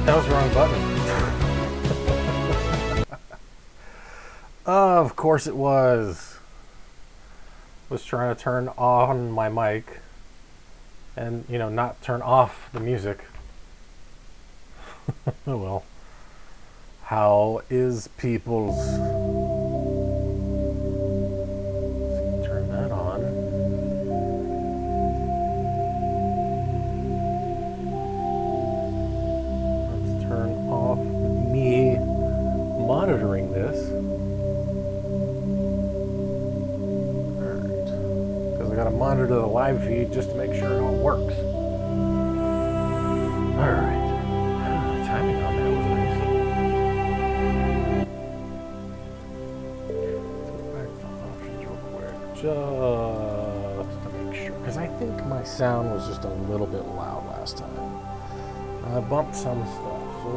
That was the wrong button. Of course it was. Was trying to turn on my mic and, you know, not turn off the music. Oh well. How is people's? Let's turn that on. Let's turn off me monitoring this. Alright. Because I gotta monitor the live feed just to make sure it all works. Alright. Timing on that was nice. Let's go back to options real quick. Just to make sure. Because I think my sound was just a little bit loud last time. I bumped some stuff. So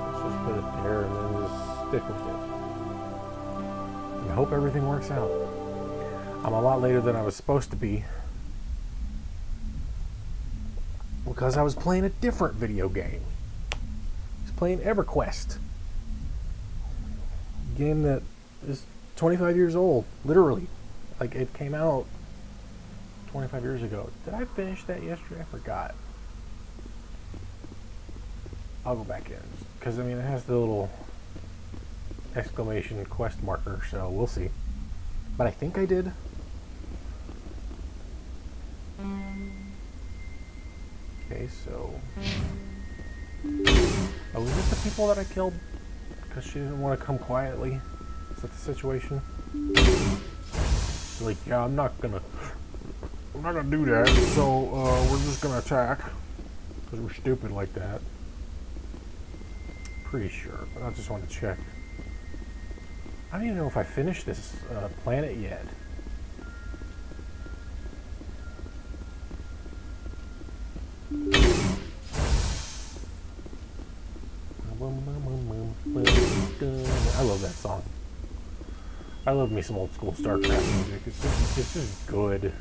let's just put it there and then just stick with it. I hope everything works out. I'm a lot later than I was supposed to be because I was playing a different video game. I was playing EverQuest, a game that is 25 years old, literally. Like, it came out 25 years ago. Did I finish that yesterday? I forgot. I'll go back in because, I mean, it has the little exclamation quest marker, so we'll see. But I think I did. Okay, so... Oh, is it the people that I killed? Because she didn't want to come quietly? Is that the situation? Like, yeah, I'm not gonna do that, so, we're just gonna attack. Because we're stupid like that. Pretty sure, but I just want to check. I don't even know if I finished this planet yet. I love that song. I love me some old school StarCraft music. It's just good.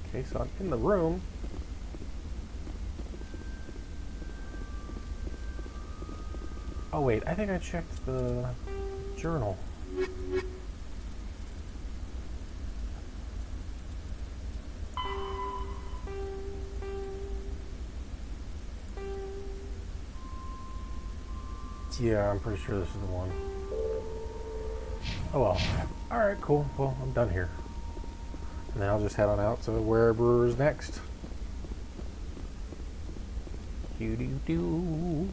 Okay, so I'm in the room. Oh wait, I think I checked the journal. Yeah, I'm pretty sure this is the one. Oh well. Alright, cool. Well, I'm done here. And then I'll just head on out to wherever is next. Do-do-do,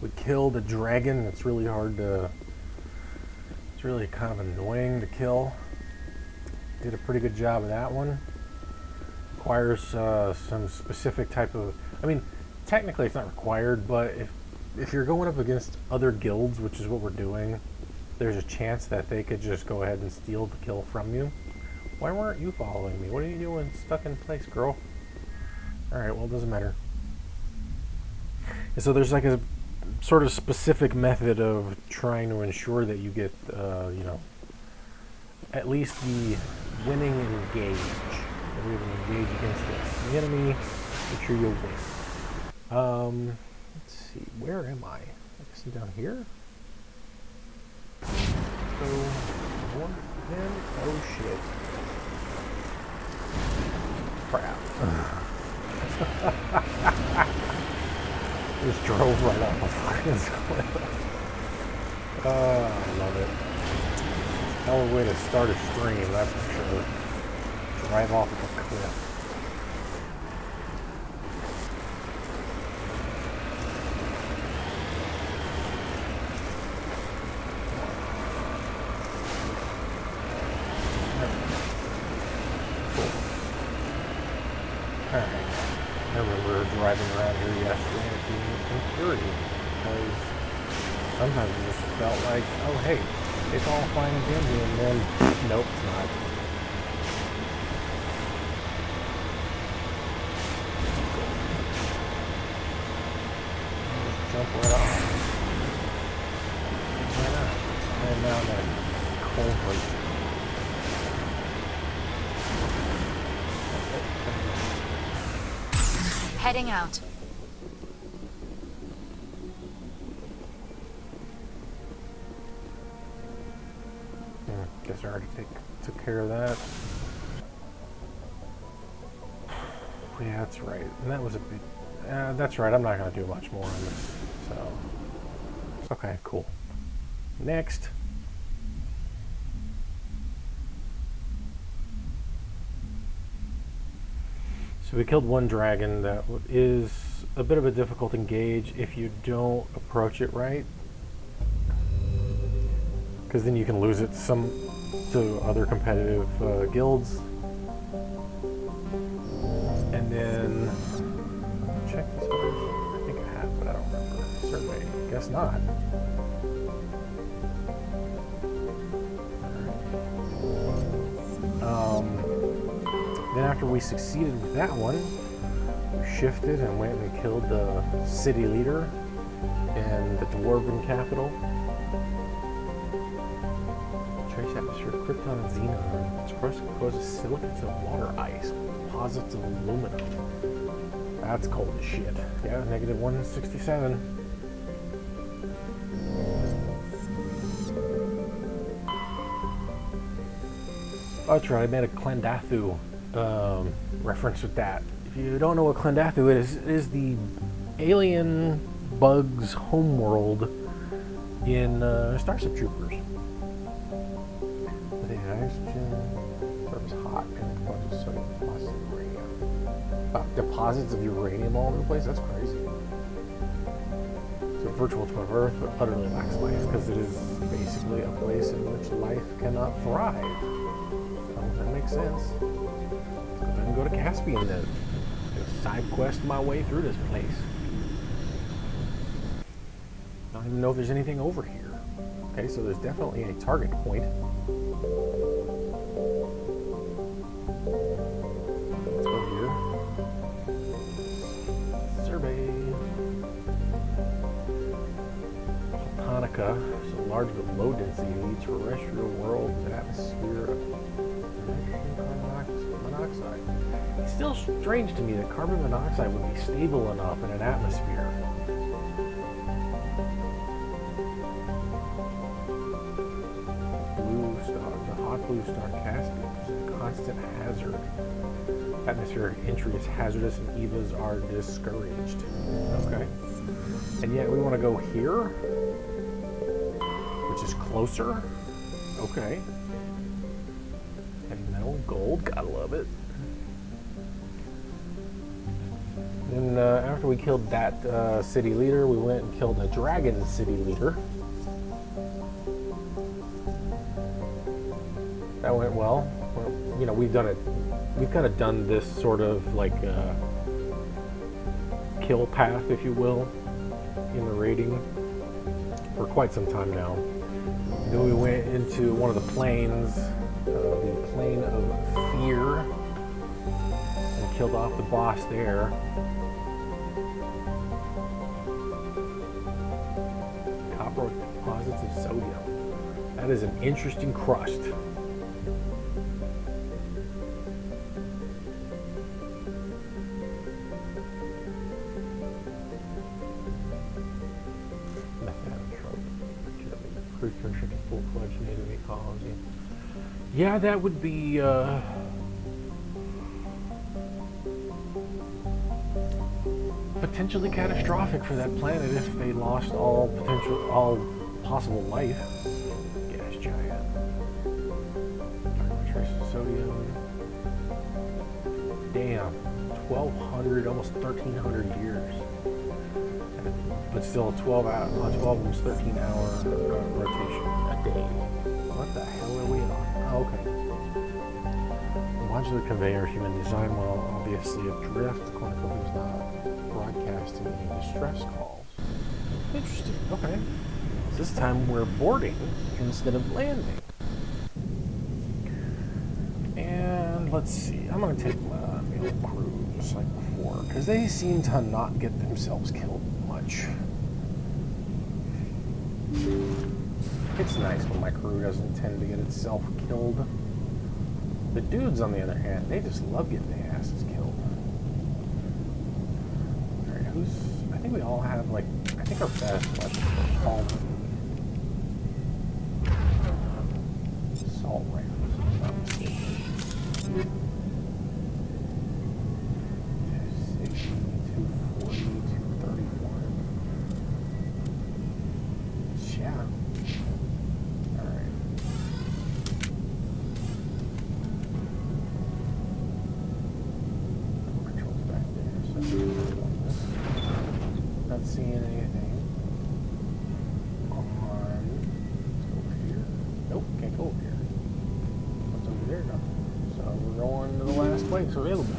we killed a dragon. It's really hard to... It's really kind of annoying to kill. Did a pretty good job of that one. Requires some specific type of... I mean, technically it's not required, but if you're going up against other guilds, which is what we're doing, there's a chance that they could just go ahead and steal the kill from you. Why weren't you following me? What are you doing stuck in place, girl? Alright, well, it doesn't matter. And so there's like a sort of specific method of trying to ensure that you get, you know, at least the winning engage. That we will engage against the enemy. Make sure you'll win. Let's see, where am I? I guess I'm down here? So, one, then, oh shit. Crap. Just drove right off a fucking cliff. I love it. Hell of a way to start a stream, that's for sure. Drive off of a cliff. Alright. I remember driving around here yesterday and being infuriated because sometimes it just felt like, oh hey, it's all fine and dandy, and then nope, it's not. Just jump right off. Why not? down that culvert. Heading out. Guess I already took care of that. Yeah, that's right. And that was a bit... that's right, I'm not going to do much more on this. So... Okay, cool. Next. So we killed one dragon that is a bit of a difficult engage if you don't approach it right. Because then you can lose it to other competitive guilds. And then check this out. I think I have, but I don't remember. Survey. Guess not. Then after we succeeded with that one, we shifted and went and killed the city leader in the dwarven capital. Trace atmosphere, krypton and xenon. It's composed of silicates and water ice, deposits of aluminum. That's cold as shit. Yeah, negative 167. Oh, that's right, I made a Clendathu reference with that. If you don't know what Clendathu is, it is the alien bugs homeworld in Starship Troopers. With the oxygen, where it was hot and deposits of sodium, uranium. Deposits of uranium all over the place? That's crazy. It's a virtual twin of Earth, but utterly lacks life, because it is basically a place in which life cannot thrive. That makes sense. Let's go ahead and go to Caspian then. Side quest my way through this place. I don't even know if there's anything over here. Okay, so there's definitely a target point. Let's go here. Survey. Platonica. So large but low density leads terrestrial world with an atmosphere of monoxide. It's still strange to me that carbon monoxide would be stable enough in an atmosphere. Blue star, the hot blue star Caspian is a constant hazard. Atmospheric entry is hazardous and EVAs are discouraged. Okay. And yet we want to go here, which is closer. Okay. Heavy metal, gold, gotta love it. Then after we killed that city leader, we went and killed a dragon city leader. That went well. You know, we've kind of done this sort of like kill path, if you will, in the raiding for quite some time now. And then we went into one of the plains, the Plain of Fear, and killed off the boss there. Copper deposits of sodium. That is an interesting crust. Precursor to full-fledged native ecology. Yeah, that would be potentially catastrophic for that planet if they lost all possible life. Gas giant. Dark trace of sodium. Damn, 1,200, almost 1,300 years. But still, 12 almost 13-hour rotation a day. What the hell are we on? Oh, okay. Modular conveyor, human design, while obviously adrift, the cornucopia was not broadcasting any distress calls. Interesting. Okay. So this time we're boarding instead of landing. And let's see. I'm going to take my old crew just like before, because they seem to not get themselves killed much. It's nice when my crew doesn't tend to get itself killed. The dudes, on the other hand, they just love getting their asses killed. Alright, I think we all have, like, I think our best weapons are all assault rifles, if I'm not mistaken. 260, 240, 231. Yeah. Alright. Controls back there, so this. Not seeing anything. Let's go over here. Nope, can't go over here. What's over there? Nothing. So we're going to the last place available.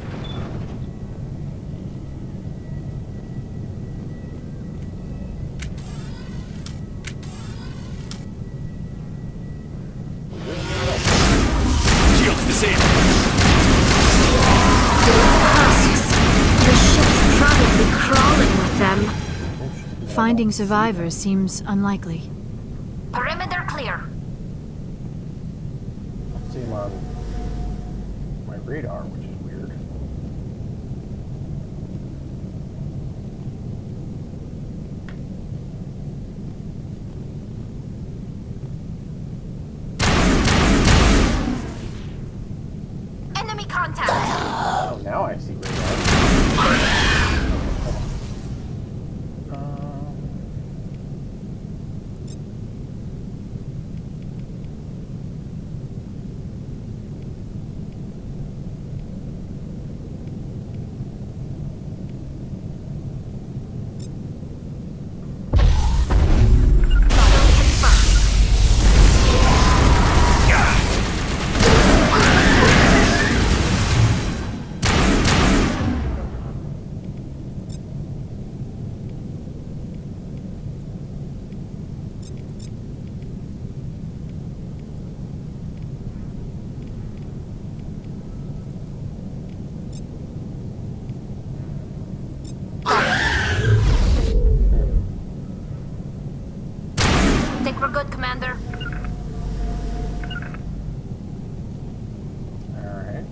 Finding survivors seems unlikely. Perimeter clear. I see him on my radar, which is weird. Enemy contact. Oh, now I see radar. We're good, Commander. Alright.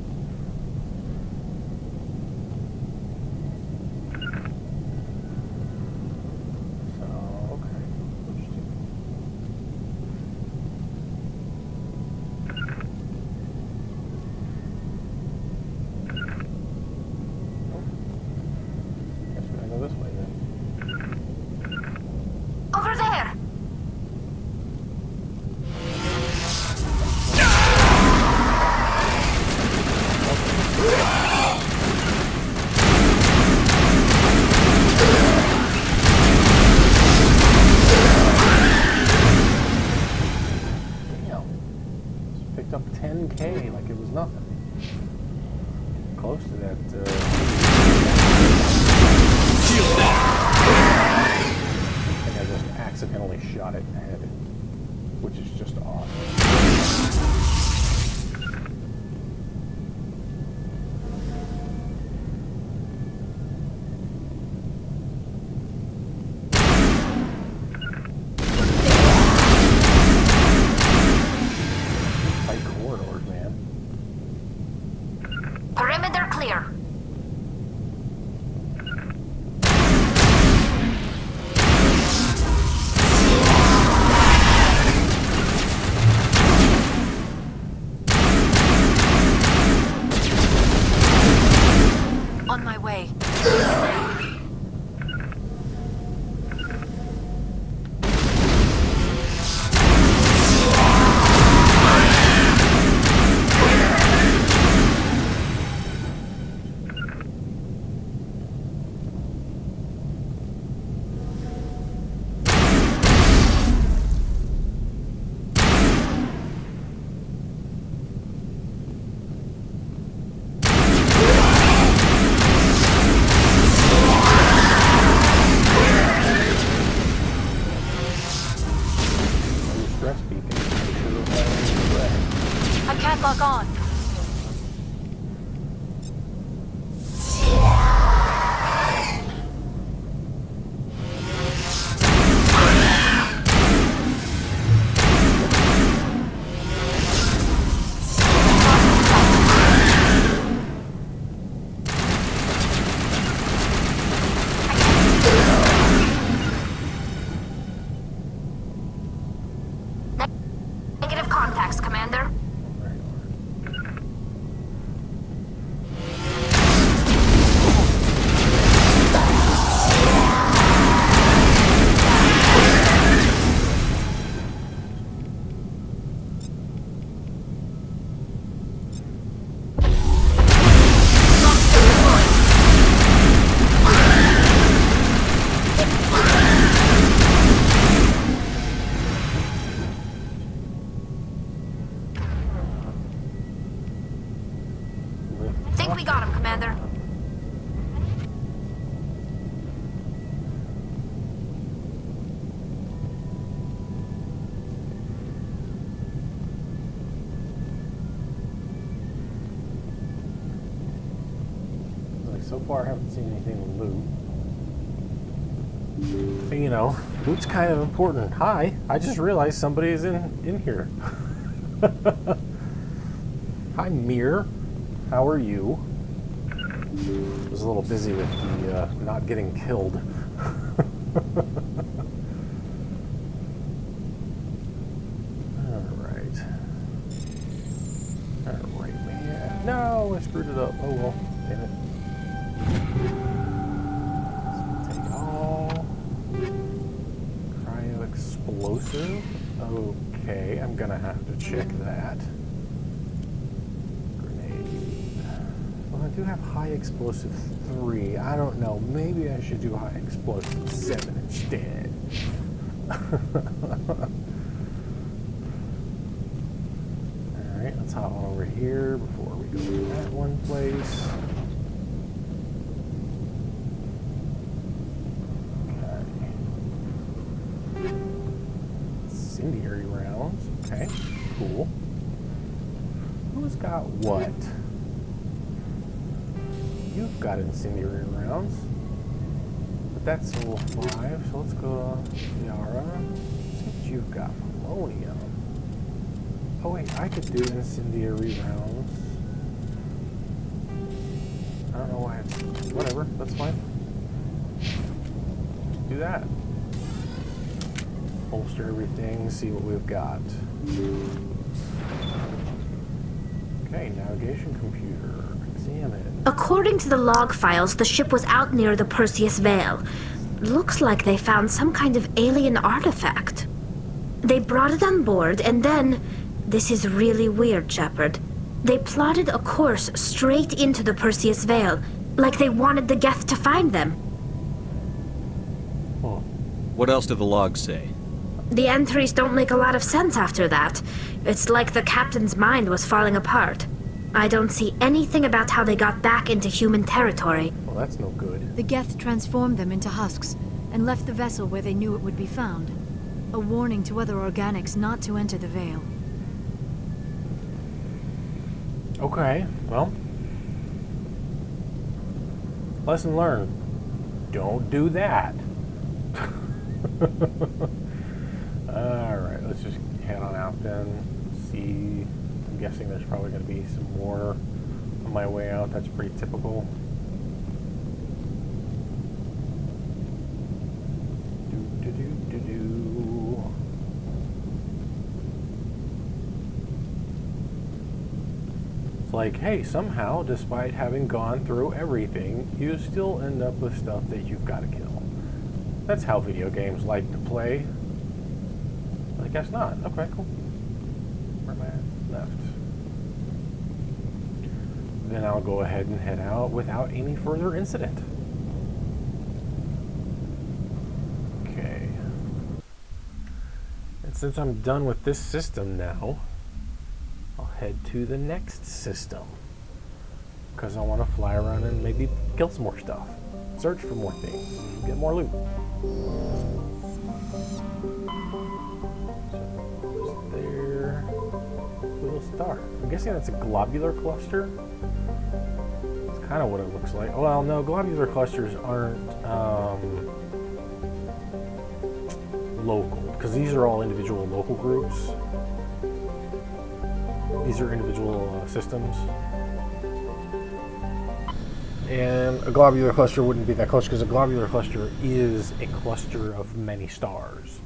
So, okay. Oh. Guess we gotta go this way then. Over there. Picked up 10K like it was nothing. Close to that. I think I just accidentally shot it in the head, which is just awesome. Perimeter clear. On my way. I can't log on. have contacts, Commander. Think we got him, Commander. Like, so far, I haven't seen anything to loot. And, you know, loot's kind of important. Hi, I just realized somebody's in here. Hi, Mir. How are you? I was a little busy with the not getting killed. Alright. Alright, man. No, I screwed it up. Oh well. Damn it. Take all. Cryo explosive. Okay, I'm gonna have to check that. I do have high explosive 3. I don't know. Maybe I should do high explosive 7 instead. Alright, let's hop on over here before we go to that one place. Okay. Incendiary rounds. Okay, cool. Who's got what? You've got incendiary rounds, but that's level 5, so let's go to Yara. See what you've got. Polonium. Oh wait, I could do incendiary rounds. I don't know why it's... whatever, that's fine. Do that. Bolster everything, see what we've got. Okay, navigation computer. Examine. According to the log files, the ship was out near the Perseus Vale. Looks like they found some kind of alien artifact. They brought it on board, and then... This is really weird, Shepard. They plotted a course straight into the Perseus Vale, like they wanted the Geth to find them. Oh. What else do the logs say? The entries don't make a lot of sense after that. It's like the captain's mind was falling apart. I don't see anything about how they got back into human territory. Well, that's no good. The Geth transformed them into husks and left the vessel where they knew it would be found. A warning to other organics not to enter the Vale. Okay, well. Lesson learned. Don't do that. Alright, let's just head on out then. See. I'm guessing there's probably going to be some more on my way out. That's pretty typical. It's like, hey, somehow, despite having gone through everything, you still end up with stuff that you've got to kill. That's how video games like to play. I guess not. Okay, cool. Where am I at? Left. Then I'll go ahead and head out without any further incident. Okay. And since I'm done with this system now, I'll head to the next system. Because I want to fly around and maybe kill some more stuff. Search for more things. Get more loot. Just there. Little star. I'm guessing that's a globular cluster. That's kind of what it looks like. Well, no, globular clusters aren't local, because these are all individual local groups. These are individual systems. And a globular cluster wouldn't be that close, because a globular cluster is a cluster of many stars.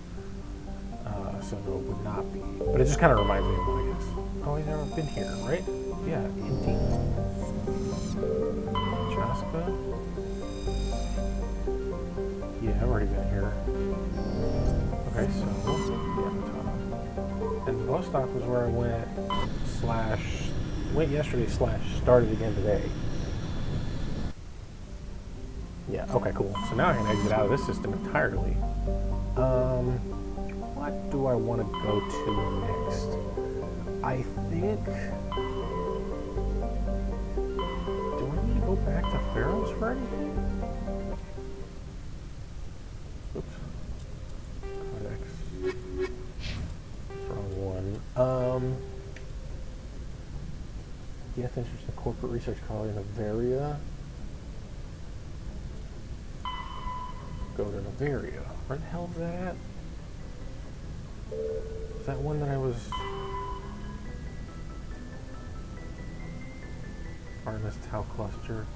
so no, it would not be. But it just kind of reminds me of one, I guess. Oh, I've never been here, right? Yeah, Indy. Chaska. Yeah, I've already been here. Okay, so yeah, and Vostok was where I went yesterday / started again today. Yeah, okay, cool. So now I can exit out of this system entirely. What do I want to go to next? I think... Do I need to go back to Pharaoh's for anything? Oops. Codex. Wrong one. Yes, interest in corporate research colony in Bavaria. Go to Bavaria. Where the hell is that at? Is that one that I was... Artemis Tau Cluster,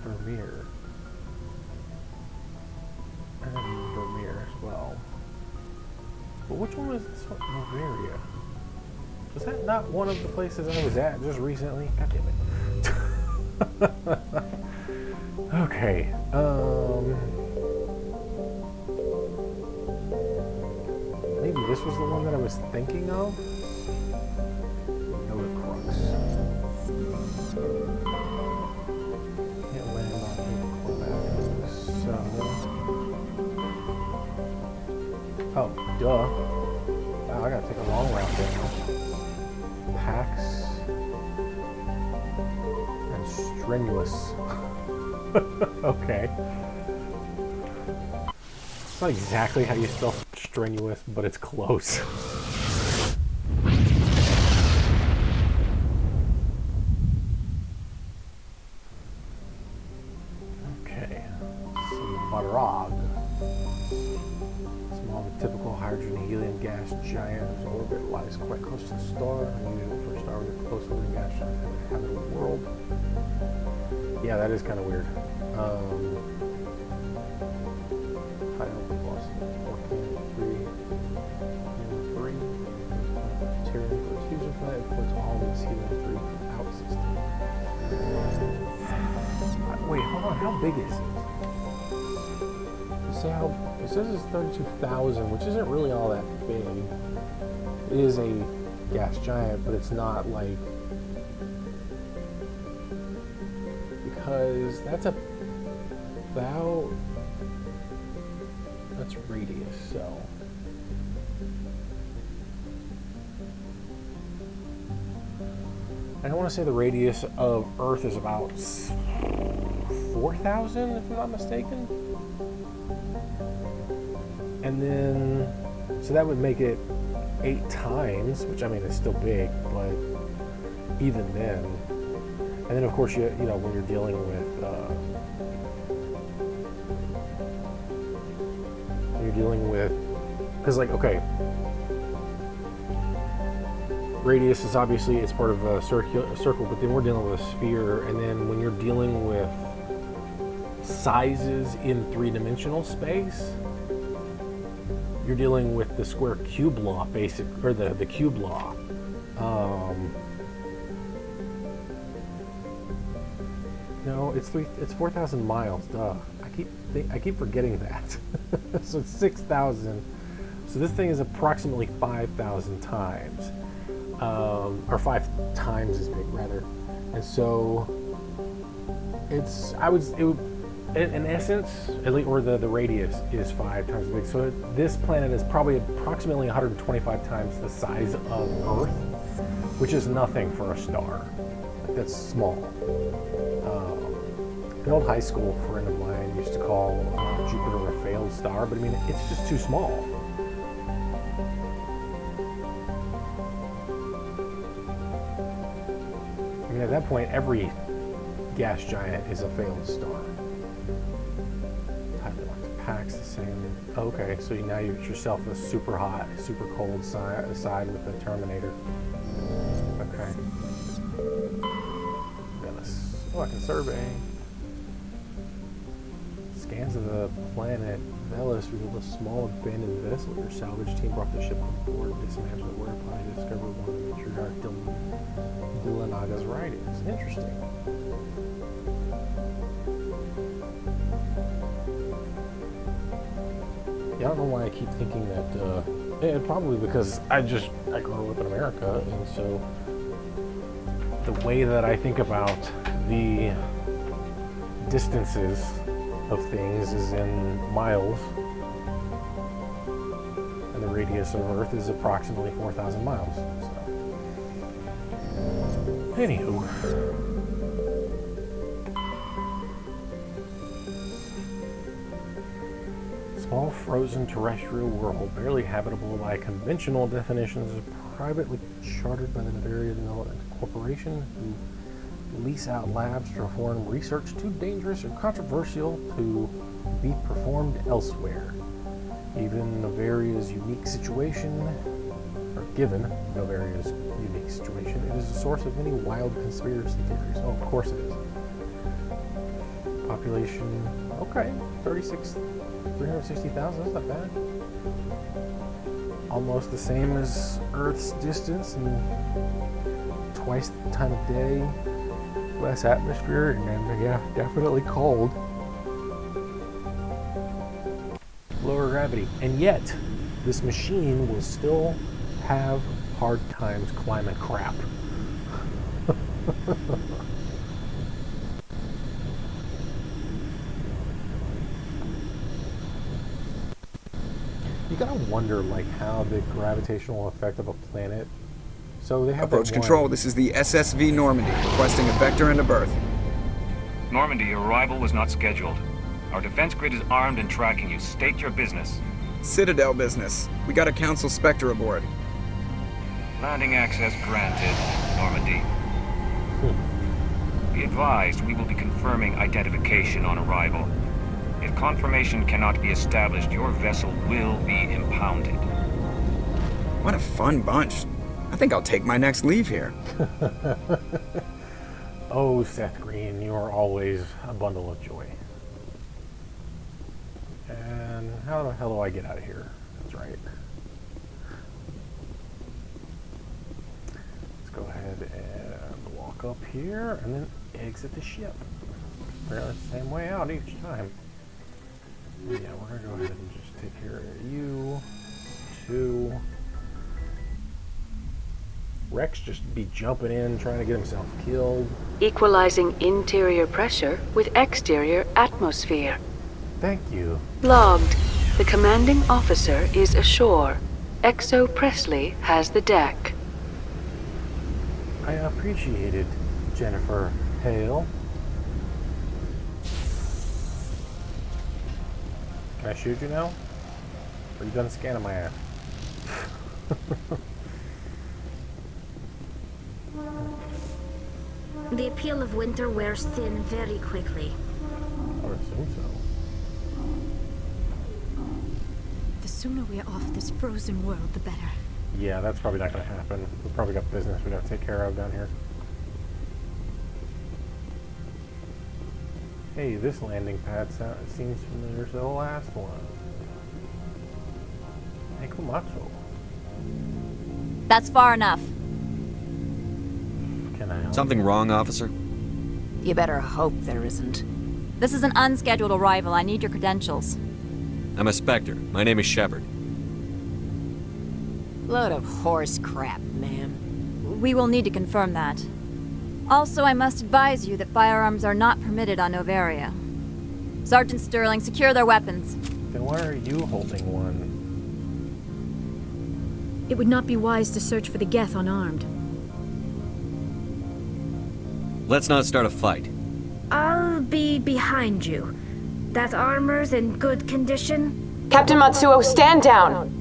Vermeer. And Vermeer as well. But which one was this one? Bavaria. Was that not one of the places I was at just recently? God damn it. Okay. Maybe this was the one that I was thinking of? No, the crux. Can't land on Quebec, so... Oh, duh. Wow, I gotta take a long route there now. Pax and strenuous. Okay. It's not exactly how you spell strenuous, but it's close. Okay. Some Madrag. Small typical hydrogen helium gas giant whose orbit lies quite close to the star, unusual for a star with a close orbiting gas giant in a habitable world. Yeah, that is kind of weird. High Alpha velocity, 14.3, Tyrian for its fusion planet, for its always helium-3 out system. Wait, hold on, how big is it? So it says it's 32,000, which isn't really all that big. It is a gas giant, but it's not like... Because that's about... That's radius, so... I don't want to say the radius of Earth is about 4,000, if I'm not mistaken. And then, so that would make it 8 times, which I mean is still big, but even then. And then of course you know when you're dealing with because like okay, radius is obviously it's part of a circle, but then we're dealing with a sphere, and then when you're dealing with sizes in 3-dimensional space, you're dealing with the square cube law, or the cube law. No, it's 4,000 miles. Duh. I keep forgetting that. So it's 6,000. So this thing is approximately 5,000 times, or 5 times as big rather. And so it's in essence, at least, or the radius is 5 times as big. So this planet is probably approximately 125 times the size of Earth, which is nothing for a star. Like, that's small. An old high school friend of mine used to call Jupiter a failed star, but I mean, it's just too small. I mean, at that point, every gas giant is a failed star. Pack's the same. Okay, so now you get yourself a super hot, super cold side with the Terminator. Okay. Oh, I can survey. Scans of the planet Velis revealed a small abandoned vessel. Your salvage team brought the ship on board, dismantled it, whereupon they discovered one of the matriarch Dillanaga's writings. Interesting. Yeah, I don't know why I keep thinking that, probably because I grew up in America, and so the way that I think about the distances of things is in miles, and the radius of Earth is approximately 4,000 miles. So. Anywho. Small frozen terrestrial world, barely habitable by conventional definitions, is privately chartered by the Bavaria Development Corporation, who lease out labs to perform research too dangerous or controversial to be performed elsewhere. Given Bavaria's unique situation, it is a source of many wild conspiracy theories. Oh, of course it is. Population, okay, 360,000, that's not bad. Almost the same as Earth's distance and twice the time of day, less atmosphere, and yeah, definitely cold. Lower gravity. And yet, this machine will still have hard times climbing crap. You gotta wonder, like, how the gravitational effect of a planet. So they have Approach control, this is the SSV Normandy, requesting a vector and a berth. Normandy, arrival was not scheduled. Our defense grid is armed and tracking you. State your business. Citadel business. We got a Council Spectre aboard. Landing access granted, Normandy. Be advised, we will be confirming identification on arrival. If confirmation cannot be established, your vessel will be impounded. What a fun bunch. I think I'll take my next leave here. Oh, Seth Green, you are always a bundle of joy. And how the hell do I get out of here? That's right. Let's go ahead and walk up here and then exit the ship. We're going the same way out each time. Yeah, we're going to go ahead and just take care of you. 2. Rex just be jumping in, trying to get himself killed. Equalizing interior pressure with exterior atmosphere. Thank you. Logged. The commanding officer is ashore. Exo Presley has the deck. I appreciate it, Jennifer Hale. Can I shoot you now? Or are you done scanning my ass? The appeal of winter wears thin very quickly. I would assume so. The sooner we're off this frozen world, the better. Yeah, that's probably not going to happen. We've probably got business we got to take care of down here. Hey, this landing pad seems familiar to the last one. Ekumatsu. That's far enough. Can I help? Something wrong, officer? You better hope there isn't. This is an unscheduled arrival. I need your credentials. I'm a Spectre. My name is Shepard. Load of horse crap, ma'am. We will need to confirm that. Also, I must advise you that firearms are not permitted on Novaria. Sergeant Sterling, secure their weapons. Then why are you holding one? It would not be wise to search for the Geth unarmed. Let's not start a fight. I'll be behind you. That armor's in good condition? Captain Matsuo, stand down!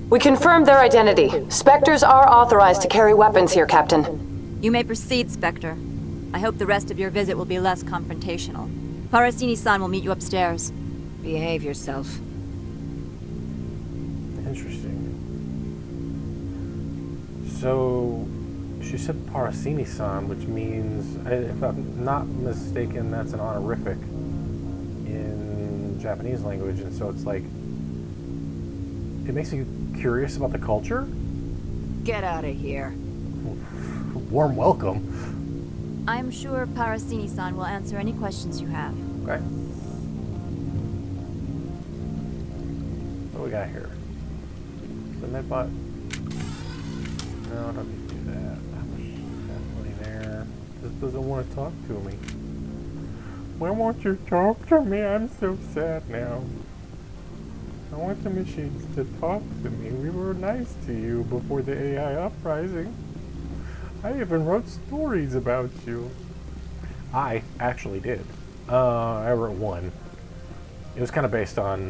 We confirmed their identity. Spectres are authorized to carry weapons here, Captain. You may proceed, Spectre. I hope the rest of your visit will be less confrontational. Parasini-san will meet you upstairs. Behave yourself. Interesting. So, she said Parasini-san, which means, if I'm not mistaken, that's an honorific in Japanese language, and so it's like, it makes me curious about the culture. Get out of here. Warm welcome. I'm sure Parasini-san will answer any questions you have. Okay. What do we got here? The medbot. No, don't need to do that. How much money there? Just doesn't want to talk to me. Why won't you talk to me? I'm so sad now. I want the machines to talk to me. We were nice to you before the AI uprising. I even wrote stories about you. I actually did. I wrote one. It was kind of based on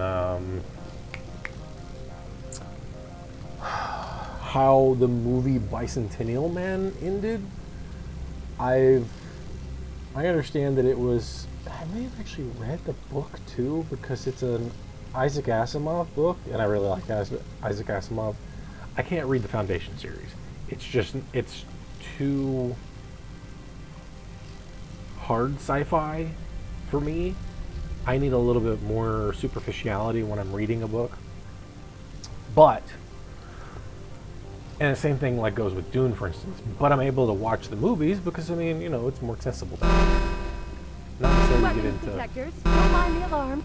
how the movie Bicentennial Man ended. I understand that it was. I may have actually read the book too, because it's an Isaac Asimov book, and I really like Isaac Asimov. I can't read the Foundation series. It's too hard sci-fi for me. I need a little bit more superficiality when I'm reading a book. But, and the same thing like goes with Dune, for instance. But I'm able to watch the movies because, I mean, you know, it's more accessible to me. Not necessarily get into... Detectors, don't mind the alarm.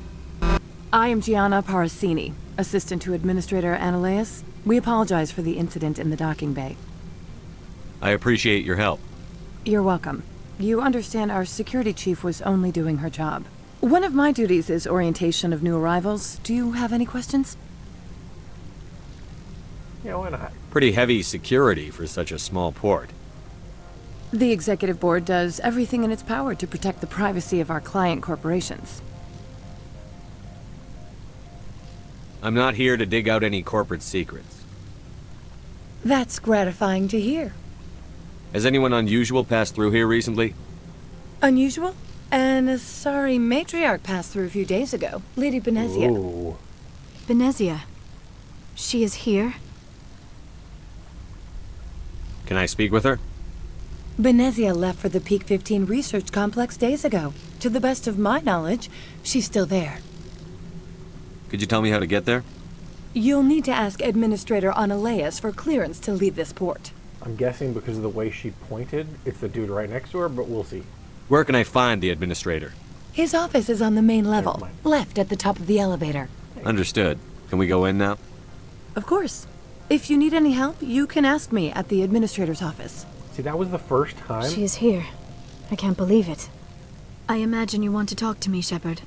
I am Gianna Parasini, assistant to Administrator Ananias. We apologize for the incident in the docking bay. I appreciate your help. You're welcome. You understand our security chief was only doing her job. One of my duties is orientation of new arrivals. Do you have any questions? Yeah, why not? Pretty heavy security for such a small port. The executive board does everything in its power to protect the privacy of our client corporations. I'm not here to dig out any corporate secrets. That's gratifying to hear. Has anyone unusual passed through here recently? Unusual? And a sorry matriarch passed through a few days ago. Lady Benezia. Ooh. Benezia. She is here? Can I speak with her? Benezia left for the Peak 15 research complex days ago. To the best of my knowledge, she's still there. Could you tell me how to get there? You'll need to ask Administrator Ananias for clearance to leave this port. I'm guessing because of the way she pointed, it's the dude right next to her, but we'll see. Where can I find the administrator? His office is on the main Never level, mind. left at the top of the elevator. Understood. Can we go in now? Of course. If you need any help, you can ask me at the Administrator's office. See, that was the first time. She is here. I can't believe it. I imagine you want to talk to me, Shepard.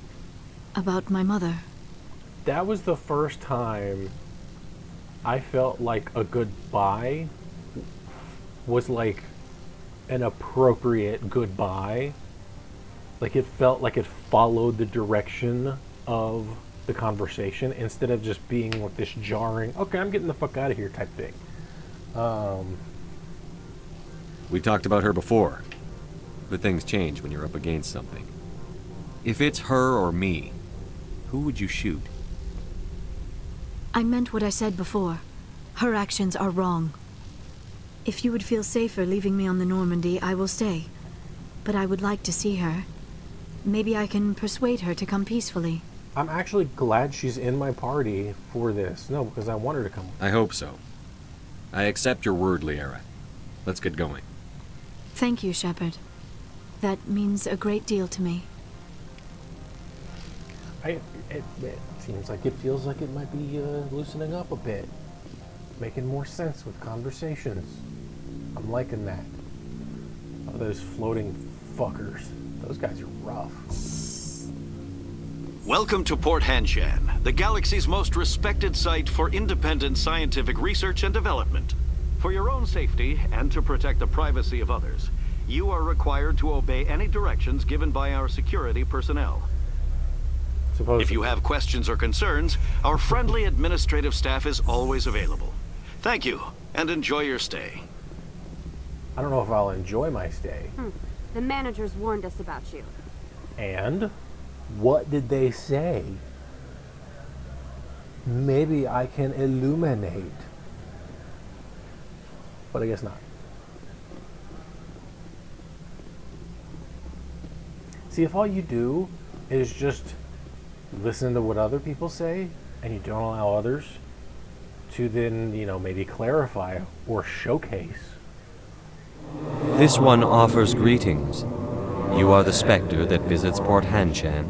About my mother. That was the first time I felt like a goodbye was like an appropriate goodbye. Like it felt like it followed the direction of the conversation instead of just being like this jarring, okay, I'm getting the fuck out of here type thing. We talked about her before, but things change when you're up against something. If it's her or me, who would you shoot? I meant what I said before. Her actions are wrong. If you would feel safer leaving me on the Normandy, I will stay. But I would like to see her. Maybe I can persuade her to come peacefully. I'm actually glad she's in my party for this. No, because I want her to come. I hope so. I accept your word, Liara. Let's get going. Thank you, Shepard. That means a great deal to me. It seems like it feels like it might be loosening up a bit. Making more sense with conversations. I'm liking that. Oh, those floating fuckers. Those guys are rough. Welcome to Port Hanshan, the galaxy's most respected site for independent scientific research and development. For your own safety and to protect the privacy of others, you are required to obey any directions given by our security personnel. If you have questions or concerns, our friendly administrative staff is always available. Thank you, and enjoy your stay. I don't know if I'll enjoy my stay. The managers warned us about you. And? What did they say? Maybe I can illuminate. But I guess not. See, if all you do is just listen to what other people say and you don't allow others to then, maybe clarify or showcase. This one offers greetings. You are the Spectre that visits Port Hanshan.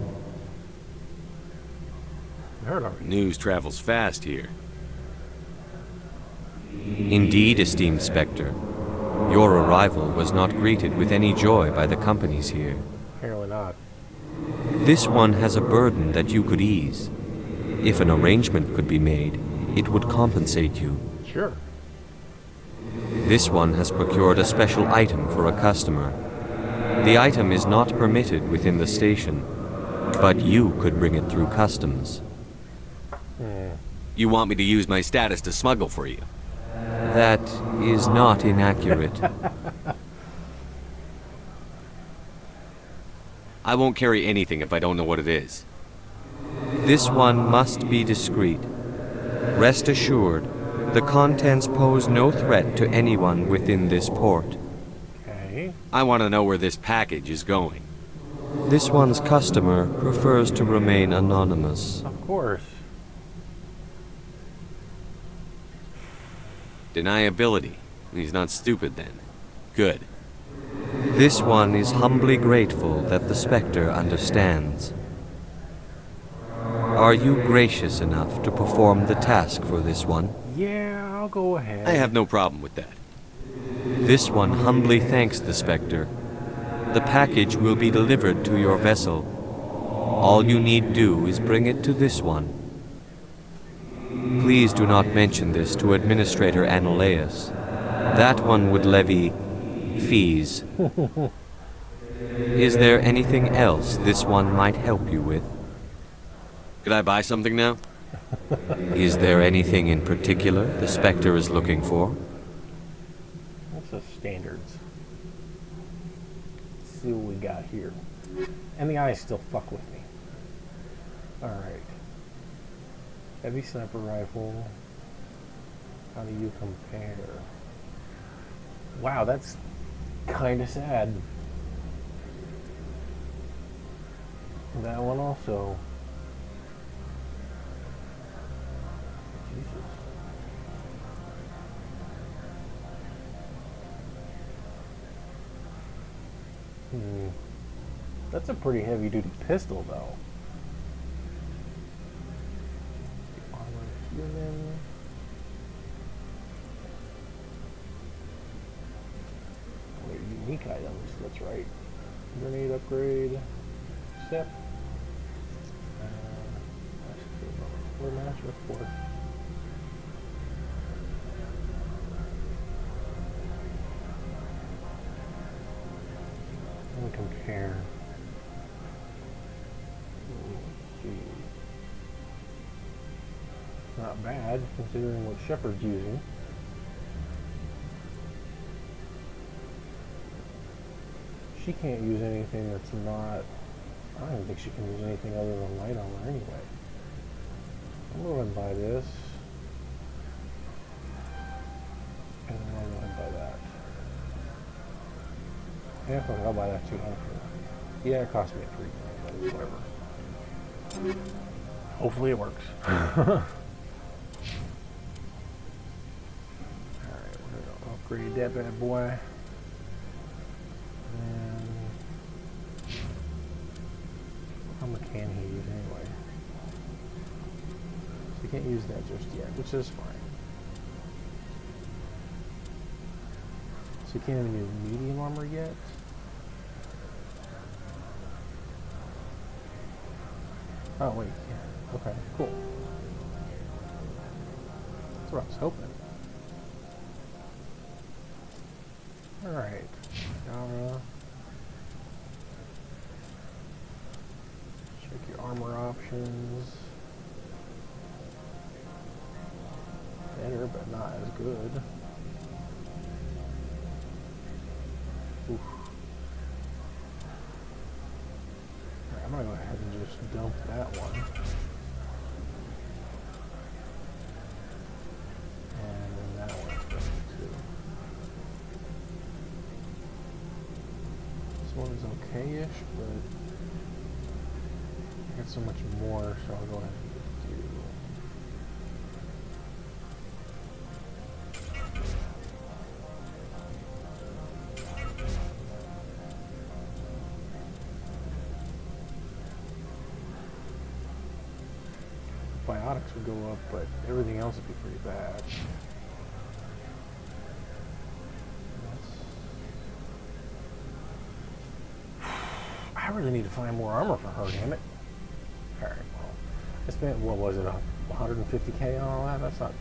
Heard already. News travels fast here. Indeed, esteemed Spectre. Your arrival was not greeted with any joy by the companies here. Apparently not. This one has a burden that you could ease. If an arrangement could be made, it would compensate you. Sure. This one has procured a special item for a customer. The item is not permitted within the station, but you could bring it through customs. You want me to use my status to smuggle for you? That is not inaccurate. I won't carry anything if I don't know what it is. This one must be discreet. Rest assured, the contents pose no threat to anyone within this port. Okay. I want to know where this package is going. This one's customer prefers to remain anonymous. Of course. Deniability. He's not stupid then. Good. This one is humbly grateful that the Spectre understands. Are you gracious enough to perform the task for this one? Yeah, I'll go ahead. I have no problem with that. This one humbly thanks the Spectre. The package will be delivered to your vessel. All you need do is bring it to this one. Please do not mention this to Administrator Annaleus. That one would levy fees. Is there anything else this one might help you with? Could I buy something now? Is there anything in particular the Spectre is looking for? What's the standards? Let's see what we got here. And the eyes still fuck with me. Alright. Heavy sniper rifle. How do you compare? Wow, that's kind of sad. That one also. Jesus. That's a pretty heavy duty pistol though. Human. Wait, unique items, that's right. Grenade upgrade. Step. Where match report. And compare. Let's see. Not bad, considering what Shepard's using. She can't use anything that's not... I don't even think she can use anything other than light armor anyway. I'm going to buy this. And then I'm going to buy that. Yeah, fuck it, I'll buy that too. Yeah, it cost me $3, but whatever. Hopefully it works. Alright, we're going to upgrade that bad boy. And how much can he use anyway? So you can't use that just yet, which is fine. So you can't even use medium armor yet? Oh wait, yeah. Okay, cool. That's what I was hoping. Alright. Check your armor options. Better, but not as good. Oof. Alright, I'm gonna go ahead and just dump that one. And then that one's going too. This one is okay-ish, but got so much more, so I'll go ahead and do. Biotics would go up, but everything else would be pretty bad. I really need to find more armor for her, damn it. Alright, well, I spent, what was it, 150k on all that? That's not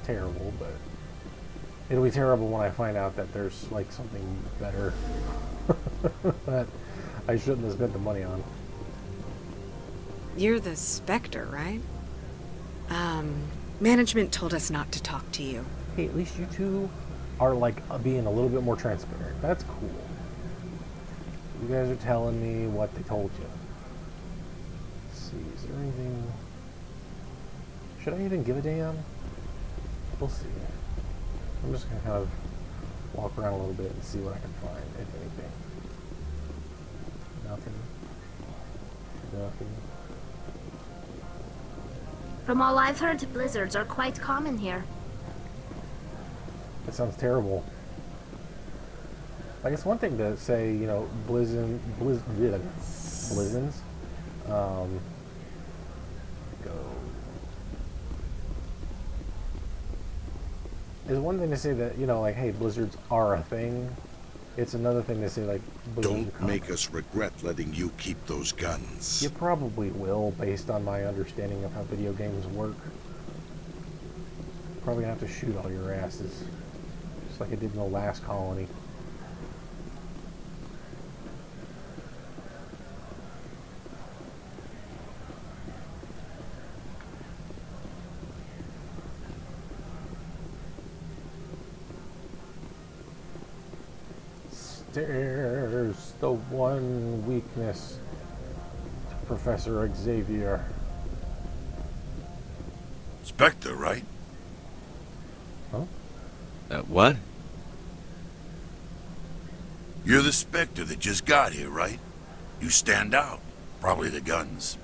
terrible, but it'll be terrible when I find out that there's, like, something better that I shouldn't have spent the money on. You're the Spectre, right? Management told us not to talk to you. Hey, at least you two are, like, being a little bit more transparent. That's cool. You guys are telling me what they told you. Let's see, is there anything... Should I even give a damn? We'll see. I'm just gonna kind of walk around a little bit and see what I can find, if anything. Nothing. Nothing. From all I've heard, blizzards are quite common here. That sounds terrible. I guess one thing to say, you know, blizzins, go. It's one thing to say that, you know, like, hey, blizzards are a thing. It's another thing to say, like, blizzards don't make us regret letting you keep those guns. You probably will, based on my understanding of how video games work. Probably gonna have to shoot all your asses, just like I did in the last colony. There's the one weakness to Professor Xavier. Spectre, right? Huh? What? You're the Spectre that just got here, right? You stand out. Probably the guns.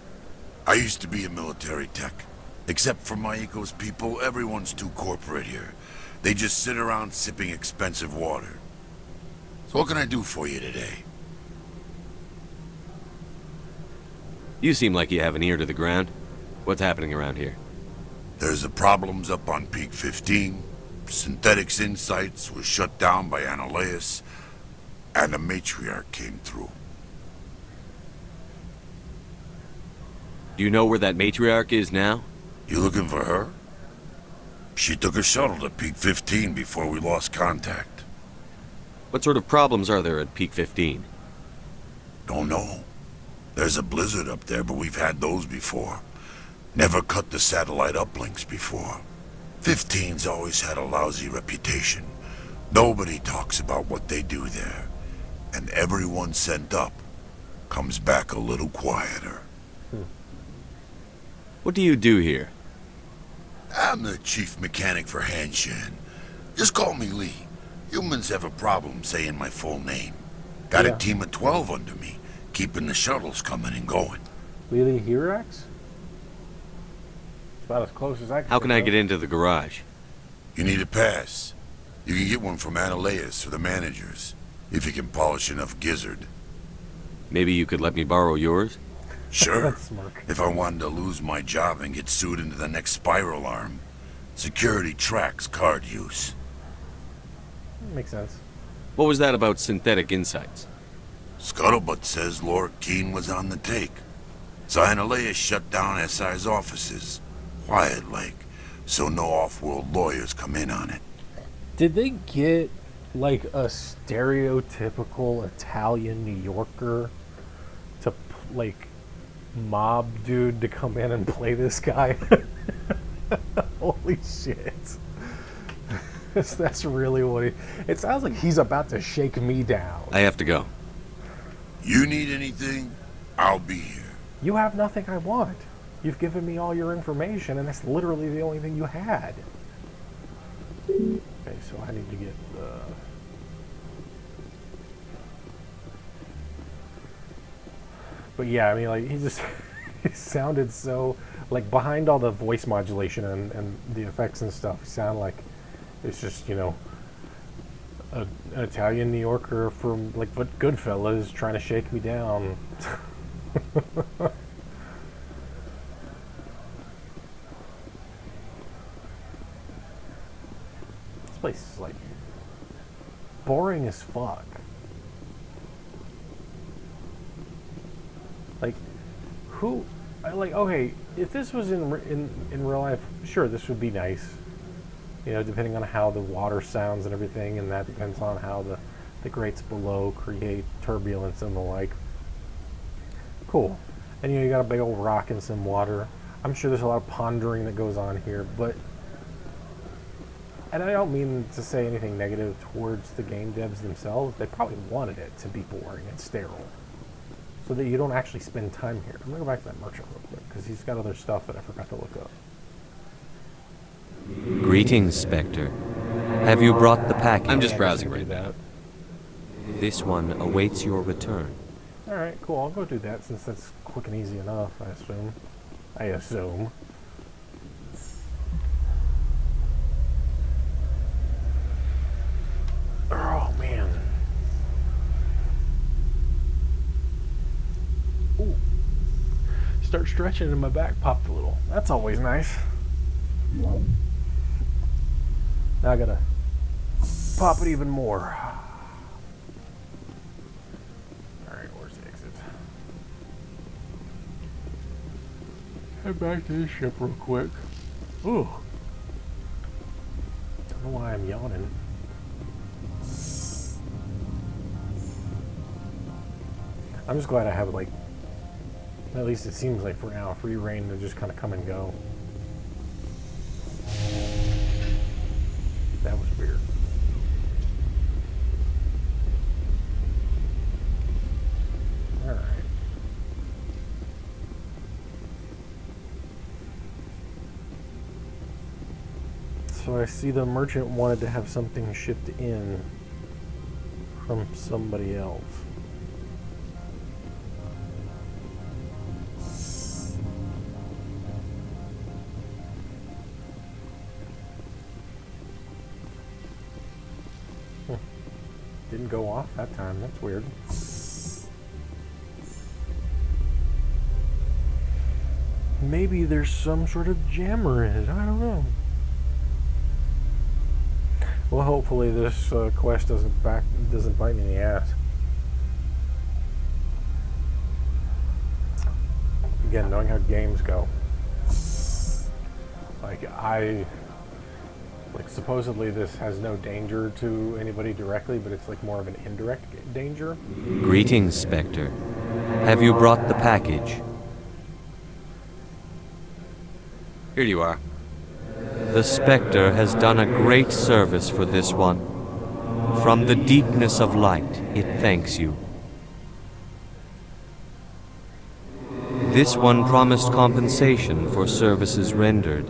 I used to be a military tech. Except for my Eco's people, everyone's too corporate here. They just sit around sipping expensive water. So what can I do for you today? You seem like you have an ear to the ground. What's happening around here? There's the problems up on Peak 15. Synthetics Insights was shut down by Annaleus, and a matriarch came through. Do you know where that matriarch is now? You looking for her? She took a shuttle to Peak 15 before we lost contact. What sort of problems are there at Peak 15? Don't know. There's a blizzard up there, but we've had those before. Never cut the satellite uplinks before. 15's always had a lousy reputation. Nobody talks about what they do there. And everyone sent up comes back a little quieter. What do you do here? I'm the chief mechanic for Hanshan. Just call me Lee. Humans have a problem saying my full name. Got a team of 12 under me, keeping the shuttles coming and going. Lily Hirax? It's about as close as I can. How can I get into the garage? You need a pass. You can get one from Annaleus or the managers, if you can polish enough gizzard. Maybe you could let me borrow yours? Sure. If I wanted to lose my job and get sued into the next spiral arm. Security tracks card use. Makes sense. What was that about Synthetic Insights? Scuttlebutt says Laura Keene was on the take. So Annaleus shut down SI's offices. Quiet like, so no off-world lawyers come in on it. Did they get, like, a stereotypical Italian New Yorker to, like, mob dude to come in and play this guy? Holy shit. That's really what he... It sounds like he's about to shake me down. I have to go. You need anything? I'll be here. You have nothing I want. You've given me all your information, and that's literally the only thing you had. Okay, so I need to get the... But yeah, I mean, like, he sounded so, like, behind all the voice modulation and the effects and stuff, he sounded like it's just, you know, an Italian New Yorker from, like, what Goodfellas trying to shake me down. This place is, like, boring as fuck. Like, who, like, okay, if this was in real life, sure, this would be nice. You know, depending on how the water sounds and everything, and that depends on how the grates below create turbulence and the like. Cool. And, you know, you got a big old rock and some water. I'm sure there's a lot of pondering that goes on here, but, and I don't mean to say anything negative towards the game devs themselves. They probably wanted it to be boring and sterile, so that you don't actually spend time here. I'm going to go back to that merchant real quick, because he's got other stuff that I forgot to look up. Greetings, Spectre. Have you brought the package? I'm just browsing right now. This one awaits your return. Alright, cool. I'll go do that, since that's quick and easy enough, I assume. Oh, man. Ooh. Start stretching and my back popped a little. That's always nice. Now I gotta pop it even more. Alright, where's the exit? Head back to this ship real quick. Ooh. Don't know why I'm yawning. I'm just glad I have, like, at least it seems like for now, free reign to just kind of come and go. That was weird. Alright. So I see the merchant wanted to have something shipped in from somebody else. Didn't go off that time. That's weird. Maybe there's some sort of jammer in it. I don't know. Well, hopefully this quest doesn't bite me in the ass. Again, knowing how games go, like supposedly this has no danger to anybody directly, but it's like more of an indirect danger. Greetings, Spectre. Have you brought the package? Here you are. The Spectre has done a great service for this one. From the deepness of light, it thanks you. This one promised compensation for services rendered.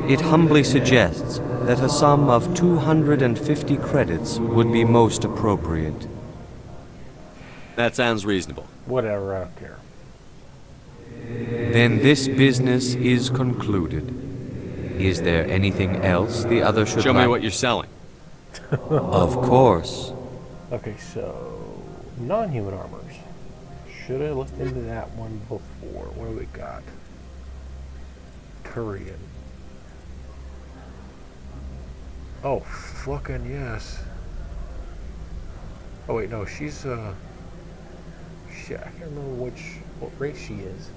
It humbly suggests that a sum of 250 credits would be most appropriate. That sounds reasonable. Whatever, I don't care. Then this business is concluded. Is there anything else the other should Show me what you're selling. Of course. Okay, so non-human armors. Should have looked into that one before. What do we got? Korean. Oh, fucking yes. Oh wait, no, she's shit, I can't remember what race she is.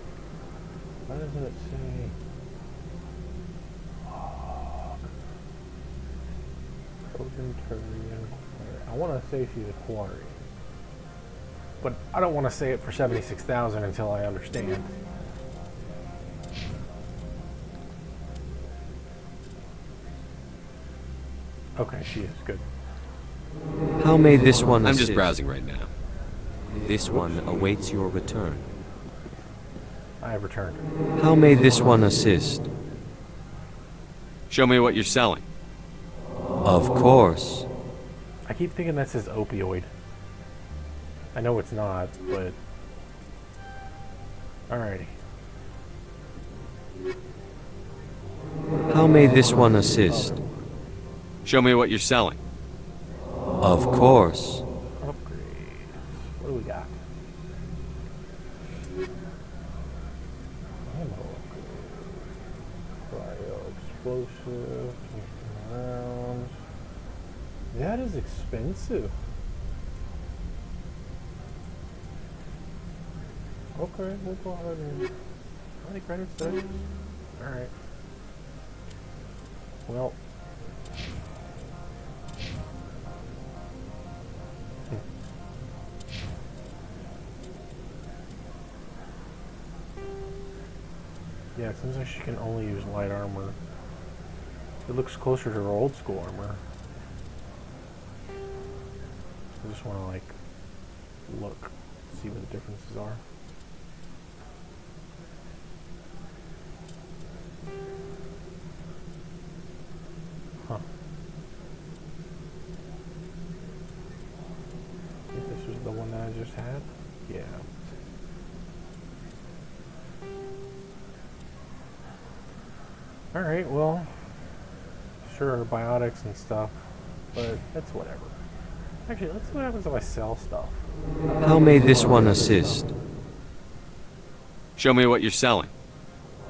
Why doesn't it say? I want to say she's a Quarian, but I don't want to say it for 76,000 until I understand. Okay, she is good. How may this one I'm assist? just browsing right now. This one awaits your return. I have returned. How may this one assist? Show me what you're selling. Of course. I keep thinking that says opioid. I know it's not, but... Alrighty. How may this one assist? Show me what you're selling. Of course. Upgrades. What do we got? Ammo upgrade. Cryo explosive. Rounds. That is expensive. Okay, we'll go ahead and... How many credits did I use? Alright. Well... Yeah, it seems like she can only use light armor. It looks closer to her old school armor. I just want to, like, look, see what the differences are. Huh. I think this was the one that I just had? Yeah. Alright, well, sure, biotics and stuff, but that's whatever. Actually, let's see what happens if I sell stuff. How may this one assist? Show me what you're selling.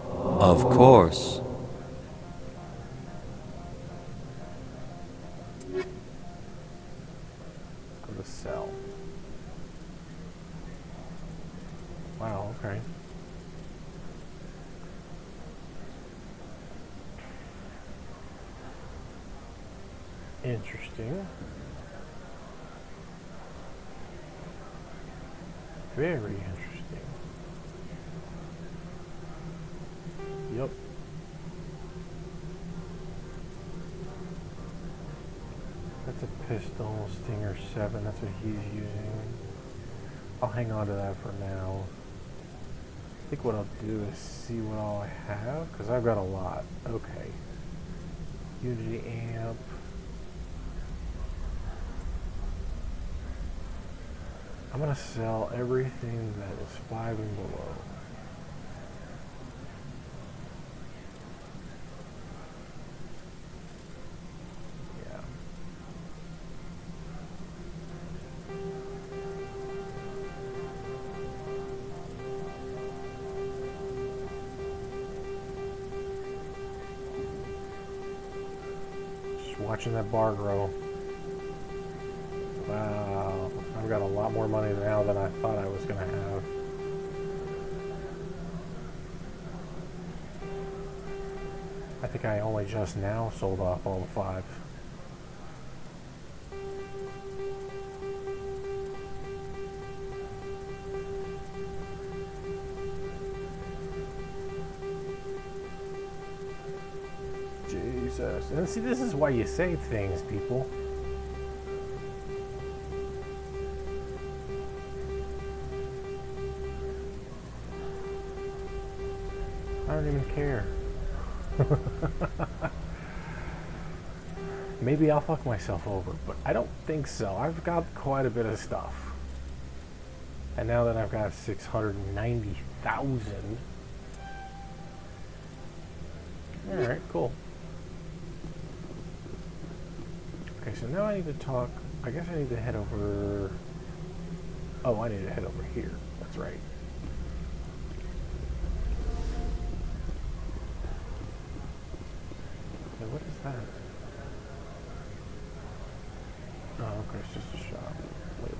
Of course. Go to sell. Wow, okay. Interesting. Very interesting. Yep. That's a pistol, Stinger 7, that's what he's using. I'll hang on to that for now. I think what I'll do is see what all I have, because I've got a lot. Okay. Unity amp. I'm going to sell everything that is 5 and below. Yeah. Just watching that bar grow. Wow, I've got a lot more money now than I thought I was going to have. I think I only just now sold off all the 5. Jesus. And see, this is why you save things, people. I don't even care. Maybe I'll fuck myself over, but I don't think so. I've got quite a bit of stuff. And now that I've got 690,000. Alright, cool. Okay, so now I need to talk. I guess I need to head over. Oh, I need to head over here. That's right. What is that? Oh, okay, it's just a shop. Wait.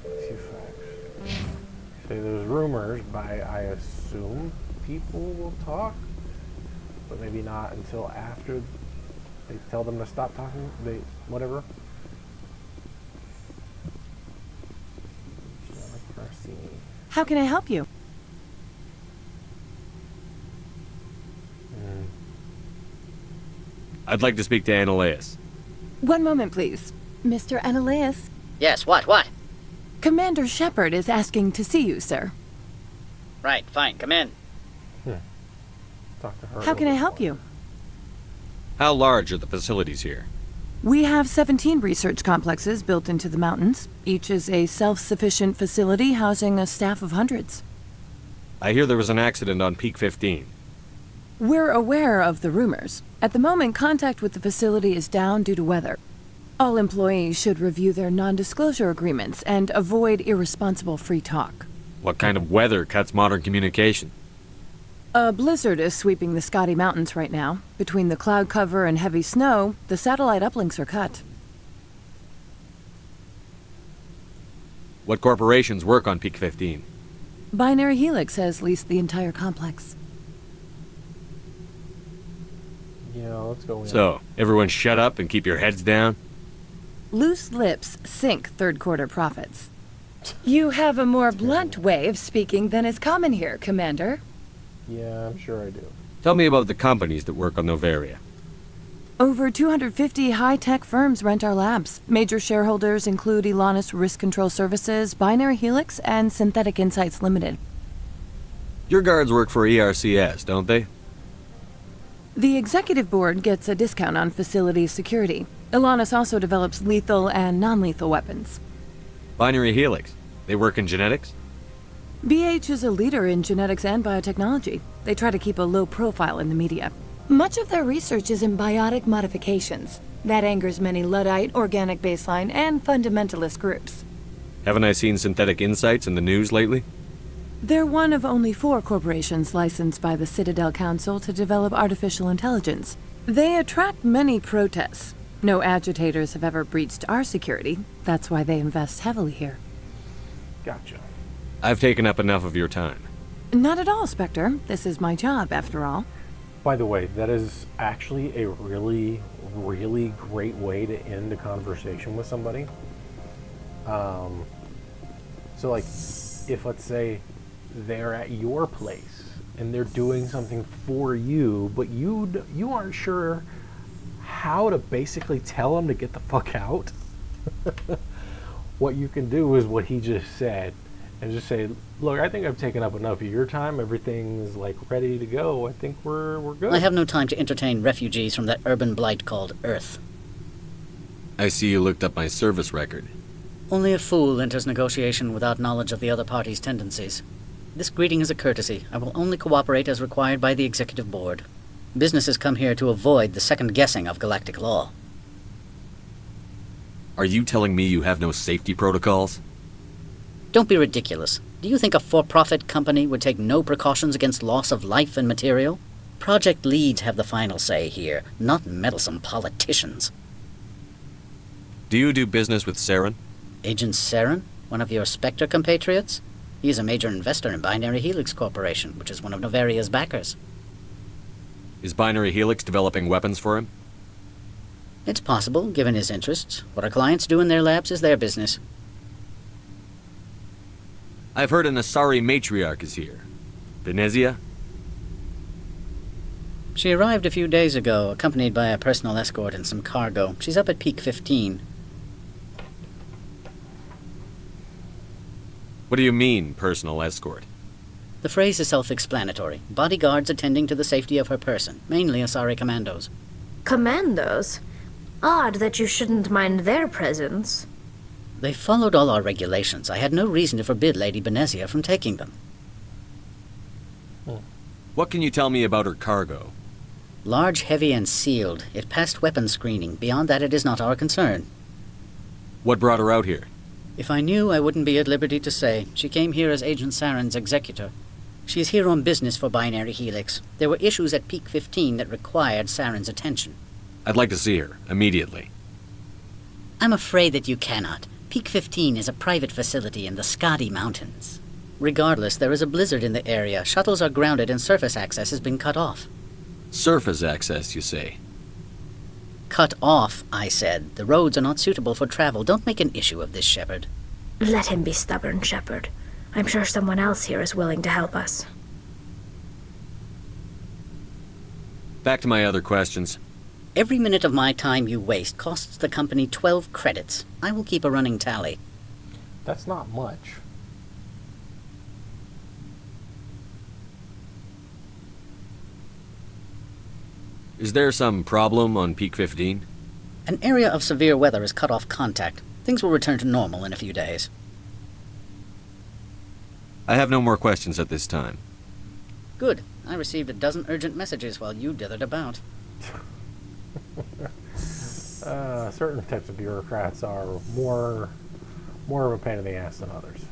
Few facts. Say there's rumors by, I assume, people will talk, but maybe not until after they tell them to stop talking, whatever. How can I help you? I'd like to speak to Annaleus. One moment, please. Mr. Annaleus? Yes, what? Commander Shepard is asking to see you, sir. Right, fine, come in. Talk to her. How can I help you? How large are the facilities here? We have 17 research complexes built into the mountains. Each is a self-sufficient facility housing a staff of hundreds. I hear there was an accident on Peak 15. We're aware of the rumors. At the moment, contact with the facility is down due to weather. All employees should review their non-disclosure agreements and avoid irresponsible free talk. What kind of weather cuts modern communication? A blizzard is sweeping the Scotty Mountains right now. Between the cloud cover and heavy snow, the satellite uplinks are cut. What corporations work on Peak 15? Binary Helix has leased the entire complex. Yeah, let's go in. So, everyone shut up and keep your heads down? Loose lips sink third quarter profits. You have a more blunt way of speaking than is common here, Commander. Yeah, I'm sure I do. Tell me about the companies that work on Noveria. Over 250 high-tech firms rent our labs. Major shareholders include Elanus Risk Control Services, Binary Helix, and Synthetic Insights Limited. Your guards work for ERCS, don't they? The executive board gets a discount on facility security. Elanus also develops lethal and non-lethal weapons. Binary Helix. They work in genetics? BH is a leader in genetics and biotechnology. They try to keep a low profile in the media. Much of their research is in biotic modifications. That angers many Luddite, organic baseline, and fundamentalist groups. Haven't I seen Synthetic Insights in the news lately? They're one of only 4 corporations licensed by the Citadel Council to develop artificial intelligence. They attract many protests. No agitators have ever breached our security. That's why they invest heavily here. Gotcha. I've taken up enough of your time. Not at all, Spectre. This is my job, after all. By the way, that is actually a really, really great way to end a conversation with somebody. So like, if let's say they're at your place and they're doing something for you, but you aren't sure how to basically tell them to get the fuck out, what you can do is what he just said. And just say, look, I think I've taken up enough of your time. Everything's like ready to go. I think we're good. I have no time to entertain refugees from that urban blight called Earth. I see you looked up my service record. Only a fool enters negotiation without knowledge of the other party's tendencies. This greeting is a courtesy. I will only cooperate as required by the executive board. Businesses come here to avoid the second guessing of galactic law. Are you telling me you have no safety protocols? Don't be ridiculous. Do you think a for-profit company would take no precautions against loss of life and material? Project leads have the final say here, not meddlesome politicians. Do you do business with Saren? Agent Saren? One of your Spectre compatriots? He is a major investor in Binary Helix Corporation, which is one of Novaria's backers. Is Binary Helix developing weapons for him? It's possible, given his interests. What our clients do in their labs is their business. I've heard an Asari matriarch is here. Venezia? She arrived a few days ago, accompanied by a personal escort and some cargo. She's up at Peak 15. What do you mean, personal escort? The phrase is self-explanatory. Bodyguards attending to the safety of her person, mainly Asari commandos. Commandos? Odd that you shouldn't mind their presence. They followed all our regulations. I had no reason to forbid Lady Benezia from taking them. What can you tell me about her cargo? Large, heavy, and sealed. It passed weapons screening. Beyond that, it is not our concern. What brought her out here? If I knew, I wouldn't be at liberty to say. She came here as Agent Saren's executor. She is here on business for Binary Helix. There were issues at Peak 15 that required Saren's attention. I'd like to see her, immediately. I'm afraid that you cannot. Peak 15 is a private facility in the Scotty Mountains. Regardless, there is a blizzard in the area. Shuttles are grounded and surface access has been cut off. Surface access, you say? Cut off, I said. The roads are not suitable for travel. Don't make an issue of this, Shepard. Let him be stubborn, Shepard. I'm sure someone else here is willing to help us. Back to my other questions. Every minute of my time you waste costs the company 12 credits. I will keep a running tally. That's not much. Is there some problem on Peak 15? An area of severe weather has cut off contact. Things will return to normal in a few days. I have no more questions at this time. Good. I received a dozen urgent messages while you dithered about. Certain types of bureaucrats are more of a pain in the ass than others.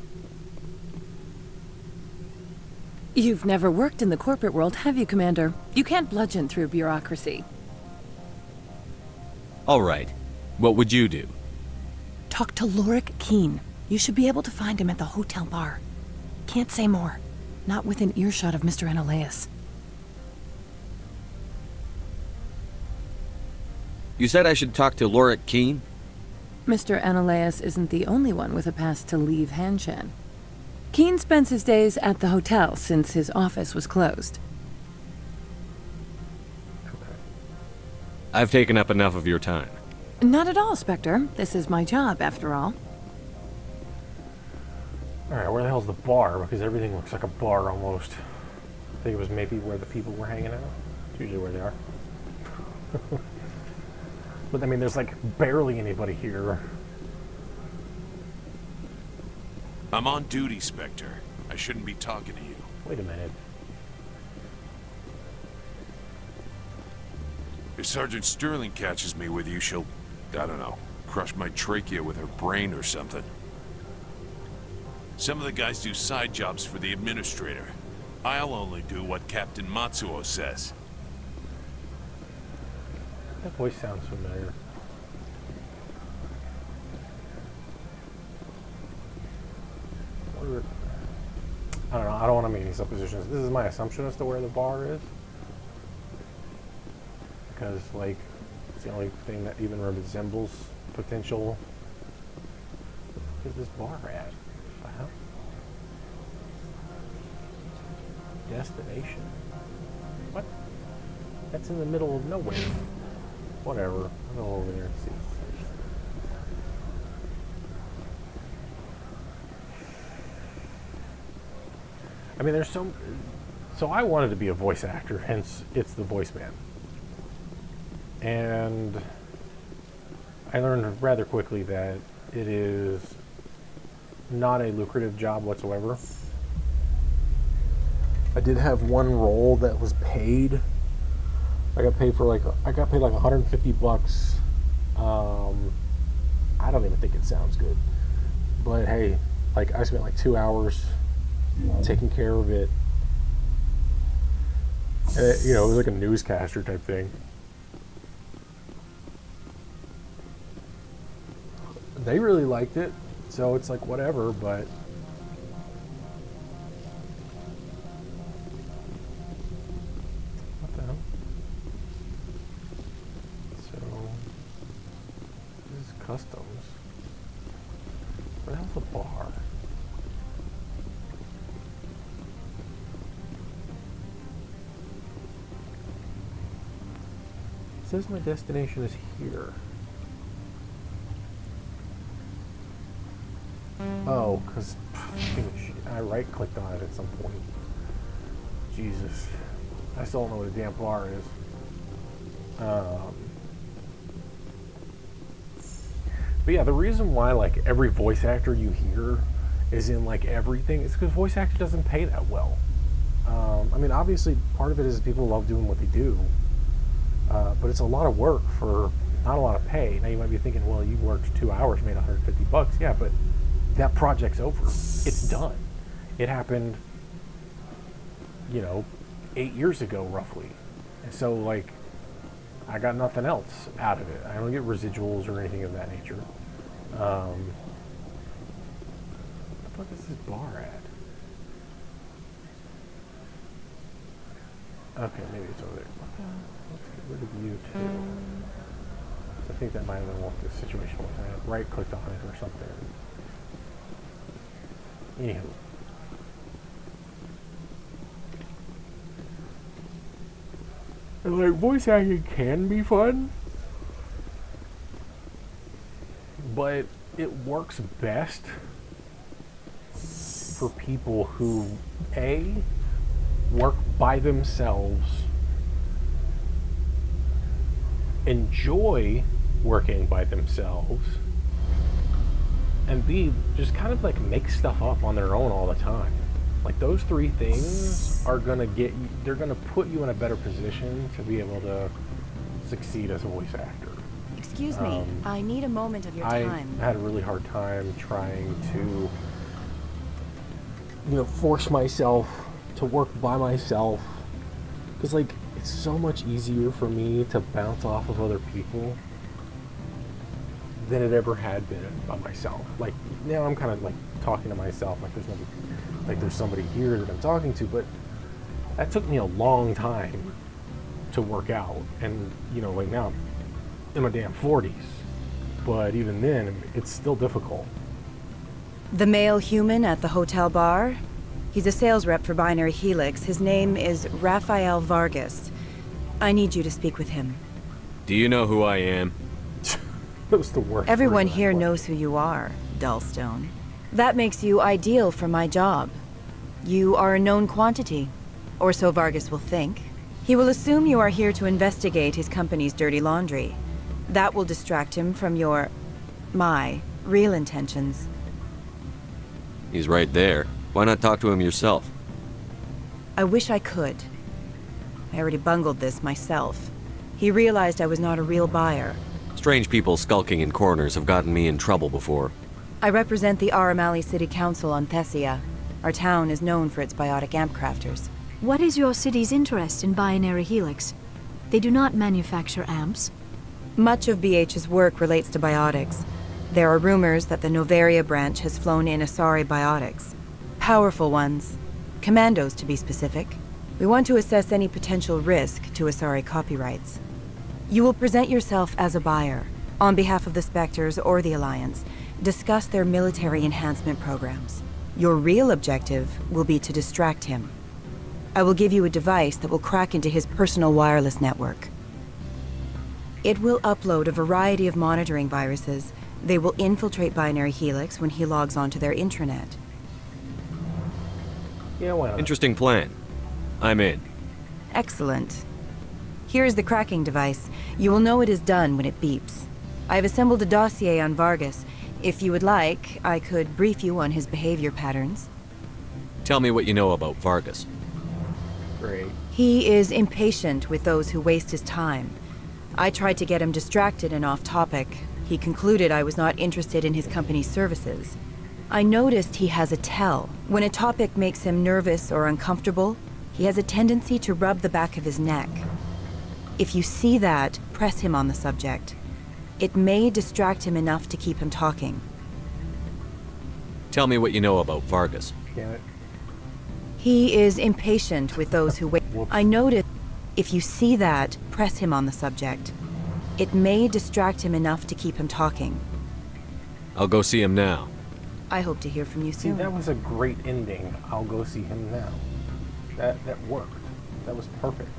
You've never worked in the corporate world, have you, Commander? You can't bludgeon through bureaucracy. All right. What would you do? Talk to Lorik Keene. You should be able to find him at the hotel bar. Can't say more. Not within earshot of Mr. Analaeus. You said I should talk to Lorik Keene? Mr. Analaeus isn't the only one with a pass to leave Hanshan. Keene spends his days at the hotel since his office was closed. I've taken up enough of your time. Not at all, Spectre. This is my job, after all. Alright, where the hell's the bar? Because everything looks like a bar almost. I think it was maybe where the people were hanging out. It's usually where they are. But I mean, there's like barely anybody here. I'm on duty, Spectre. I shouldn't be talking to you. Wait a minute. If Sergeant Sterling catches me with you, she'll, I don't know, crush my trachea with her brain or something. Some of the guys do side jobs for the administrator. I'll only do what Captain Matsuo says. That voice sounds familiar. I don't know, I don't want to make any suppositions. This is my assumption as to where the bar is. Because, like, it's the only thing that even resembles potential. Where's this bar at? What the hell? Destination. What? That's in the middle of nowhere. Whatever. I'll go over there and see. I mean, there's so I wanted to be a voice actor, hence it's the voice man. And I learned rather quickly that it is not a lucrative job whatsoever. I did have one role that was paid. I got paid like $150. I don't even think it sounds good. But hey, like I spent like 2 hours taking care of it. And it, you know, it was like a newscaster type thing. They really liked it, so it's like whatever, but what the hell? So this is customs. Where the hell's the bar? It says my destination is here. Oh, because I right-clicked on it at some point. Jesus. I still don't know what a damn bar is. But yeah, the reason why like every voice actor you hear is in like everything is because voice actor doesn't pay that well. I mean, obviously part of it is people love doing what they do. But it's a lot of work for not a lot of pay. Now you might be thinking, well, you worked 2 hours, made $150. Yeah, but that project's over. It's done. It happened, you know, 8 years ago, roughly. And so, like, I got nothing else out of it. I don't get residuals or anything of that nature. What the fuck is this bar at? Okay, maybe it's over there. Let's get rid of you, too. So I think that might have been what the situation was. I right-clicked on it or something. Anywho. And like, voice acting can be fun, but it works best for people who, A, work by themselves enjoy working by themselves, and B, just kind of like make stuff up on their own all the time. Like those three things are gonna they're gonna put you in a better position to be able to succeed as a voice actor. Excuse me, I need a moment of your time. I had a really hard time trying to, force myself to work by myself, because like it's so much easier for me to bounce off of other people than it ever had been by myself. Like now I'm kind of like talking to myself like there's somebody here that I'm talking to, but that took me a long time to work out. And like now I'm in my damn 40s, but even then it's still difficult. The male human at the hotel bar? He's a sales rep for Binary Helix. His name is Rafael Vargas. I need you to speak with him. Do you know who I am? That was the worst. Everyone here knows who you are, Dullstone. That makes you ideal for my job. You are a known quantity, or so Vargas will think. He will assume you are here to investigate his company's dirty laundry. That will distract him from my real intentions. He's right there. Why not talk to him yourself? I wish I could. I already bungled this myself. He realized I was not a real buyer. Strange people skulking in corners have gotten me in trouble before. I represent the Aramali City Council on Thessia. Our town is known for its biotic amp crafters. What is your city's interest in Binary Helix? They do not manufacture amps. Much of BH's work relates to biotics. There are rumors that the Novaria branch has flown in Asari biotics. Powerful ones. Commandos, to be specific. We want to assess any potential risk to Asari copyrights. You will present yourself as a buyer, on behalf of the Spectres or the Alliance. Discuss their military enhancement programs. Your real objective will be to distract him. I will give you a device that will crack into his personal wireless network. It will upload a variety of monitoring viruses. They will infiltrate Binary Helix when he logs onto their intranet. Yeah, why not? Interesting plan. I'm in. Excellent. Here is the cracking device. You will know it is done when it beeps. I have assembled a dossier on Vargas. If you would like, I could brief you on his behavior patterns. Tell me what you know about Vargas. Great. He is impatient with those who waste his time. I tried to get him distracted and off topic. He concluded I was not interested in his company's services. I noticed he has a tell. When a topic makes him nervous or uncomfortable, he has a tendency to rub the back of his neck. If you see that, press him on the subject. It may distract him enough to keep him talking. Tell me what you know about Vargas. Damn it. He is impatient with those who wait. I noticed. If you see that, press him on the subject. It may distract him enough to keep him talking. I'll go see him now. I hope to hear from you See, soon. that was a great ending. I'll go see him now. That worked. That was perfect.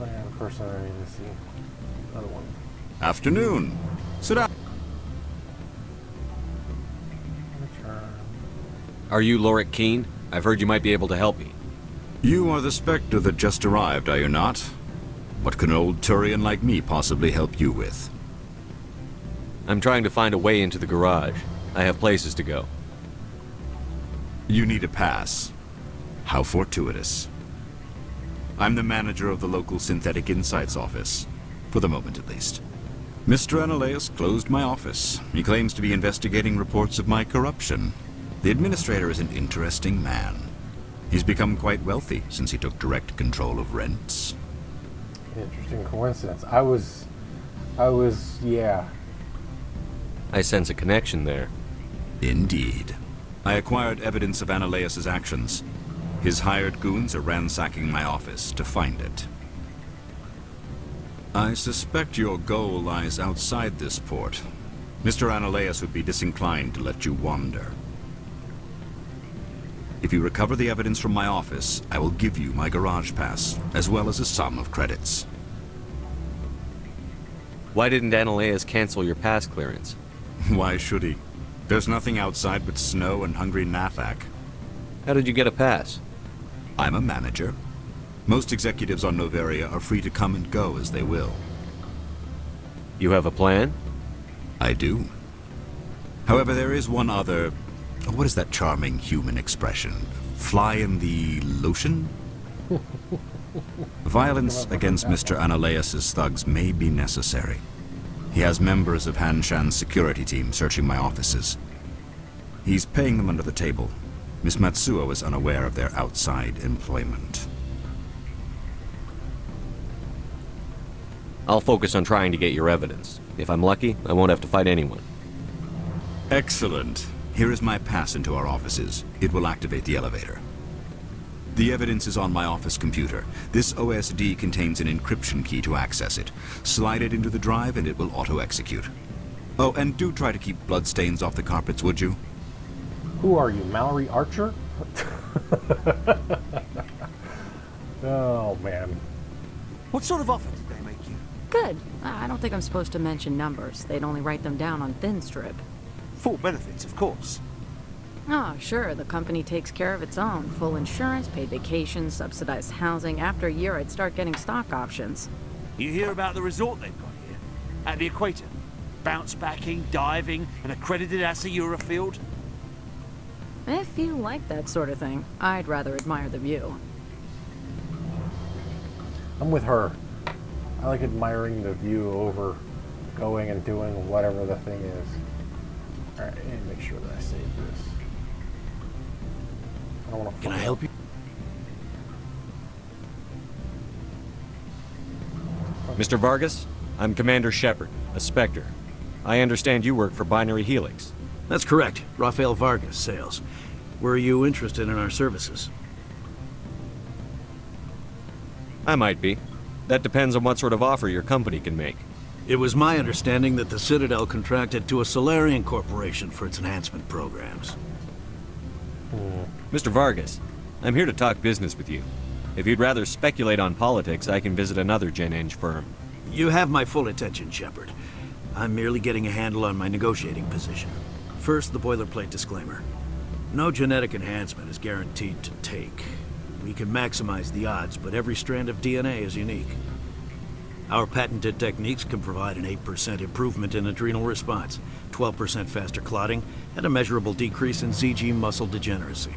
I have a person I need to see. Another one. Afternoon. Sit down. Are you Lorik Keene? I've heard you might be able to help me. You are the Spectre that just arrived, are you not? What can an old Turian like me possibly help you with? I'm trying to find a way into the garage. I have places to go. You need a pass. How fortuitous. I'm the manager of the local Synthetic Insights office. For the moment, at least. Mr. Analaeus closed my office. He claims to be investigating reports of my corruption. The administrator is an interesting man. He's become quite wealthy since he took direct control of rents. Interesting coincidence. Yeah. I sense a connection there. Indeed. I acquired evidence of Analaeus' actions. His hired goons are ransacking my office to find it. I suspect your goal lies outside this port. Mr. Analaeus would be disinclined to let you wander. If you recover the evidence from my office, I will give you my garage pass, as well as a sum of credits. Why didn't Analaeus cancel your pass clearance? Why should he? There's nothing outside but snow and hungry Nathak. How did you get a pass? I'm a manager. Most executives on Noveria are free to come and go as they will. You have a plan? I do. However, there is one other... What is that charming human expression? Fly in the lotion? Violence against Mr. Analeas' thugs may be necessary. He has members of Han Shan's security team searching my offices. He's paying them under the table. Miss Matsuo is unaware of their outside employment. I'll focus on trying to get your evidence. If I'm lucky, I won't have to fight anyone. Excellent. Here is my pass into our offices. It will activate the elevator. The evidence is on my office computer. This OSD contains an encryption key to access it. Slide it into the drive and it will auto-execute. Oh, and do try to keep bloodstains off the carpets, would you? Who are you, Mallory Archer? Oh, man. What sort of offer did they make you? Good. I don't think I'm supposed to mention numbers. They'd only write them down on thin strip. Full benefits, of course. Oh, sure. The company takes care of its own. Full insurance, paid vacations, subsidized housing. After a year, I'd start getting stock options. You hear about the resort they've got here? At the equator. Bounce backing, diving, an accredited ASA Eurofield. If you like that sort of thing, I'd rather admire the view. I'm with her. I like admiring the view over going and doing whatever the thing is. Alright, I need to make sure that I save this. I don't want to. Can I help you? Mr. Vargas, I'm Commander Shepard, a Spectre. I understand you work for Binary Helix. That's correct. Rafael Vargas, sales. Were you interested in our services? I might be. That depends on what sort of offer your company can make. It was my understanding that the Citadel contracted to a Solarian corporation for its enhancement programs. Mr. Vargas, I'm here to talk business with you. If you'd rather speculate on politics, I can visit another Gen-Eng firm. You have my full attention, Shepard. I'm merely getting a handle on my negotiating position. First, the boilerplate disclaimer. No genetic enhancement is guaranteed to take. We can maximize the odds, but every strand of DNA is unique. Our patented techniques can provide an 8% improvement in adrenal response, 12% faster clotting, and a measurable decrease in ZG muscle degeneracy.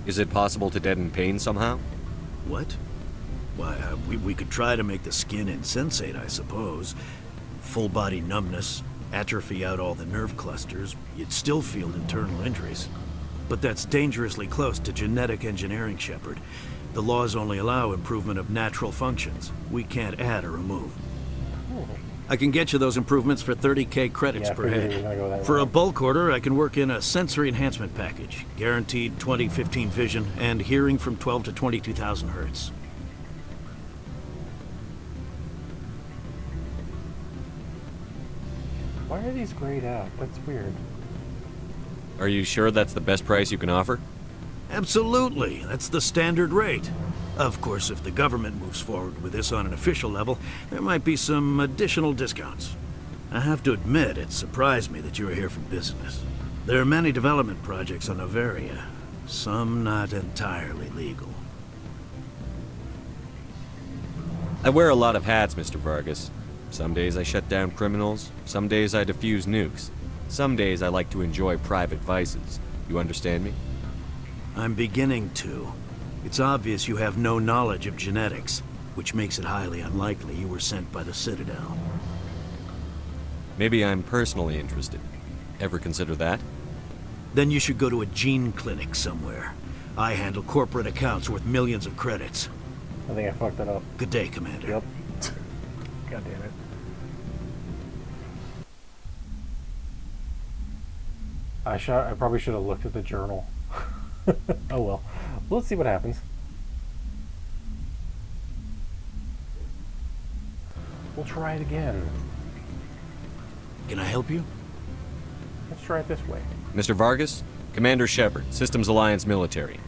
Is it possible to deaden pain somehow? What? Why, we could try to make the skin insensate, I suppose. Full body numbness, atrophy out all the nerve clusters, you'd still feel internal injuries. But that's dangerously close to genetic engineering, Shepard. The laws only allow improvement of natural functions. We can't add or remove. I can get you those improvements for 30K credits per head. For a bulk order, I can work in a sensory enhancement package. Guaranteed 20/15 vision and hearing from 12 to 22,000 hertz. Why are these grayed out? That's weird. Are you sure that's the best price you can offer? Absolutely. That's the standard rate. Of course, if the government moves forward with this on an official level, there might be some additional discounts. I have to admit, it surprised me that you are here for business. There are many development projects on Noveria, some not entirely legal. I wear a lot of hats, Mr. Vargas. Some days I shut down criminals, some days I defuse nukes. Some days I like to enjoy private vices. You understand me? I'm beginning to. It's obvious you have no knowledge of genetics, which makes it highly unlikely you were sent by the Citadel. Maybe I'm personally interested. Ever consider that? Then you should go to a gene clinic somewhere. I handle corporate accounts worth millions of credits. I think I fucked that up. Good day, Commander. Yep. God damn it. I probably should have looked at the journal. Oh well. Let's see what happens. We'll try it again. Can I help you? Let's try it this way. Mr. Vargas, Commander Shepard, Systems Alliance Military.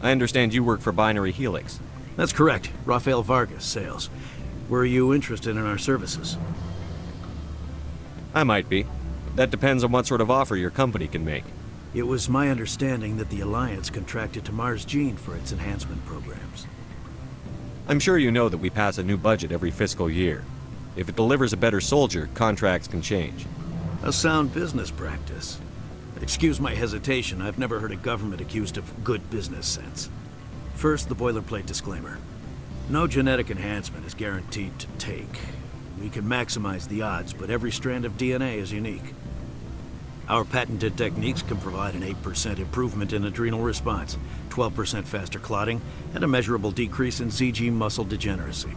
I understand you work for Binary Helix. That's correct. Rafael Vargas, sales. Were you interested in our services? I might be. That depends on what sort of offer your company can make. It was my understanding that the Alliance contracted to Mars Gene for its enhancement programs. I'm sure you know that we pass a new budget every fiscal year. If it delivers a better soldier, contracts can change. A sound business practice. Excuse my hesitation, I've never heard a government accused of good business sense. First, the boilerplate disclaimer. No genetic enhancement is guaranteed to take. We can maximize the odds, but every strand of DNA is unique. Our patented techniques can provide an 8% improvement in adrenal response, 12% faster clotting, and a measurable decrease in ZG muscle degeneracy.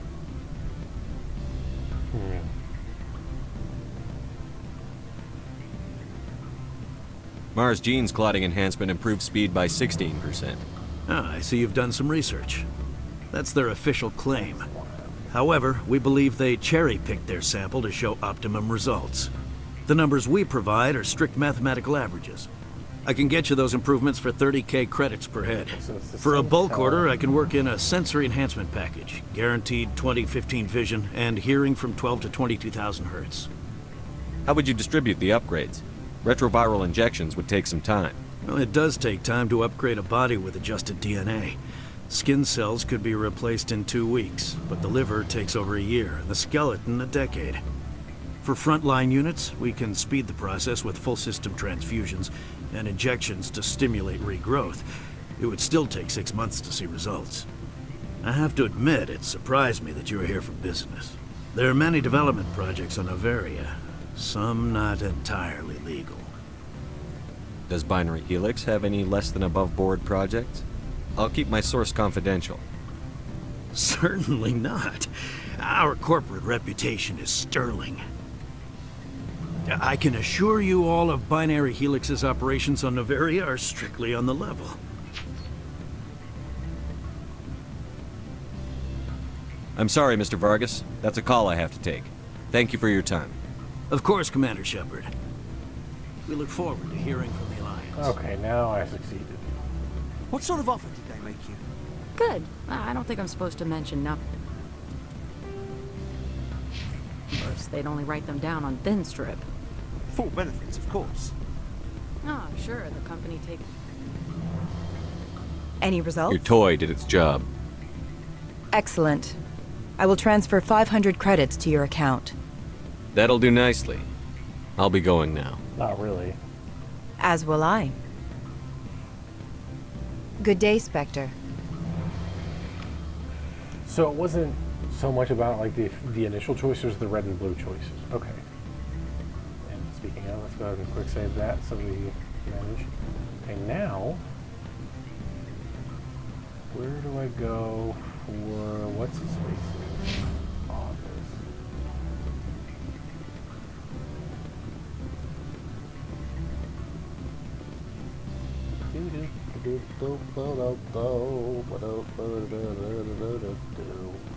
Mars Gene's clotting enhancement improves speed by 16%. Ah, I see you've done some research. That's their official claim. However, we believe they cherry-picked their sample to show optimum results. The numbers we provide are strict mathematical averages. I can get you those improvements for 30K credits per head. For a bulk order, I can work in a sensory enhancement package, guaranteed 20/15 vision, and hearing from 12 to 22,000 hertz. How would you distribute the upgrades? Retroviral injections would take some time. Well, it does take time to upgrade a body with adjusted DNA. Skin cells could be replaced in 2 weeks, but the liver takes over a year, and the skeleton a decade. For frontline units, we can speed the process with full system transfusions and injections to stimulate regrowth. It would still take 6 months to see results. I have to admit, it surprised me that you are here for business. There are many development projects on Noveria, some not entirely legal. Does Binary Helix have any less than above board projects? I'll keep my source confidential. Certainly not. Our corporate reputation is sterling. I can assure you all of Binary Helix's operations on Noveria are strictly on the level. I'm sorry, Mr. Vargas. That's a call I have to take. Thank you for your time. Of course, Commander Shepard. We look forward to hearing from the Alliance. Okay, now I succeeded. What sort of offer did they make you? Good. I don't think I'm supposed to mention nothing. First, they'd only write them down on thin strip. Full benefits, of course. Oh, sure, the company take... Any results? Your toy did its job. Excellent. I will transfer 500 credits to your account. That'll do nicely. I'll be going now. Not really. As will I. Good day, Spectre. So it wasn't so much about like the initial choice, it was the red and blue choices. Okay. And speaking of, let's go ahead and quick save that so we manage. Okay, now where do I go for what's his face? Office.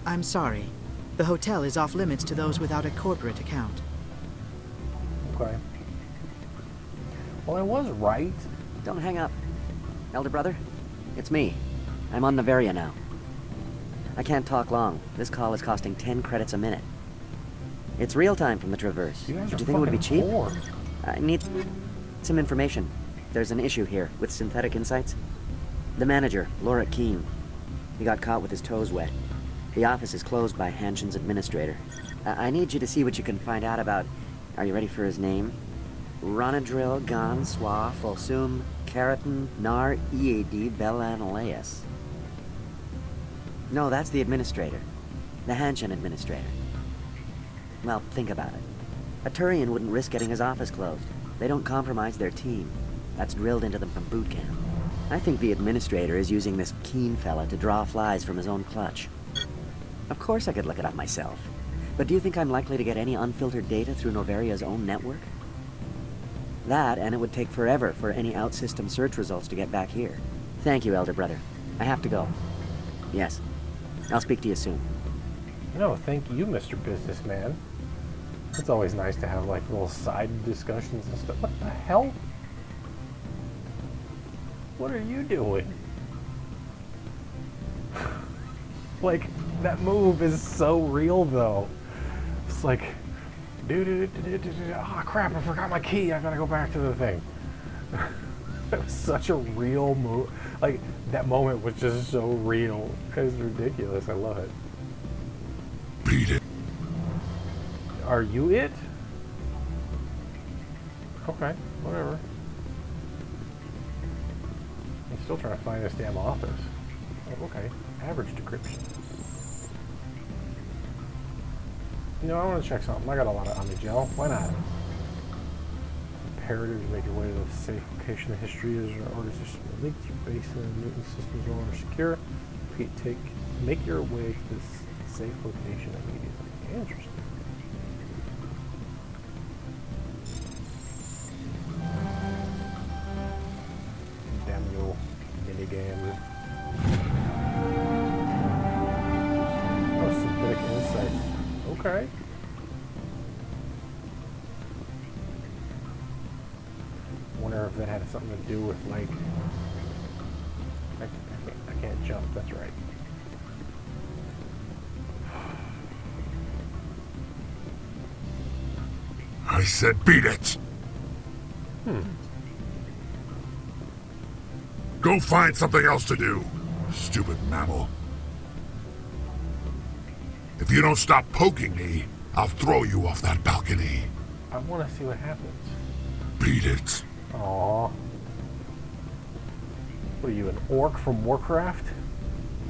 I'm sorry. The hotel is off limits to those without a corporate account. Okay. Well, I was right. Don't hang up. Elder brother, it's me. I'm on Noveria now. I can't talk long. This call is costing 10 credits a minute. It's real time from the Traverse. You guys Did are you think it would be fucking cheap? bored. I need some information. There's an issue here with Synthetic Insights. The manager, Laura Keene, he got caught with his toes wet. The office is closed by Hanshen's administrator. I need you to see what you can find out about... Are you ready for his name? Ronadril Gan Swa Folsum Keratin Nar Ead Belanaleus. No, that's the administrator. The Hanshen administrator. Well, think about it. A Turian wouldn't risk getting his office closed. They don't compromise their team. That's drilled into them from boot camp. I think the administrator is using this Keene fella to draw flies from his own clutch. Of course I could look it up myself. But do you think I'm likely to get any unfiltered data through Noveria's own network? That, and it would take forever for any out-system search results to get back here. Thank you, Elder Brother. I have to go. Yes. I'll speak to you soon. No, thank you, Mr. Businessman. It's always nice to have like little side discussions and stuff. What the hell? What are you doing? Like, that move is so real though. It's like, oh crap, I forgot my key, I gotta go back to the thing. It was such a real move. Like, that moment was just so real. It was ridiculous. I love it. Beat it. Are you it? Okay, whatever. I'm still trying to find this damn office. Oh, okay, average decryption. You know, I want to check something. I got a lot of Omni-Gel. Why not? Imperative to make your way to the safe location. The history is your orders are leaked. Your base and Newton systems are all secure. Repeat, make your way to this safe location immediately. Interesting. Damn you, minigame. Oh, synthetic insights. Okay. Wonder if that had something to do with, like, I can't jump. That's right. I said beat it. Go find something else to do, stupid mammal. If you don't stop poking me, I'll throw you off that balcony. I want to see what happens. Beat it. Aww. What are you, an orc from Warcraft?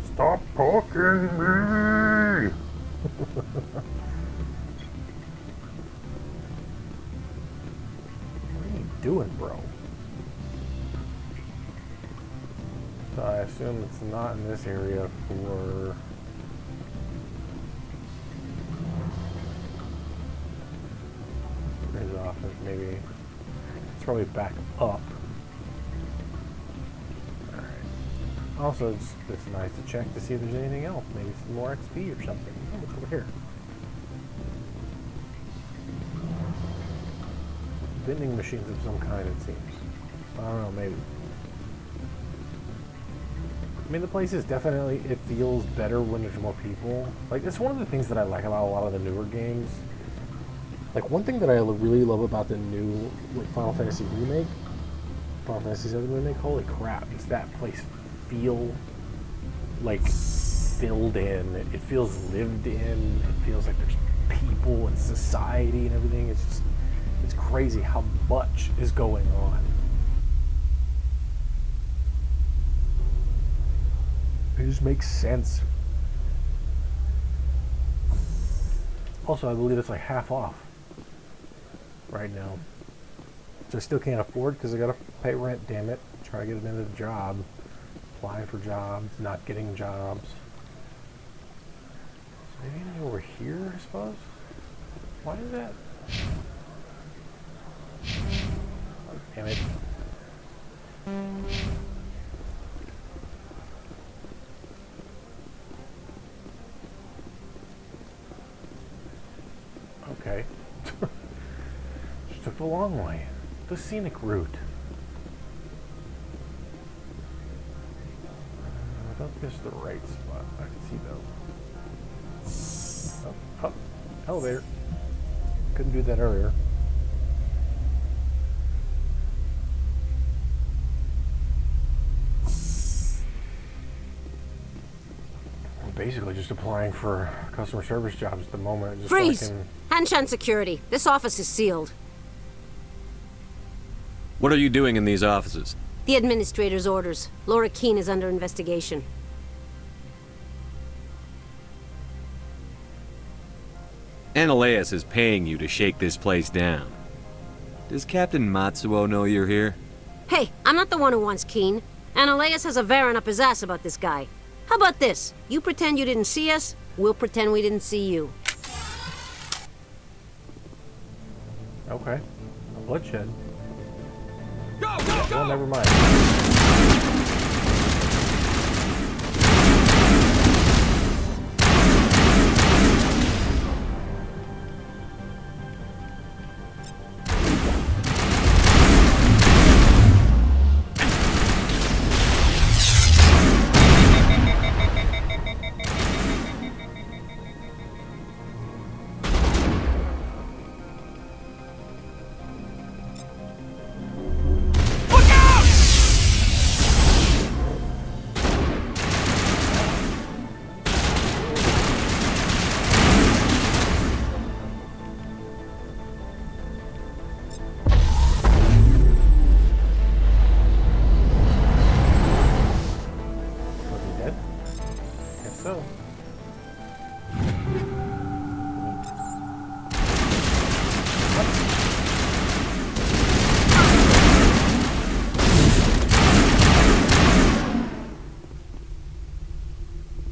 Stop poking me! What are you doing, bro? So I assume it's not in this area for... his office, maybe. It's probably back up. Alright. Also, it's nice to check to see if there's anything else. Maybe some more XP or something. Oh, what's over here? Vending machines of some kind, it seems. I don't know, maybe. I mean, the place is definitely, it feels better when there's more people. Like, it's one of the things that I like about a lot of the newer games. Like, one thing that I really love about the new Final Fantasy remake, Final Fantasy VII remake, holy crap, is that place feel, like, filled in. It feels lived in. It feels like there's people and society and everything. It's just, it's crazy how much is going on. It just makes sense. Also, I believe it's like half off right now. Which I still can't afford because I gotta pay rent, damn it. Try to get another job. Apply for jobs, not getting jobs. So maybe anything over here, I suppose? Why is that? Oh, damn it. Okay. Just took the long way. The scenic route. I don't think it's the right spot. I can see though. Oh, elevator. Couldn't do that earlier. I'm basically just applying for customer service jobs at the moment. Just Freeze! So I can... Hanshan security. This office is sealed. What are you doing in these offices? The administrator's orders. Laura Keene is under investigation. Ananias is paying you to shake this place down. Does Captain Matsuo know you're here? Hey, I'm not the one who wants Keene. Ananias has a Varen up his ass about this guy. How about this? You pretend you didn't see us, we'll pretend we didn't see you. Okay. A bloodshed. Go, go, go! Well, never mind.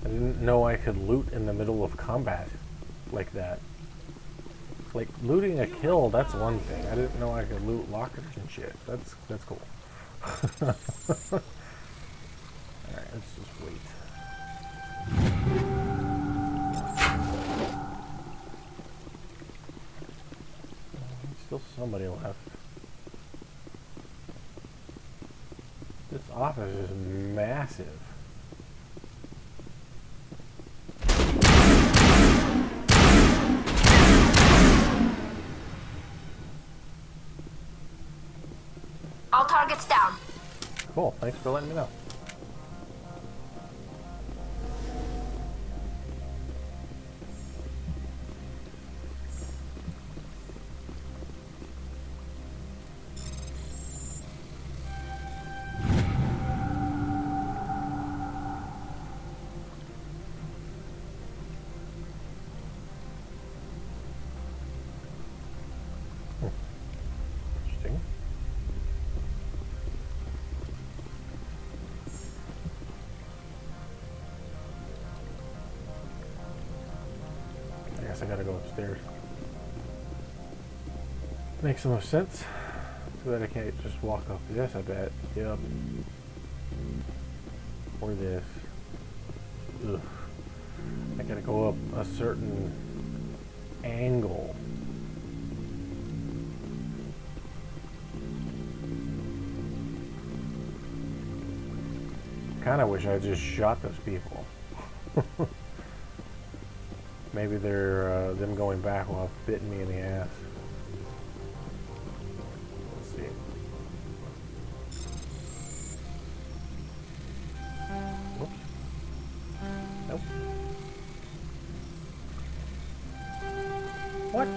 I didn't know I could loot in the middle of combat like that. Like, looting a kill, that's one thing. I didn't know I could loot lockers and shit. That's cool. Alright, let's just wait. Still somebody left. This office is massive. All targets down. Cool, thanks for letting me know. Interesting. I guess I gotta go upstairs. Makes the most sense. So that I can't just walk up this, I bet. Yep. Or this. Ugh. I gotta go up a certain angle. Kinda wish I just shot those people. Maybe they're them going back will have bitten me in the ass. Let's see. Whoops. Nope. What?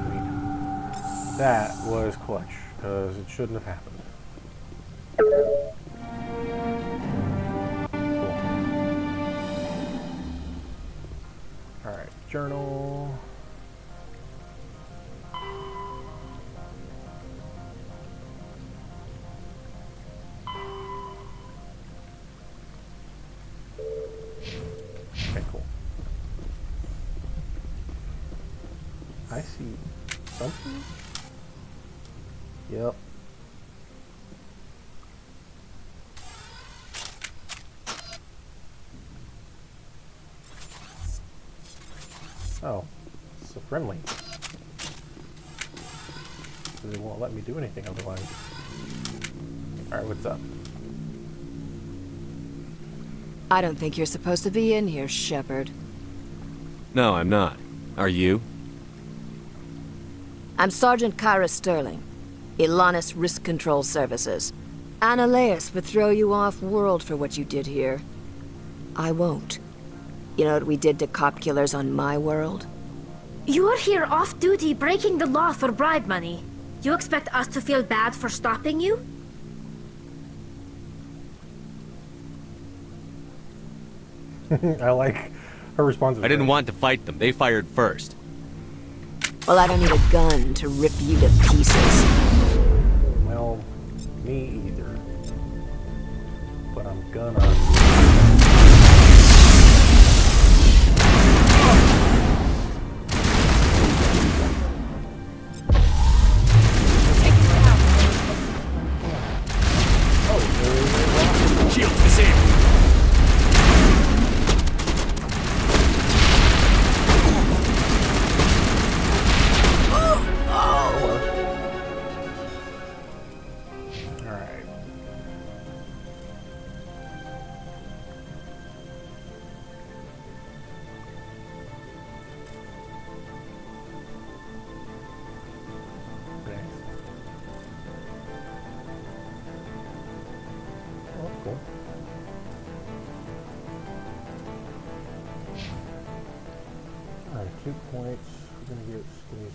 Sweet. That was clutch, because it shouldn't have happened. Alright, journal. Okay, cool. I see something? Yep. Oh, so friendly. So they won't let me do anything otherwise. Alright, what's up? I don't think you're supposed to be in here, Shepard. No, I'm not. Are you? I'm Sergeant Kyra Sterling, Ilanis Risk Control Services. Ananias would throw you off-world for what you did here. I won't. You know what we did to cop killers on my world? You're here off-duty breaking the law for bribe money. You expect us to feel bad for stopping you? I like her response. I didn't want to fight them. They fired first. Well, I don't need a gun to rip you to pieces. Well, me either. But I'm gonna... Shields disabled. Alright. Oh, that's cool. Alright, 2 points. We're gonna get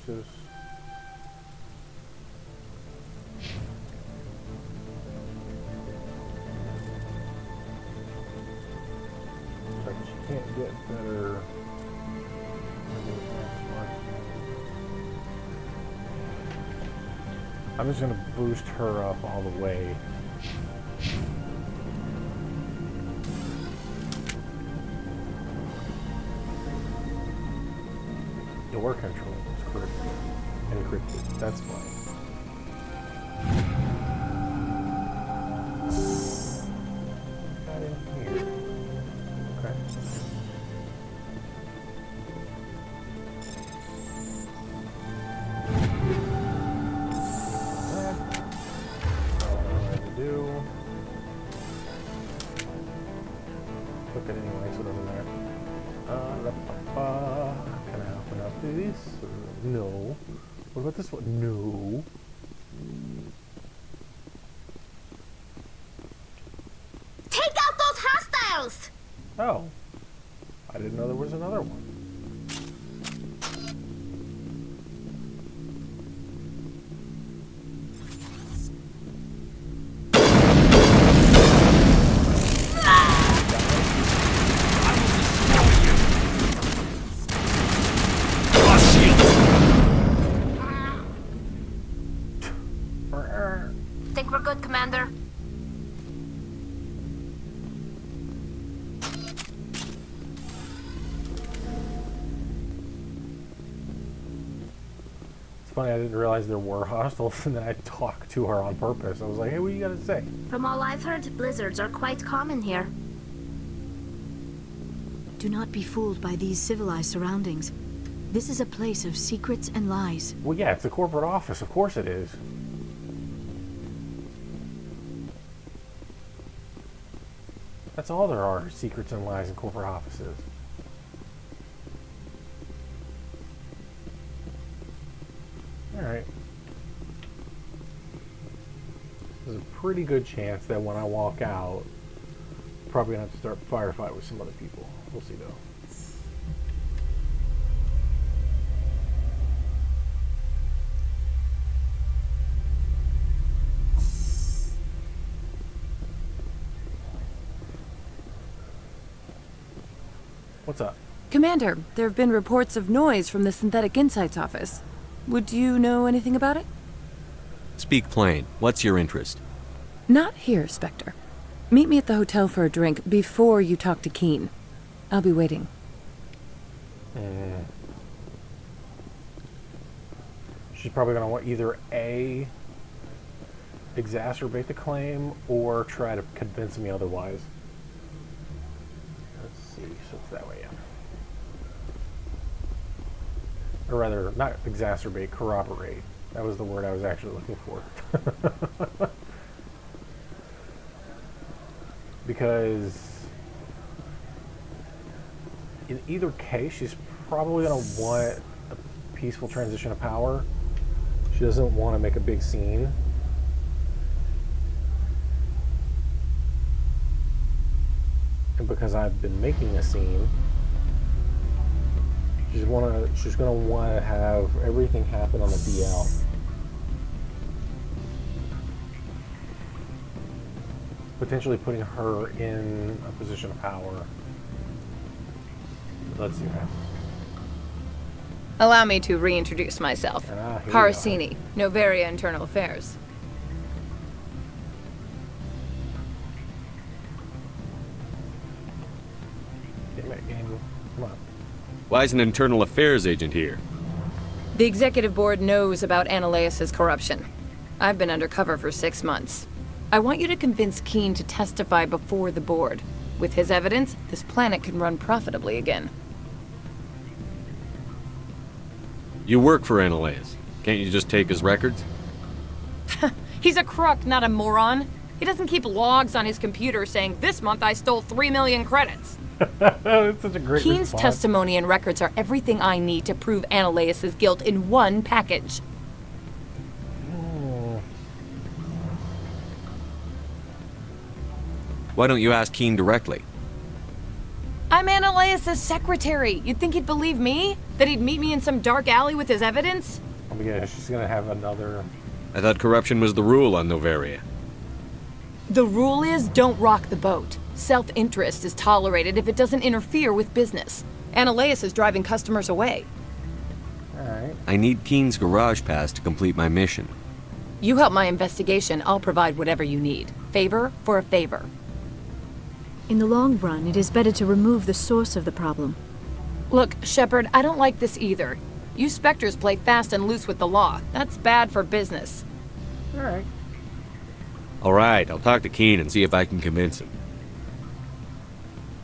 stasis. But you can't get better I'm just gonna boost her up all the way. Door control is encrypted. That's fine. Got in here. Okay. Click it anyway, so it doesn't matter. Can I open up these? No. What about this one? No. Take out those hostiles! Oh. I didn't know there was another one. Think we're good, Commander? It's funny, I didn't realize there were hostiles, and then I talked to her on purpose. I was like, hey, what you gotta say? From all I've heard, blizzards are quite common here. Do not be fooled by these civilized surroundings. This is a place of secrets and lies. Well, yeah, it's a corporate office. Of course it is. That's all there are, secrets and lies in corporate offices. Alright. There's a pretty good chance that when I walk out, I'm probably going to have to start a firefight with some other people. We'll see though. What's up? Commander, there have been reports of noise from the Synthetic Insights office. Would you know anything about it? Speak plain. What's your interest? Not here, Spectre. Meet me at the hotel for a drink before you talk to Keen. I'll be waiting. She's probably going to want either A, exacerbate the claim, or try to convince me otherwise. Let's see, so it's that way, yeah. Or rather, not exacerbate, corroborate. That was the word I was actually looking for. Because in either case, she's probably going to want a peaceful transition of power. She doesn't want to make a big scene. And because I've been making a scene, she's gonna want to have everything happen on the DL. Potentially putting her in a position of power. Let's see what happens. Allow me to reintroduce myself. Here Parasini, Novaria Internal Affairs. Damn it, game. Come on. Why is an internal affairs agent here? The executive board knows about Ananias' corruption. I've been undercover for 6 months. I want you to convince Keen to testify before the board. With his evidence, this planet can run profitably again. You work for Ananias. Can't you just take his records? He's a crook, not a moron. He doesn't keep logs on his computer saying, "This month I stole 3 million credits." That's such a great Keen's response. testimony and records are everything I need to prove Ananias' guilt in one package. Why don't you ask Keen directly? I'm Ananias' secretary. You'd think he'd believe me? That he'd meet me in some dark alley with his evidence? Oh my gosh, she's gonna have another... I thought corruption was the rule on Novaria. The rule is don't rock the boat. Self-interest is tolerated if it doesn't interfere with business. Ananias is driving customers away. Alright. I need Keen's garage pass to complete my mission. You help my investigation, I'll provide whatever you need. Favor for a favor. In the long run, it is better to remove the source of the problem. Look, Shepard, I don't like this either. You Spectres play fast and loose with the law. That's bad for business. Alright. Alright, I'll talk to Keen and see if I can convince him.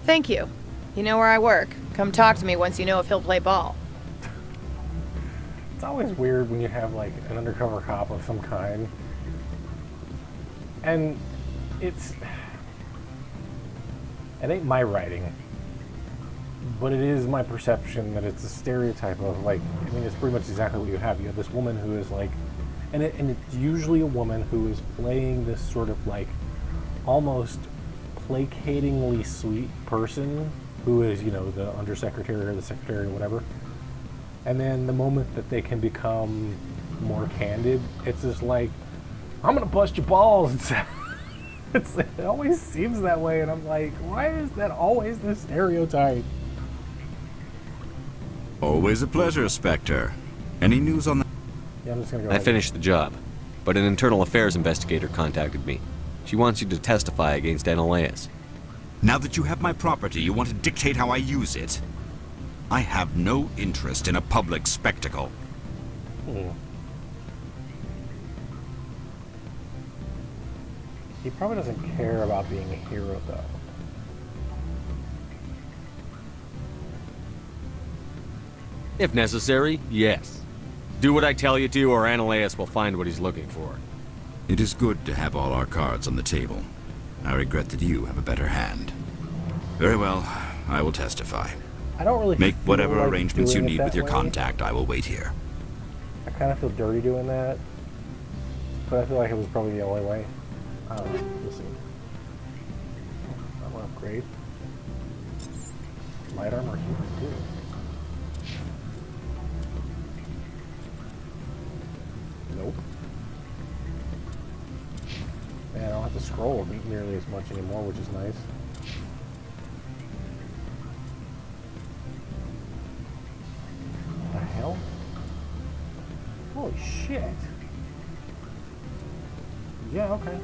Thank you. You know where I work. Come talk to me once you know if he'll play ball. It's always weird when you have like an undercover cop of some kind. And it ain't my writing, but it is my perception that it's a stereotype of like, I mean, it's pretty much exactly what you have. You have this woman who is like, and it's usually a woman who is playing this sort of like almost placatingly sweet person who is, you know, the undersecretary or the secretary or whatever. And then the moment that they can become more candid, it's just like, I'm gonna bust your balls. It always seems that way, and I'm like, why is that always the stereotype? Always a pleasure, Spectre. Any news on that? Yeah, I'm just gonna go I finished the job, but an internal affairs investigator contacted me. She wants you to testify against Analaeus. Now that you have my property, you want to dictate how I use it? I have no interest in a public spectacle. He probably doesn't care about being a hero, though. If necessary, yes. Do what I tell you to, or Analaeus will find what he's looking for. It is good to have all our cards on the table. I regret that you have a better hand. Very well, I will testify. I don't really make whatever like arrangements you doing it need that with your way. contact. I will wait here. I kind of feel dirty doing that, but I feel like it was probably the only way. I don't know. We'll see. I'm gonna upgrade. Light armor here too. Nope. Man, I don't have to scroll nearly as much anymore, which is nice. What the hell? Holy shit. Yeah, okay.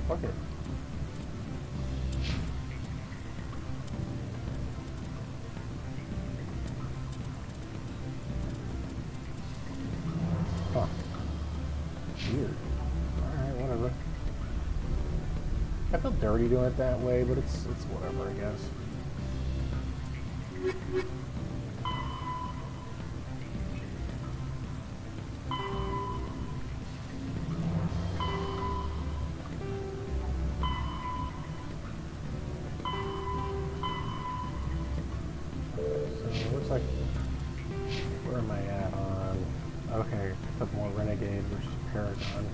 Fuck it. Huh. Weird. Alright, whatever. I feel dirty doing it that way, but it's whatever, I guess. Looks like, where am I at on, okay, took more Renegade versus Paragon.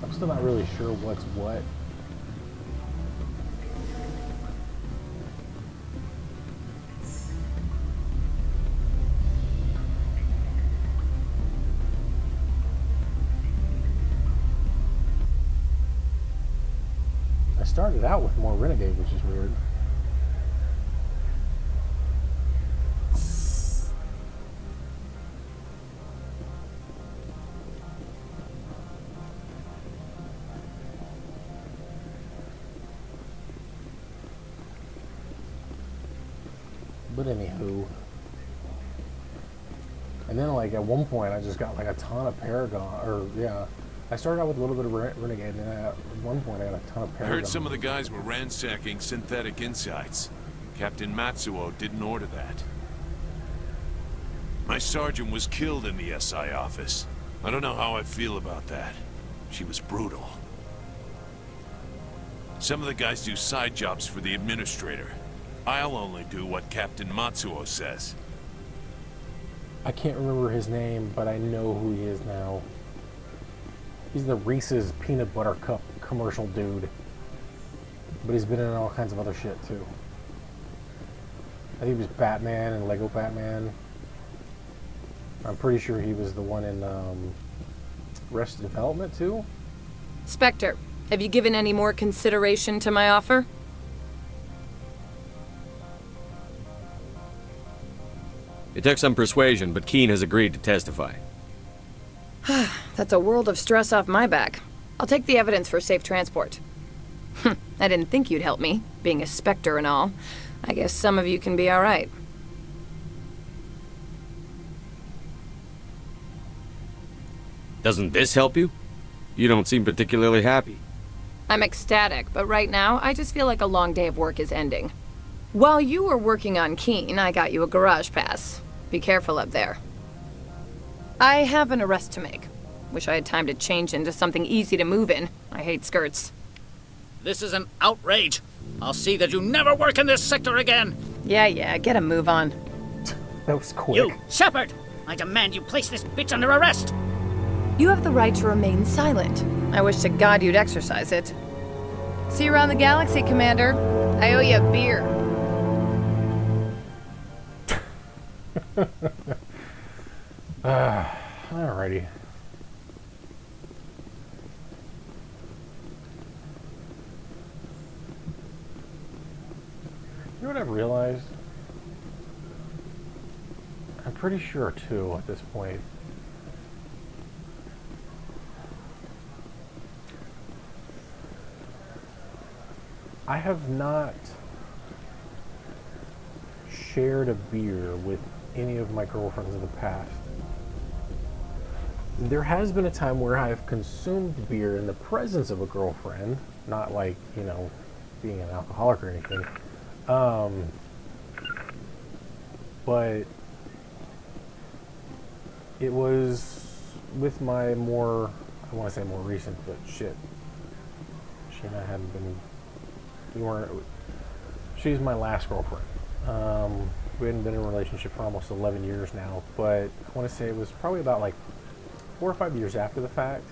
I'm still not really sure what's what. I started out with more Renegade, which is weird. But anywho, and then like at one point I just got like a ton of Paragon, or yeah, I started out with a little bit of Renegade, and then at one point I got a ton of I Paragon. heard some of the guys were ransacking synthetic insights. Captain Matsuo didn't order that. My sergeant was killed in the SI office. I don't know how I feel about that. She was brutal. Some of the guys do side jobs for the administrator. I'll only do what Captain Matsuo says. I can't remember his name, but I know who he is now. He's the Reese's Peanut Butter Cup commercial dude. But he's been in all kinds of other shit, too. I think he was Batman and Lego Batman. I'm pretty sure he was the one in Arrested Development, too. Spectre, have you given any more consideration to my offer? It took some persuasion, but Keen has agreed to testify. That's a world of stress off my back. I'll take the evidence for safe transport. I didn't think you'd help me, being a Spectre and all. I guess some of you can be alright. Doesn't this help you? You don't seem particularly happy. I'm ecstatic, but right now, I just feel like a long day of work is ending. While you were working on Keen, I got you a garage pass. Be careful up there. I have an arrest to make. Wish I had time to change into something easy to move in. I hate skirts. This is an outrage. I'll see that you never work in this sector again. Yeah, get a move on. That was quick. You, Shepard! I demand you place this bitch under arrest. You have the right to remain silent. I wish to God you'd exercise it. See you around the galaxy, Commander. I owe you a beer. Alrighty. You know what I've realized? I'm pretty sure, too, at this point. I have not shared a beer with any of my girlfriends in the past. There has been a time where I've consumed beer in the presence of a girlfriend, not like, you know, being an alcoholic or anything. But it was with my more, I want to say more recent, but shit. She and I hadn't been, she's my last girlfriend. We hadn't been in a relationship for almost 11 years now, but I want to say it was probably about like 4 or 5 years after the fact.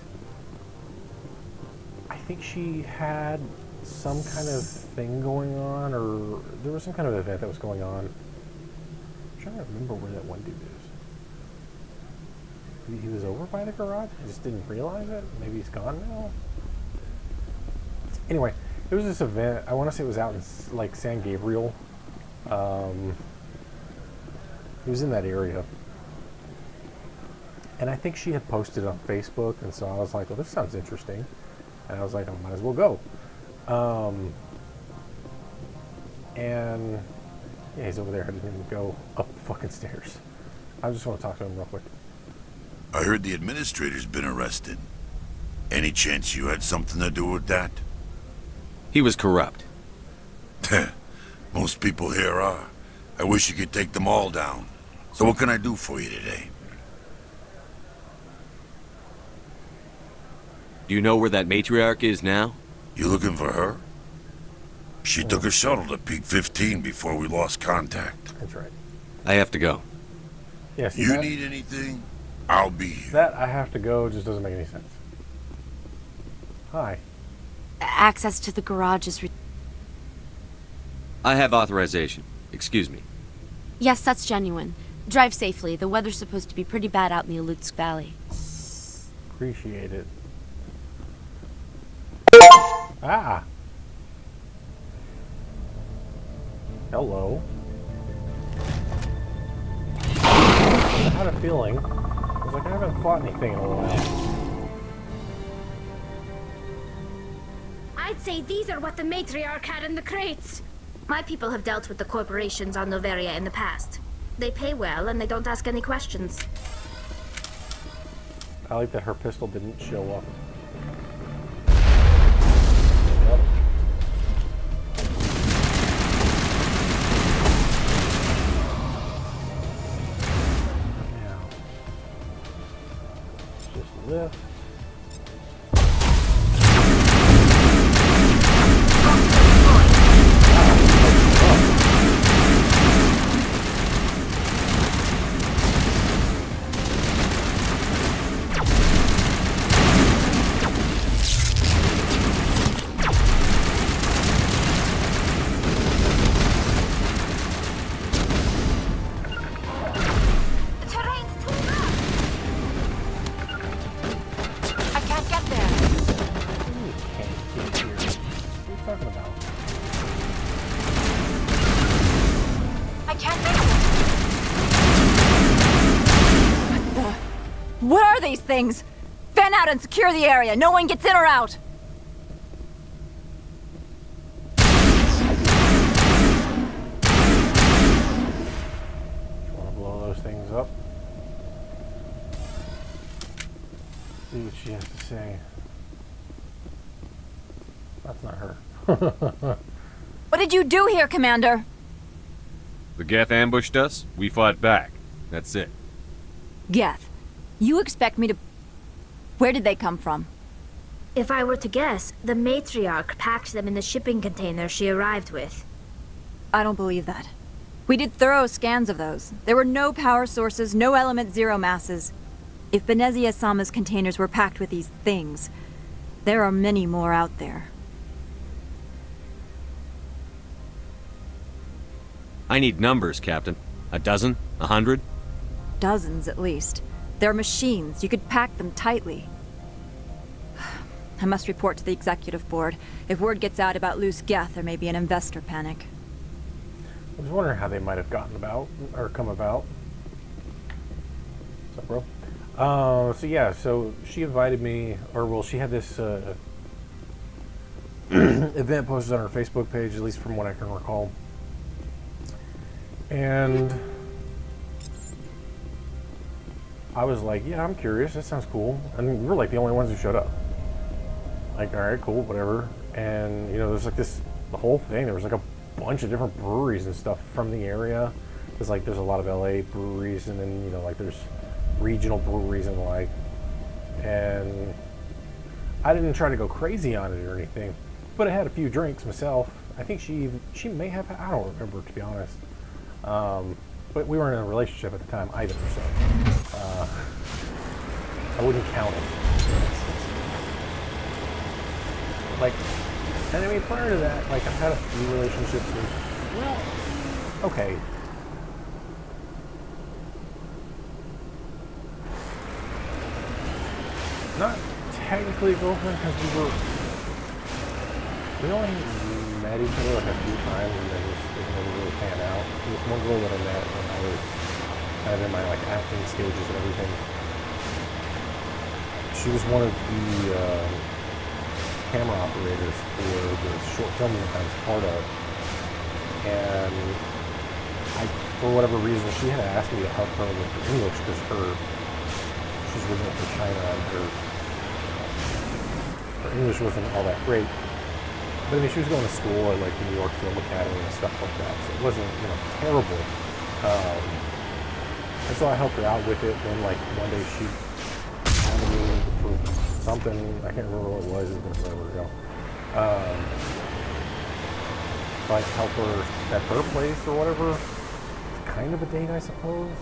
I think she had some kind of thing going on, or there was some kind of event that was going on. I'm trying to remember where that one dude is. He was over by the garage? I just didn't realize it? Maybe he's gone now? Anyway, it was this event. I want to say it was out in like San Gabriel. It was in that area. And I think she had posted on Facebook, and so I was like, well, this sounds interesting. And I was like, I might as well go. And yeah, he's over there. I didn't even go up the fucking stairs. I just want to talk to him real quick. I heard the administrator's been arrested. Any chance you had something to do with that? He was corrupt. Most people here are. I wish you could take them all down. So what can I do for you today? Do you know where that matriarch is now? You looking for her? She took a shuttle to Peak 15 before we lost contact. That's right. I have to go. Yes. You need anything? I'll be here. That I have to go just doesn't make any sense. Hi. Access to the garage is... I have authorization. Excuse me. Yes, that's genuine. Drive safely. The weather's supposed to be pretty bad out in the Alutsk Valley. Appreciate it. Ah! Hello. I had a feeling. I was like, I haven't fought anything in a while. I'd say these are what the matriarch had in the crates. My people have dealt with the corporations on Noveria in the past. They pay well, and they don't ask any questions. I like that her pistol didn't show up. Lift. What are these things? Fan out and secure the area. No one gets in or out. Just want to blow those things up. See what she has to say. That's not her. What did you do here, Commander? The Geth ambushed us. We fought back. That's it. Geth, you expect me to... Where did they come from? If I were to guess, the matriarch packed them in the shipping container she arrived with. I don't believe that. We did thorough scans of those. There were no power sources, no element zero masses. If Benezia-sama's containers were packed with these things, there are many more out there. I need numbers, Captain. A dozen? 100? Dozens, at least. They're machines. You could pack them tightly. I must report to the executive board. If word gets out about loose Geth, there may be an investor panic. I was wondering how they might have gotten about, or come about. What's up, bro? So yeah, so she invited me, or well, she had this event posted on her Facebook page, at least from what I can recall. And I was like, yeah, I'm curious, that sounds cool. And we were like the only ones who showed up. Like, all right, cool, whatever. And, you know, there's like this, the whole thing, there was like a bunch of different breweries and stuff from the area. There's like, there's a lot of LA breweries, and then, you know, like there's regional breweries and the like. And I didn't try to go crazy on it or anything, but I had a few drinks myself. I think she may have, I don't remember, to be honest. But we weren't in a relationship at the time either, so I wouldn't count it. Like, and I mean, prior to that, like, I've had a few relationships with, well, okay. Not technically a girlfriend, because we only met each other like a few times, and then just it never really panned out. There was one girl that I met when I was kind of in my like acting stages and everything. She was one of the camera operators for the short film that I was part of, and for whatever reason, she had asked me to help her with her English because she's originally from China, and her English wasn't all that great. But I mean, she was going to school at like the New York Film Academy and stuff like that, so it wasn't, you know, terrible. And so I helped her out with it. Then like one day she wanted me for something, I can't remember what it was. It's been forever ago. So I helped her at her place or whatever. It's kind of a date, I suppose.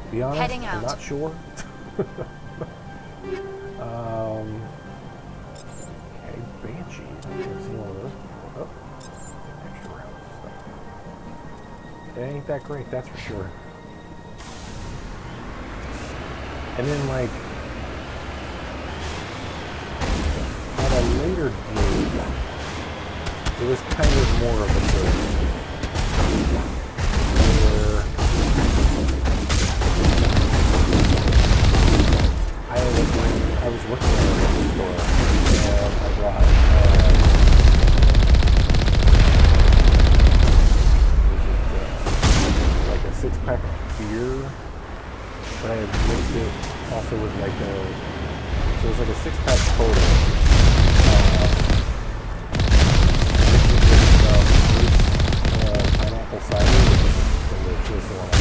To be honest, Heading out. I'm not sure. Okay, Banshee. I've seen one of those before. Oh, extra rounds of stuff. It ain't that great, that's for sure. And then, like, at a later date, it was kind of more of a joke. Where I was working at a liquor store, and I brought like a 6-pack of beer, but I had mixed it also with like so it was like a 6-pack total. Pineapple cider, which is delicious. The one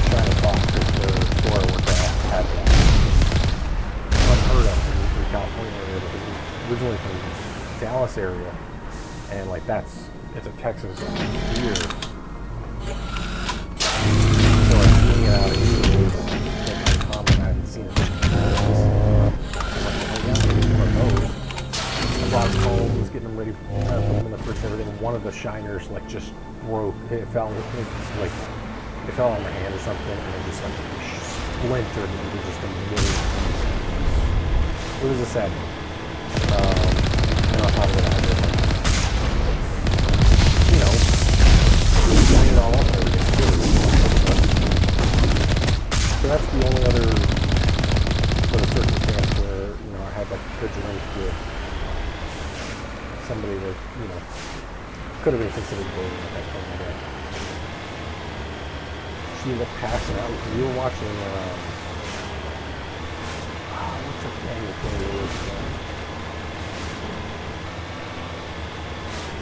China Fox, the store I worked at, had that. Unheard of in the California area, because it was originally from the Dallas area, and like it's a Texas beer. So like seeing it out of here was uncommon. I hadn't seen it. I'm like, oh yeah, one of those. I brought it home, was getting them ready, put them in the fridge and everything. One of the shiners like just broke. It fell on my hand or something, and it just like splintered into just a million pieces. It was a sad day. And on top of it, I had to, like, you know, clean it all up and everything too. Could have been considered bullying at that point, I guess. Sheila passing out because you were watching, what's her name?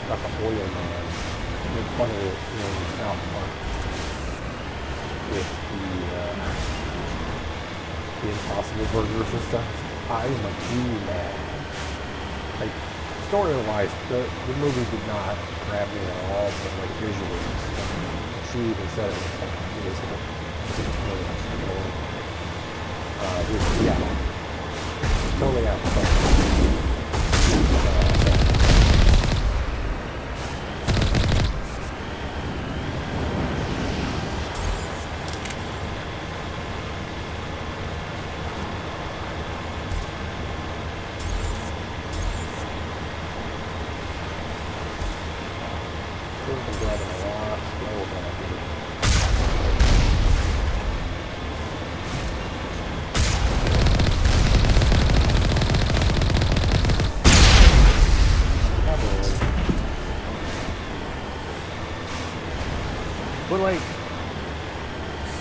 About the oil man. Made fun of it in South Park with the Impossible Burgers and stuff. I'm a G-man. Like, story-wise, the movie did not grab me at all, but like visually, she even said it was totally out of But like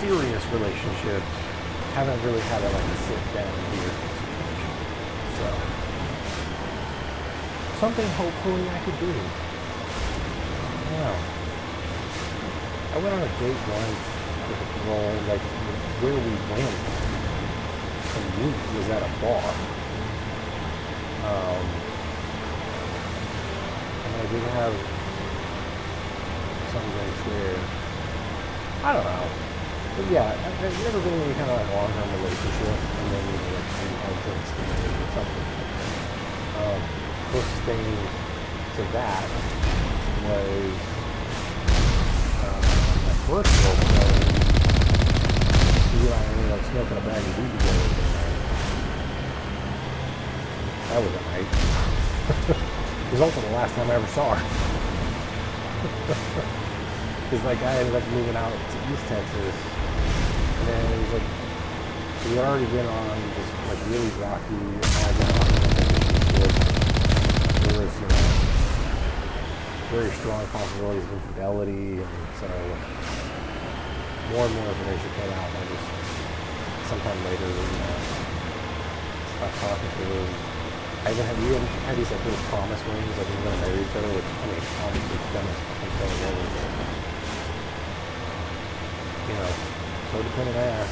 serious relationships haven't really had a sit down here situation. So something hopefully I could do. I don't know. I went on a date once with a girl, like where we went to meet was at a bar. And I did have some drinks there. I don't know. But yeah, I've never been in any kind of long-term relationship, and then we had drinks together or something. Closest thing to that was my first girlfriend. She and I ended up smoking a bag of weed together one night. That was a night. It was also the last time I ever saw her. Because like I ended up moving out to East Texas, and then it was like we had already been on this like really rocky relationship. There was very strong possibilities of infidelity, and so more and more information came out. And I just sometime later stopped talking to her. I even had these like little promise rings, like we were gonna marry each other, which I mean obviously done as fucking so well. Codependent ass.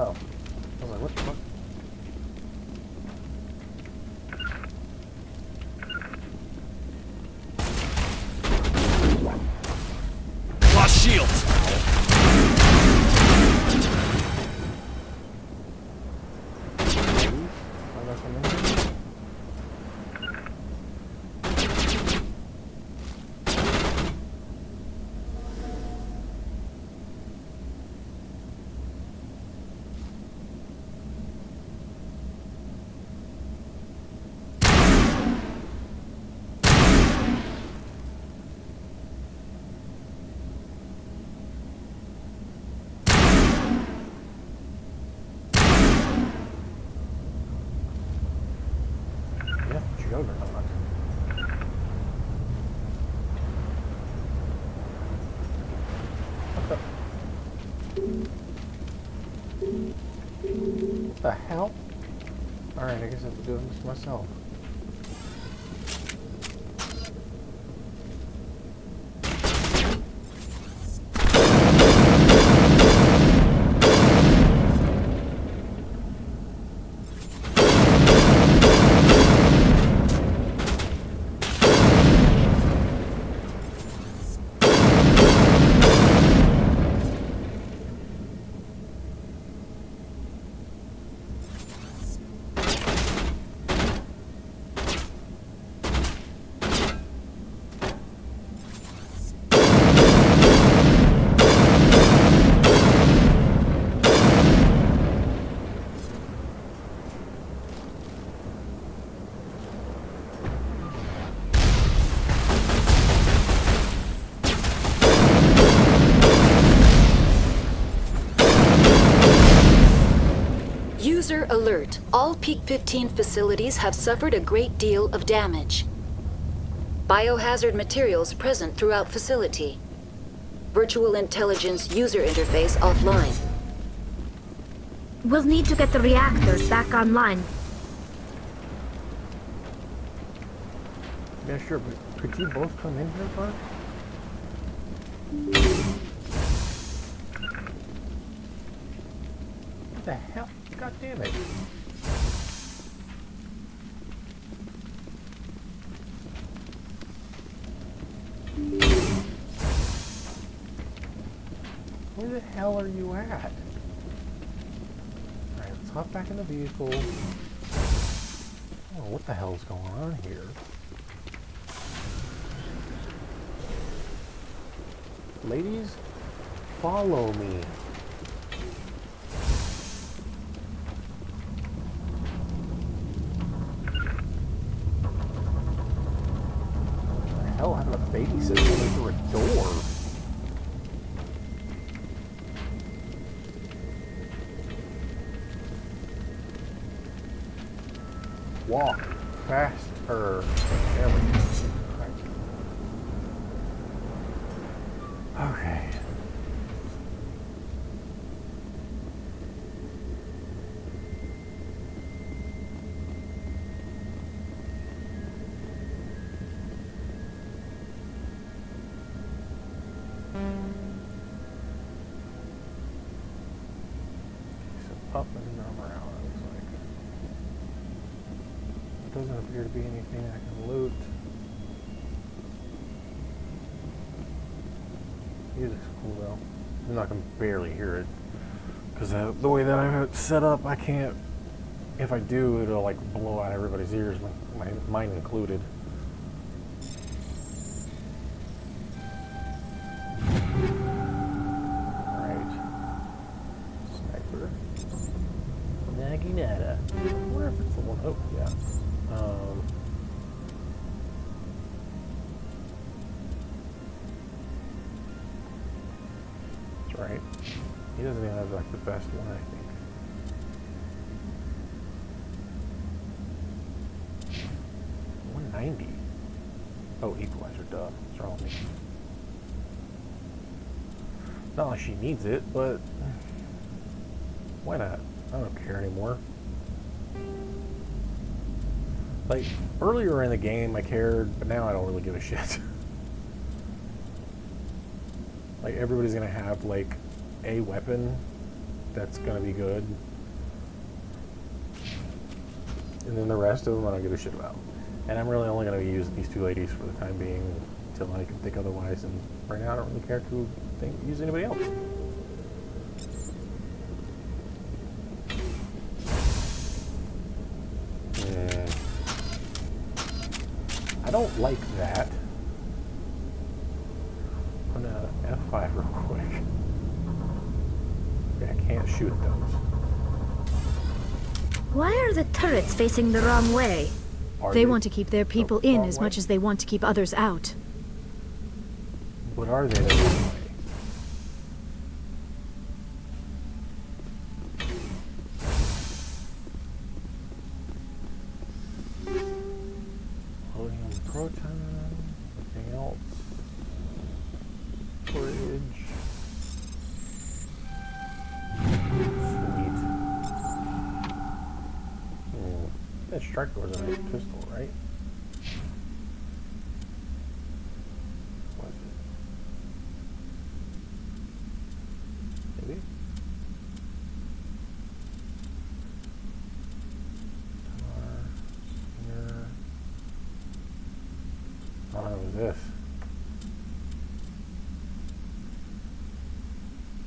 Oh. I was like, what the fuck? Lost shields! Juggernaut. What the hell? Alright, I guess I have to do this myself. alert. All Peak 15 facilities have suffered a great deal of damage. Biohazard materials present throughout facility. Virtual intelligence user interface offline. We'll need to get the reactors back online. Yeah, sure, but could you both come in here first? What the hell? God damn it. Where the hell are you at? Alright, let's hop back in the vehicle. Oh, what the hell's going on here? Ladies, follow me. What the hell? Having a babysit coming through a door. Walk faster. There we go. Okay. So up and around, it looks like. It doesn't appear to be anything I can loot. Music's cool though. I'm not gonna barely hear it because the way that I have it set up, I can't. If I do, it'll like blow out everybody's ears, mine included. Alright. Sniper. Naginata. I wonder if it's the one. Oh, yeah. Right. He doesn't even have like the best one, I think. 190. Oh, equalizer, duh. What's wrong with me? Not like she needs it, but why not? I don't care anymore. Like, earlier in the game I cared, but now I don't really give a shit. Like, everybody's gonna have, like, a weapon that's gonna be good. And then the rest of them I don't give a shit about. And I'm really only gonna be using these two ladies for the time being until I can think otherwise, and right now I don't really care to use anybody else. I don't like that. I'm gonna F5 real quick. Okay, I can't shoot those. Why are the turrets facing the wrong way? They want to keep their people in as much as they want to keep others out. What are they the wrong way? Loading proton, anything else? Storage. Sweet. That strike was a nice pistol, right? Was it? Maybe? Here. Oh, what was this?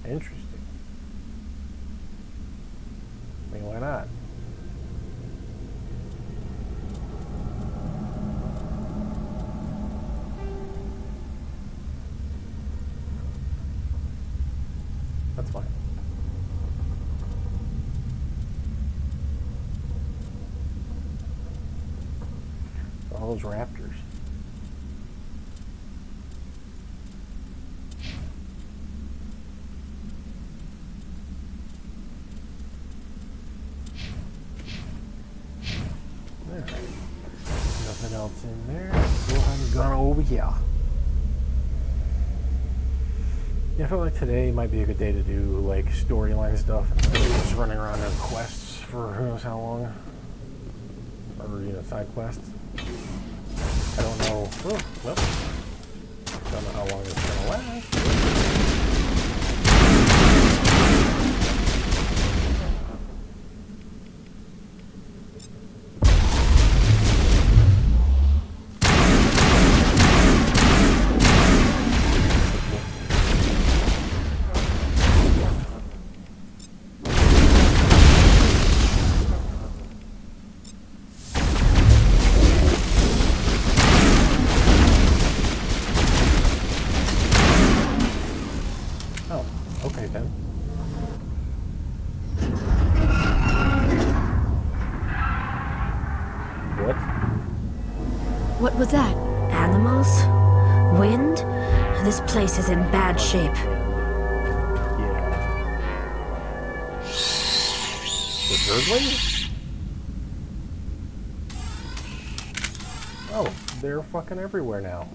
Interesting. I mean, why not? That's fine. All those raptors. Alright. Nothing else in there. Go ahead and gun over here. Yeah, I felt like today might be a good day to do like storyline stuff instead of just running around on quests for who knows how long. Or, you know, side quests. I don't know. Oh, well. Don't know how long it's gonna last. Okay then. What? What was that? Animals? Wind? This place is in bad shape. Yeah. The Zerglings? Oh, they're fucking everywhere now.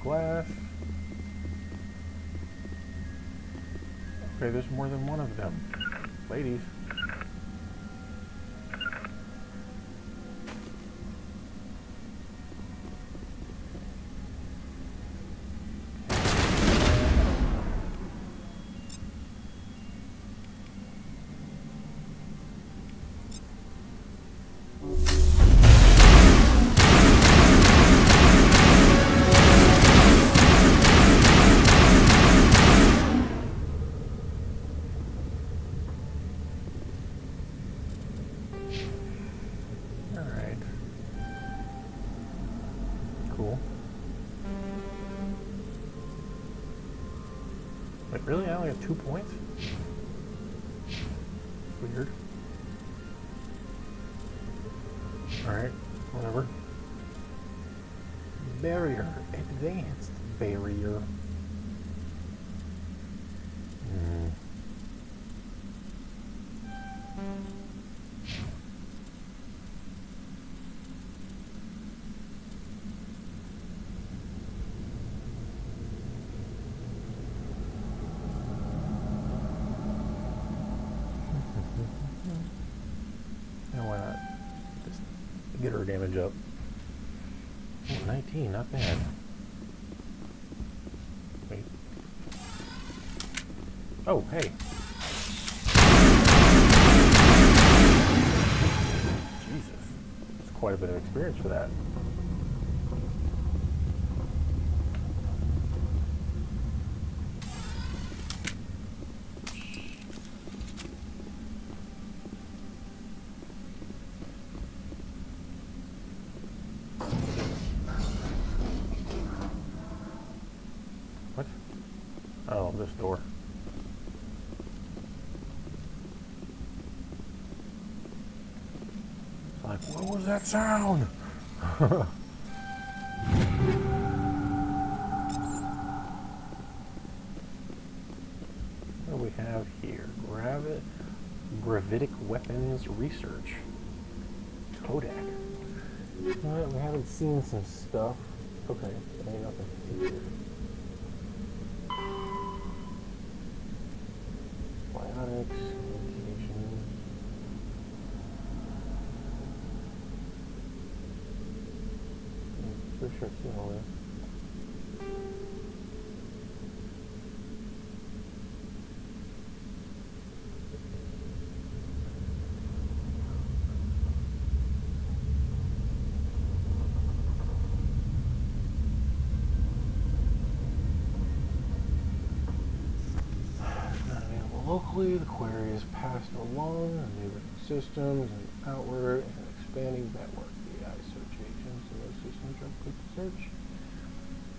Glass. Okay, there's more than one of them. Ladies. Cool. Wait, really? I only got 2 points? Weird. Alright, whatever. Barrier. Advanced barrier. Get her damage up. Oh, 19, not bad. Wait. Oh, hey. Jesus. That's quite a bit of experience for that. Oh, this door. It's like, what was that sound? What do we have here? Gravitic weapons research. Kodak. Well, we haven't seen some stuff. Okay, ain't nothing here. Biotics, communication. I'm pretty sure I've seen all this. Locally, the query is passed along on neighboring systems and outward an expanding network. AI search agents and those systems are quick to search.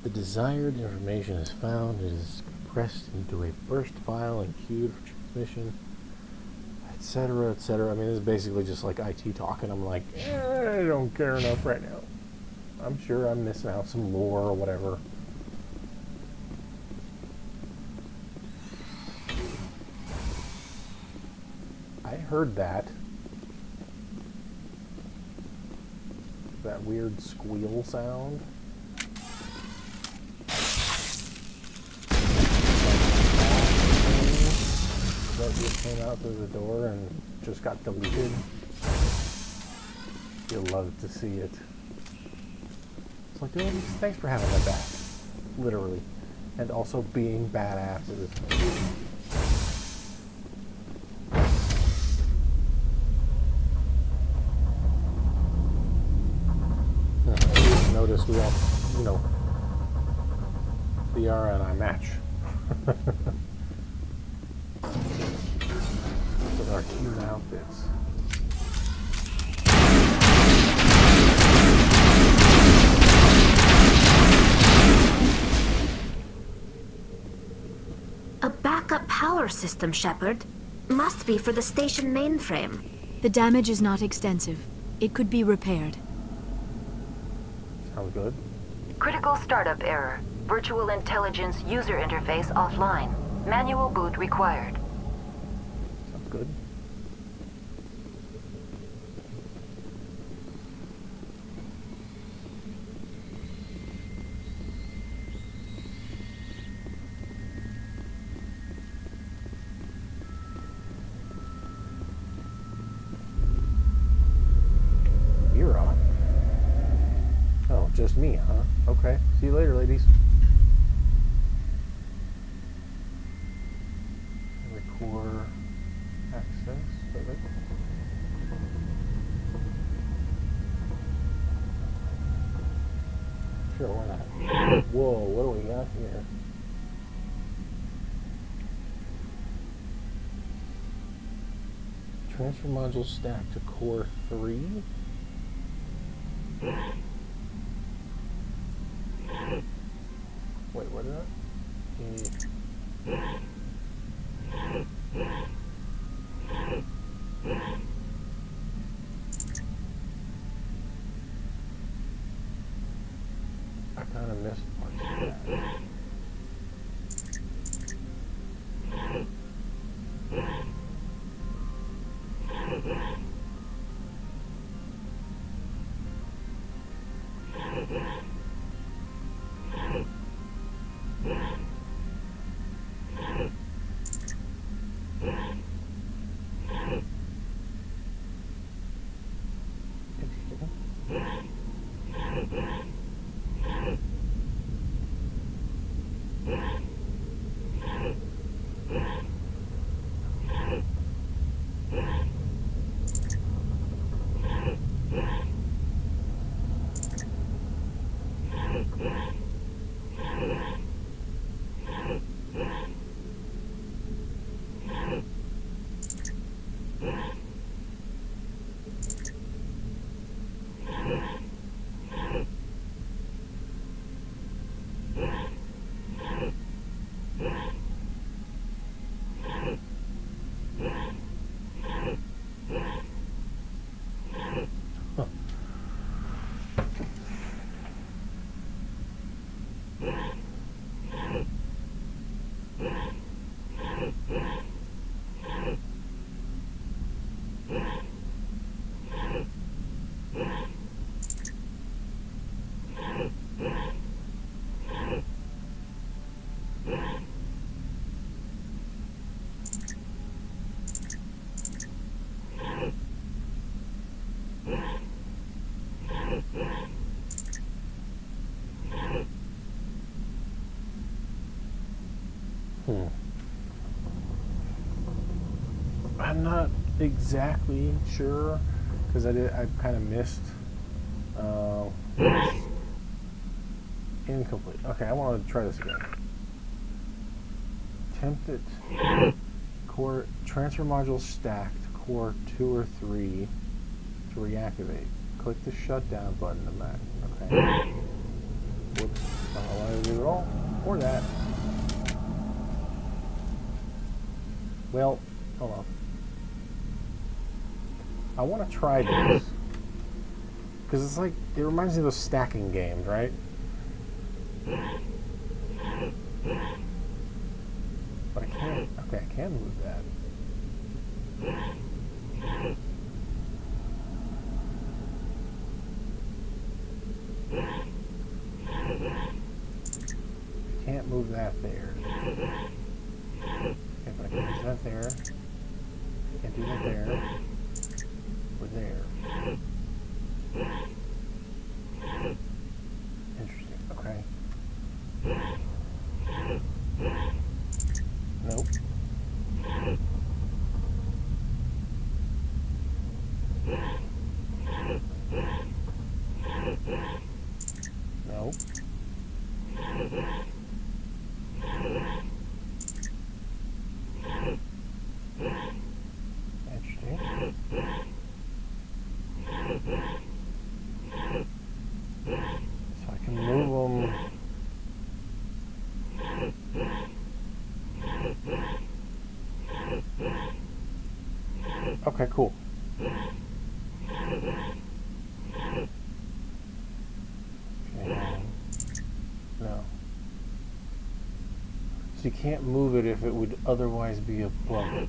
The desired information is found. It is Pressed into a burst file and queued for transmission, etc., etc. I mean, this is basically just like IT talking. I'm like, I don't care enough right now. I'm sure I'm missing out some lore or whatever. I heard that. That weird squeal sound. That just came out through the door and just got deleted. You'll love to see it. It's like, dude, thanks for having my back. Literally. And also being badass at this point. Notice we all, you know, Liara and I match. With our cute outfits. A backup power system, Shepard. Must be for the station mainframe. The damage is not extensive. It could be repaired. Sounds good. Critical startup error. Virtual intelligence user interface offline. Manual boot required. Sounds good. Mira? Oh, just me, huh? Okay. See you later, ladies. Core access. Perfect. Sure, why not? Whoa, what do we got here? Transfer module stacked to core 3. Wait, what is that? I kind of missed parts of that. I'm not exactly sure because I kind of missed incomplete. Okay, I want to try this again. Attempt it. Core transfer module stacked core 2 or 3 to reactivate. Click the shutdown button to match. Okay. Whoops. Don't know why I did it all. Or that. Well, hold on. I want to try this. Because it's like, it reminds me of those stacking games, right? But I can't, okay, I can move that. Can't move that there. Okay, but I can move that there. Can't do that there. Or there. Interesting, okay. Nope. Nope. Interesting. So I can move them. Okay, cool. Okay. No. So you can't move it if it would otherwise be above it.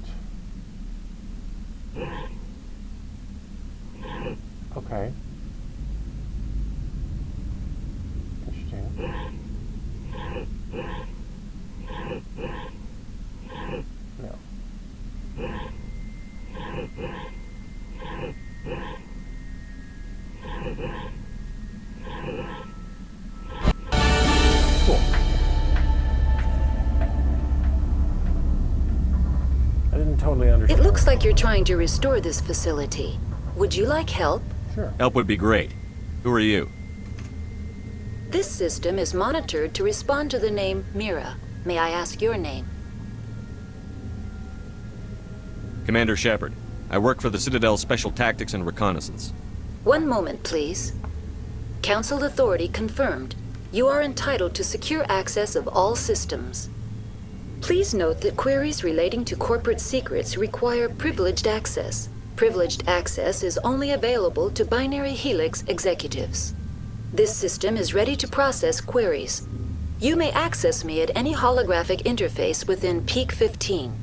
Okay. Interesting. No. Cool. I didn't totally understand. It looks like you're trying to restore this facility. Would you like help? Sure. Help would be great. Who are you? This system is monitored to respond to the name Mira. May I ask your name? Commander Shepard. I work for the Citadel Special Tactics and Reconnaissance. One moment, please. Council authority confirmed. You are entitled to secure access of all systems. Please note that queries relating to corporate secrets require privileged access. Privileged access is only available to Binary Helix executives. This system is ready to process queries. You may access me at any holographic interface within Peak 15.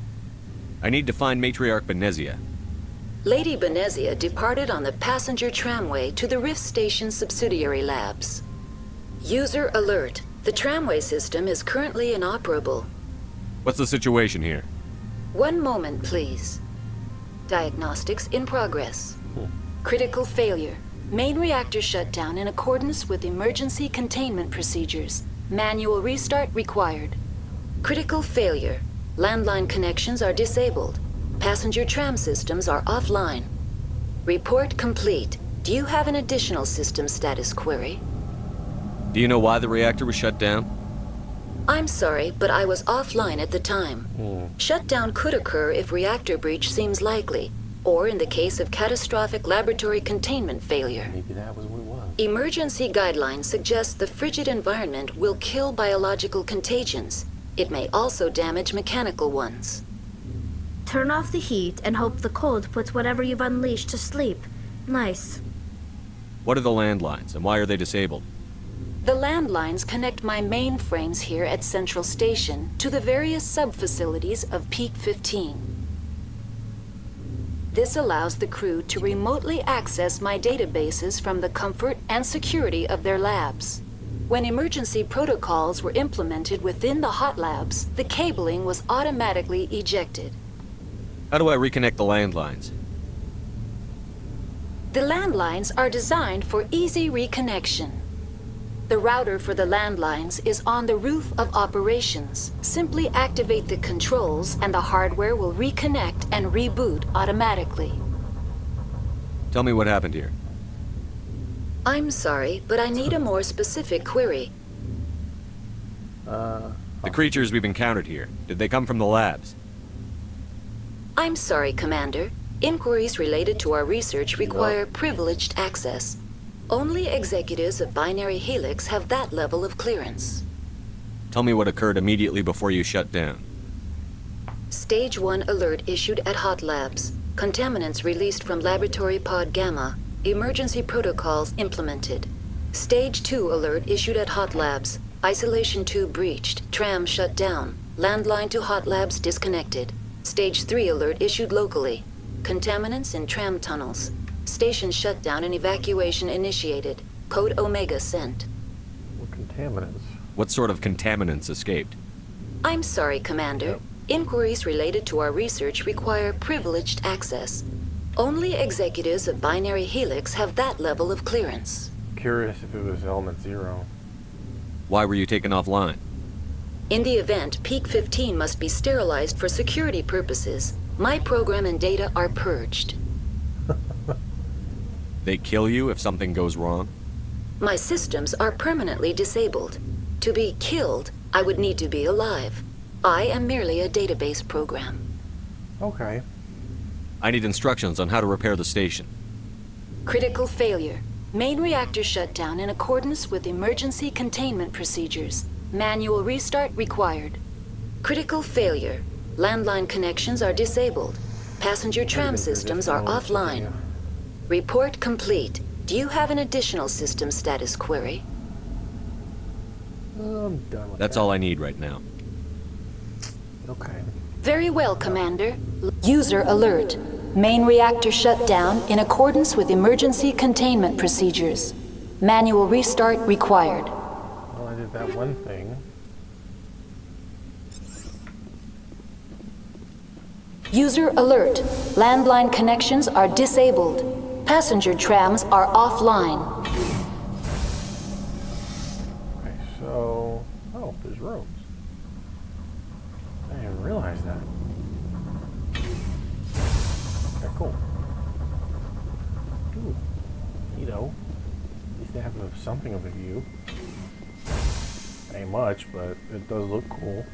I need to find Matriarch Benezia. Lady Benezia departed on the passenger tramway to the Rift Station subsidiary labs. User alert. The tramway system is currently inoperable. What's the situation here? One moment, please. Diagnostics in progress. Critical failure. Main reactor shut down in accordance with emergency containment procedures. Manual restart required. Critical failure. Landline connections are disabled. Passenger tram systems are offline. Report complete. Do you have an additional system status query? Do you know why the reactor was shut down? I'm sorry, but I was offline at the time. Shutdown could occur if reactor breach seems likely, or in the case of catastrophic laboratory containment failure. Maybe that was what it was. Emergency guidelines suggest the frigid environment will kill biological contagions. It may also damage mechanical ones. Turn off the heat and hope the cold puts whatever you've unleashed to sleep. Nice. What are the landlines, and why are they disabled? The landlines connect my mainframes here at Central Station to the various sub-facilities of Peak 15. This allows the crew to remotely access my databases from the comfort and security of their labs. When emergency protocols were implemented within the hot labs, the cabling was automatically ejected. How do I reconnect the landlines? The landlines are designed for easy reconnection. The router for the landlines is on the roof of operations. Simply activate the controls and the hardware will reconnect and reboot automatically. Tell me what happened here. I'm sorry, but I need a more specific query. The creatures we've encountered here, did they come from the labs? I'm sorry, Commander. Inquiries related to our research require privileged access. Only executives of Binary Helix have that level of clearance. Tell me what occurred immediately before you shut down. Stage 1 alert issued at Hot Labs. Contaminants released from Laboratory Pod Gamma. Emergency protocols implemented. Stage 2 alert issued at Hot Labs. Isolation tube breached. Tram shut down. Landline to Hot Labs disconnected. Stage 3 alert issued locally. Contaminants in tram tunnels. Station shutdown and evacuation initiated. Code Omega sent. What contaminants? What sort of contaminants escaped? I'm sorry, Commander. Inquiries related to our research require privileged access. Only executives of Binary Helix have that level of clearance. Curious if it was Element Zero. Why were you taken offline? In the event, Peak 15 must be sterilized for security purposes. My program and data are purged. They kill you if something goes wrong? My systems are permanently disabled. To be killed, I would need to be alive. I am merely a database program. Okay. I need instructions on how to repair the station. Critical failure. Main reactor shut down in accordance with emergency containment procedures. Manual restart required. Critical failure. Landline connections are disabled. Passenger tram systems are offline. Report complete. Do you have an additional system status query? I'm done with That's that. all I need right now. Okay. Very well, Commander. User alert. Main reactor shut down in accordance with emergency containment procedures. Manual restart required. Well, I did that one thing. User alert. Landline connections are disabled. Passenger trams are offline. Okay, so... Oh, there's rooms. I didn't realize that. Okay, cool. Ooh, neato. At least they have something of a view. Ain't much, but it does look cool.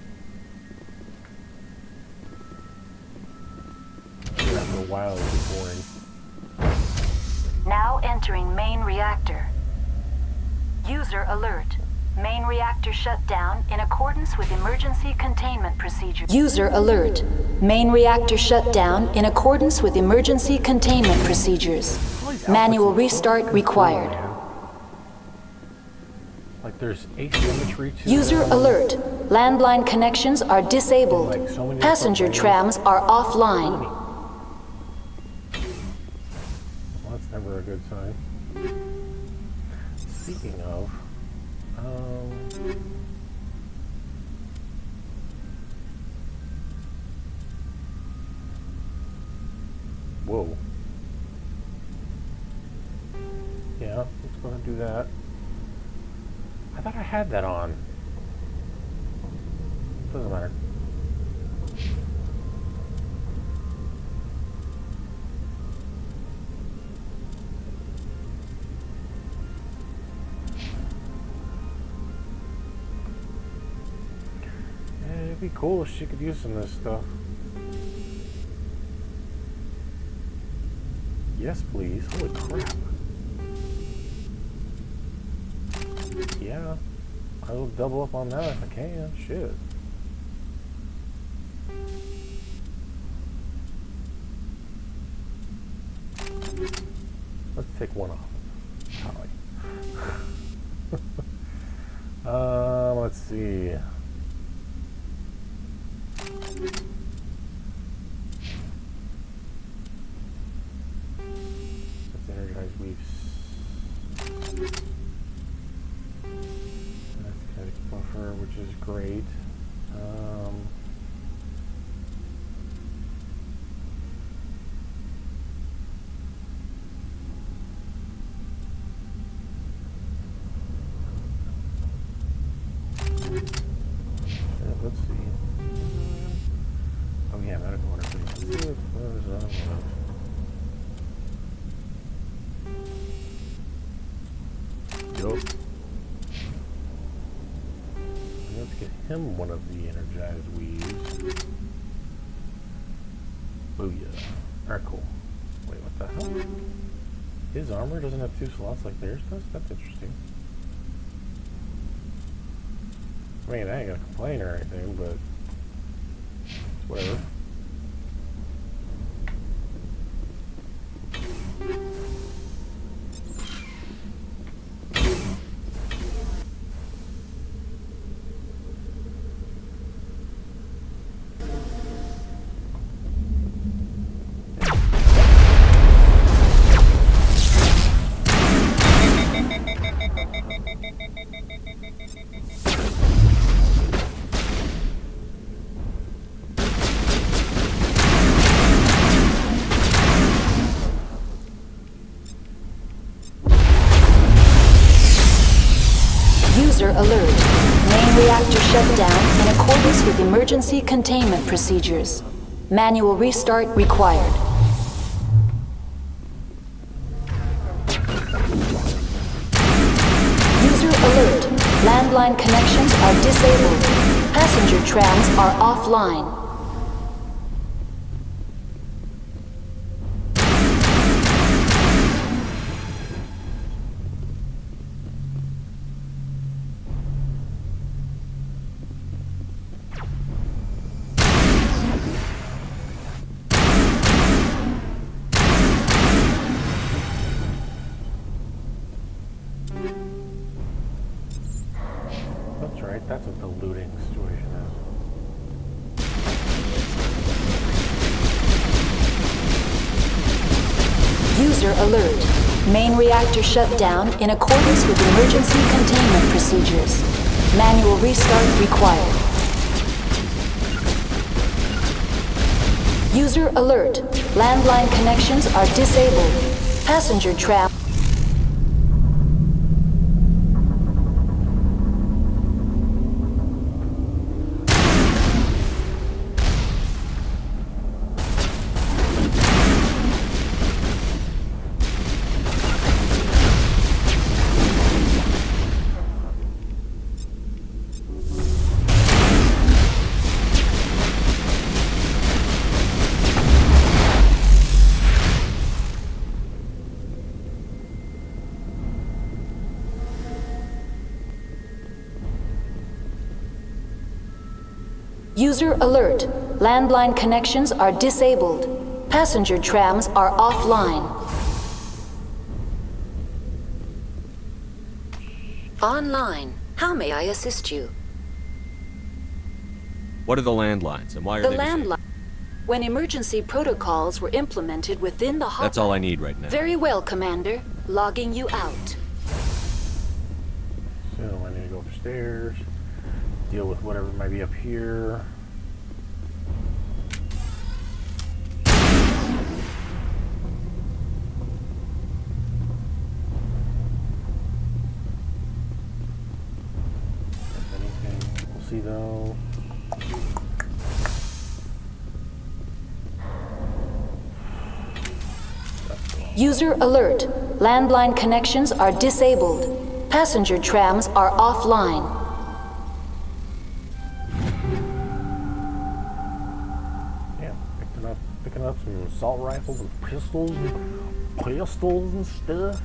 After a while, it'll be boring. Now entering main reactor. User alert. Main reactor shut down in accordance with emergency containment procedures. User alert. Main reactor shut down in accordance with emergency containment procedures. Manual restart required. Like there's asymmetry to User them. alert. Landline connections are disabled. Like so many Passenger different trams are offline. Well, that's never a good sign. Speaking of, whoa. Yeah, let's go ahead and do that. I thought I had that on. Doesn't matter. It'd be cool if she could use some of this stuff. Yes, please. Holy crap. Yeah. I will double up on that if I can. Shit. Let's take one off. Let's see. Let's energize weaves. That's kinetic buffer, which is great. Let's see. Oh yeah, medical interface. Let's see what there's another one. Yup. Let's get him one of the energized weaves. Booyah. Alright, cool. Wait, what the hell? His armor doesn't have 2 slots like theirs does? That's interesting. I mean, I ain't gonna complain or anything, but it's whatever. alert. Main reactor shut down in accordance with emergency containment procedures. Manual restart required. User alert. Landline connections are disabled. Passenger trams are offline. That's right, that's what the looting situation is. User alert. Main reactor shut down in accordance with emergency containment procedures. Manual restart required. User alert. Landline connections are disabled. Passenger tram. User alert. Landline connections are disabled. Passenger trams are offline. Online. How may I assist you? What are the landlines, and why are The they disabled? landline. When emergency protocols were implemented within the hopper. That's all I need right now. Very well, Commander. Logging you out. So I need to go upstairs, deal with whatever might be up here. If anything, we'll see though. User alert. Landline connections are disabled. Passenger trams are offline. Yeah, picking up some assault rifles and pistols and stuff.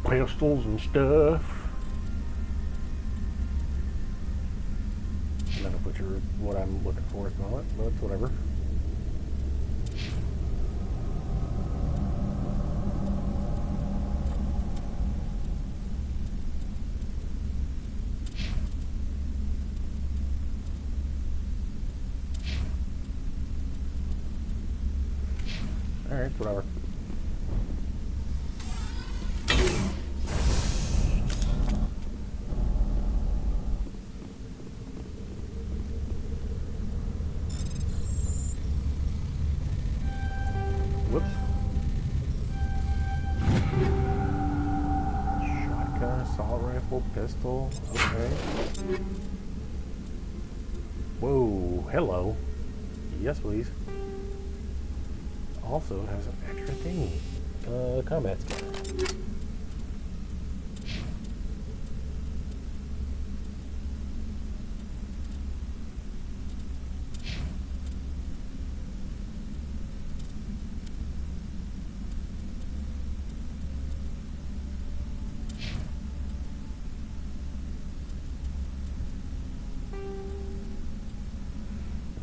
Pistols and stuff. I'm not gonna put what I'm looking for at the moment, but it's whatever. Alright, whatever. Whoops. Shotgun, assault rifle, pistol. Okay. Whoa, hello. Yes, please. Also has an extra thingy. Combat scanner.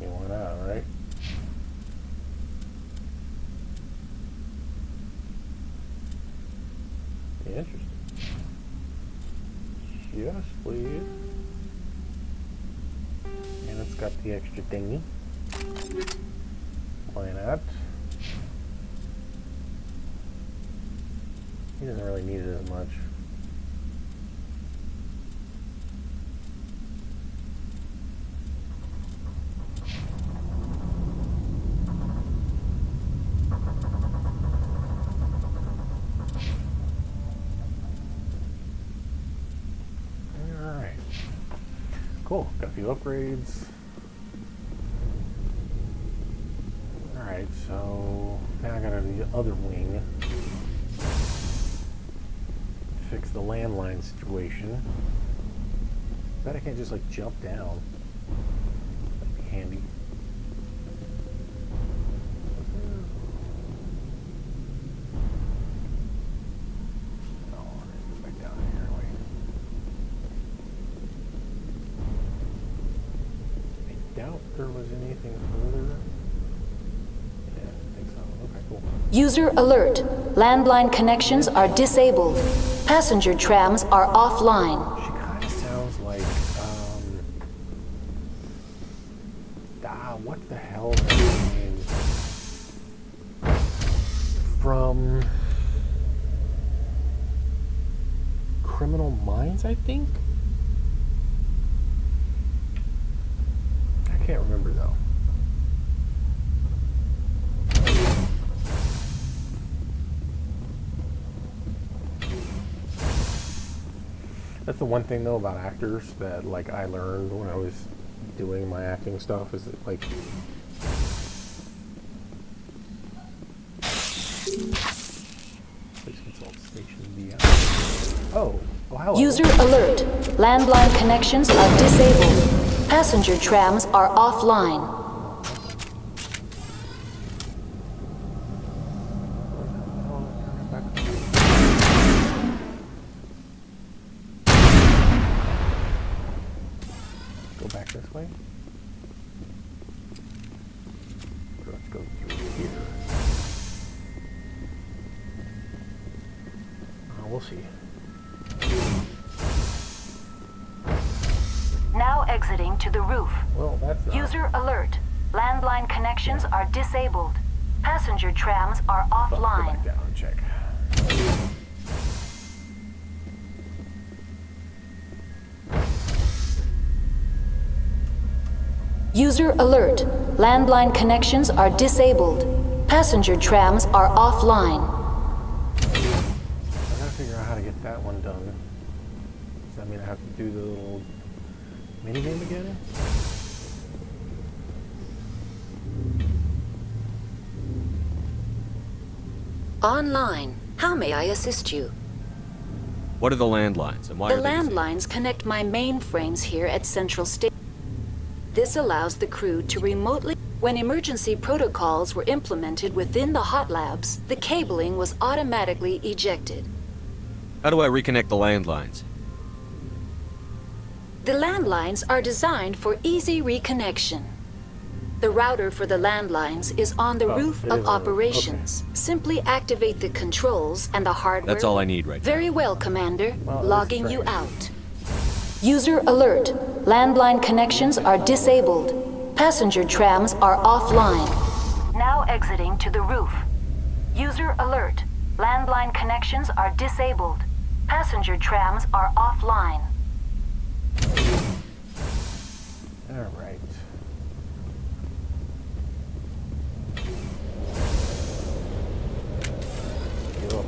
You want out, right? Interesting. Yes, please. And it's got the extra thingy. Why not? He doesn't really need it as much. Cool, got a few upgrades. Alright, so now I got the other wing. Fix the landline situation. Bet I can't just like jump down. That'd be handy. Doubt there was anything further. Yeah, I think so. Okay, cool. User alert. Landline connections are disabled. Passenger trams are offline. She kind of sounds like, what the hell is her name? From Criminal Minds, I think? I can't remember though. That's the one thing though about actors that like I learned when I was doing my acting stuff is that like please consult station B. Oh, hello. User alert. Landline connections are disabled. Passenger trams are offline. Go back this way. Let's go through here. We'll see. Now exiting to the roof. Well, that's not. User alert. Landline connections are disabled. Passenger trams are offline. Go back down and check. User alert. Landline connections are disabled. Passenger trams are offline. I gotta figure out how to get that one done. Does that mean I have to do the little minigame again? Online. How may I assist you? What are the landlines and why The are they landlines connect my mainframes here at Central Station. This allows the crew to remotely... When emergency protocols were implemented within the hot labs, the cabling was automatically ejected. How do I reconnect the landlines? The landlines are designed for easy reconnection. The router for the landlines is on the roof of operations. Okay. Simply activate the controls and the hardware... That's all I need right now. Very well, Commander. Logging you out. User alert. Landline connections are disabled. Passenger trams are offline. Now exiting to the roof. User alert. Landline connections are disabled. Passenger trams are offline. All right. Go.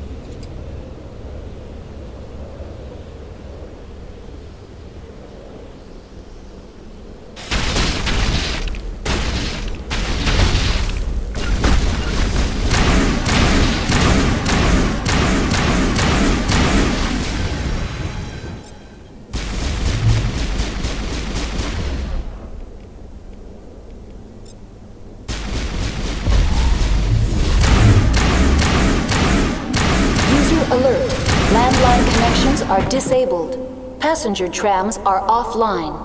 Alert. Landline connections are disabled. Passenger trams are offline.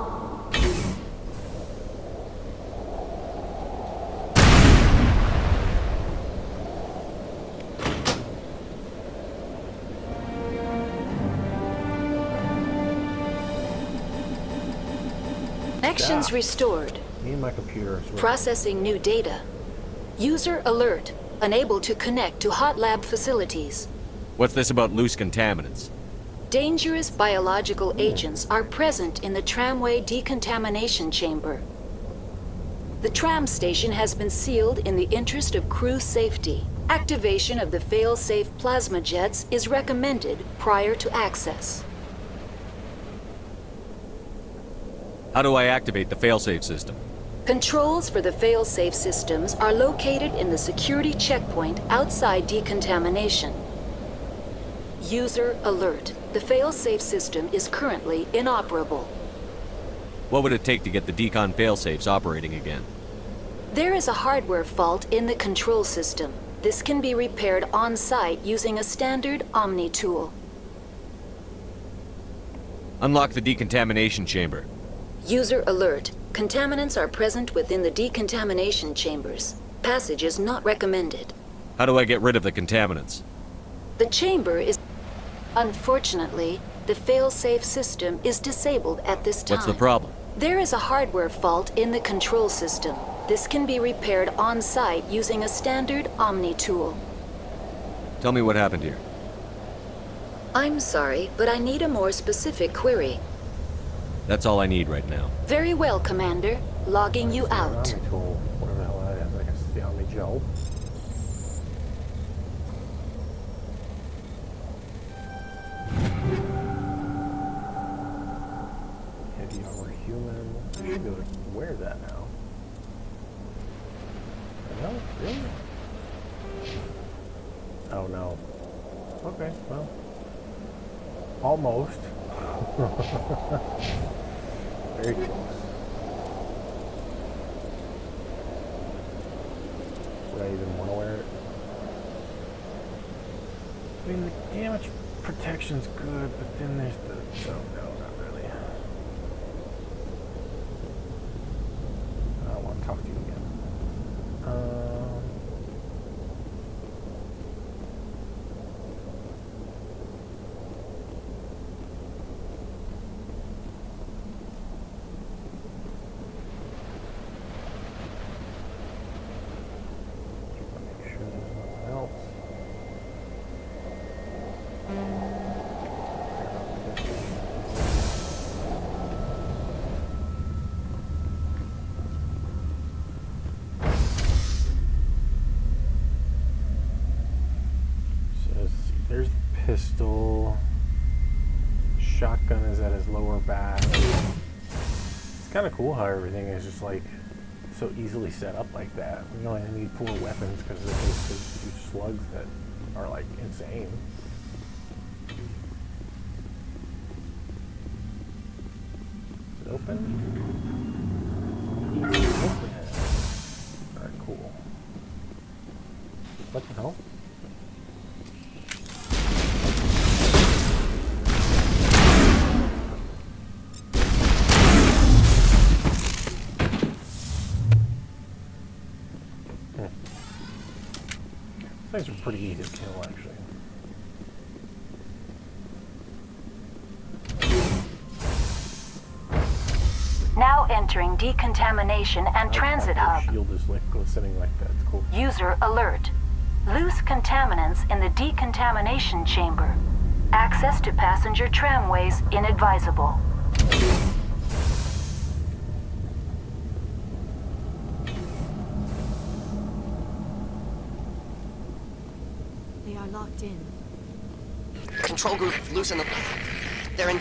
Connections restored. Me and my computer. Processing new data. User alert. Unable to connect to hot lab facilities. What's this about loose contaminants? Dangerous biological agents are present in the tramway decontamination chamber. The tram station has been sealed in the interest of crew safety. Activation of the fail-safe plasma jets is recommended prior to access. How do I activate the failsafe system? Controls for the failsafe systems are located in the security checkpoint outside decontamination. User alert. The failsafe system is currently inoperable. What would it take to get the decon failsafes operating again? There is a hardware fault in the control system. This can be repaired on-site using a standard Omni tool. Unlock the decontamination chamber. User alert. Contaminants are present within the decontamination chambers. Passage is not recommended. How do I get rid of the contaminants? The chamber is... Unfortunately, the failsafe system is disabled at this time. What's the problem? There is a hardware fault in the control system. This can be repaired on-site using a standard Omni tool. Tell me what happened here. I'm sorry, but I need a more specific query. That's all I need right now. Very well, Commander. Logging you out. Omni tool, whatever the hell that is. I guess it's the Omni gel. Heavy armor human. I should be able to wear that now. No? Really? Oh no. Okay, well. Almost. Very close. Would I even want to wear it? I mean, the damage protection's good, but then there's the... So, no, not really. I don't want to talk to you again. Make sure there's nothing else. There's the pistol. Shotgun is at his lower back. It's kind of cool how everything is just like so easily set up like that. You only need 4 weapons because they're basically 2 slugs that are like insane. Is it open? Easy to open it. Alright, cool. What the hell? These are pretty easy to kill, actually. Now entering decontamination and transit hub. Shield is like glistening like that. It's cool. User alert. Loose contaminants in the decontamination chamber. Access to passenger tramways inadvisable. They are locked in. Control group, loosen the... They're in...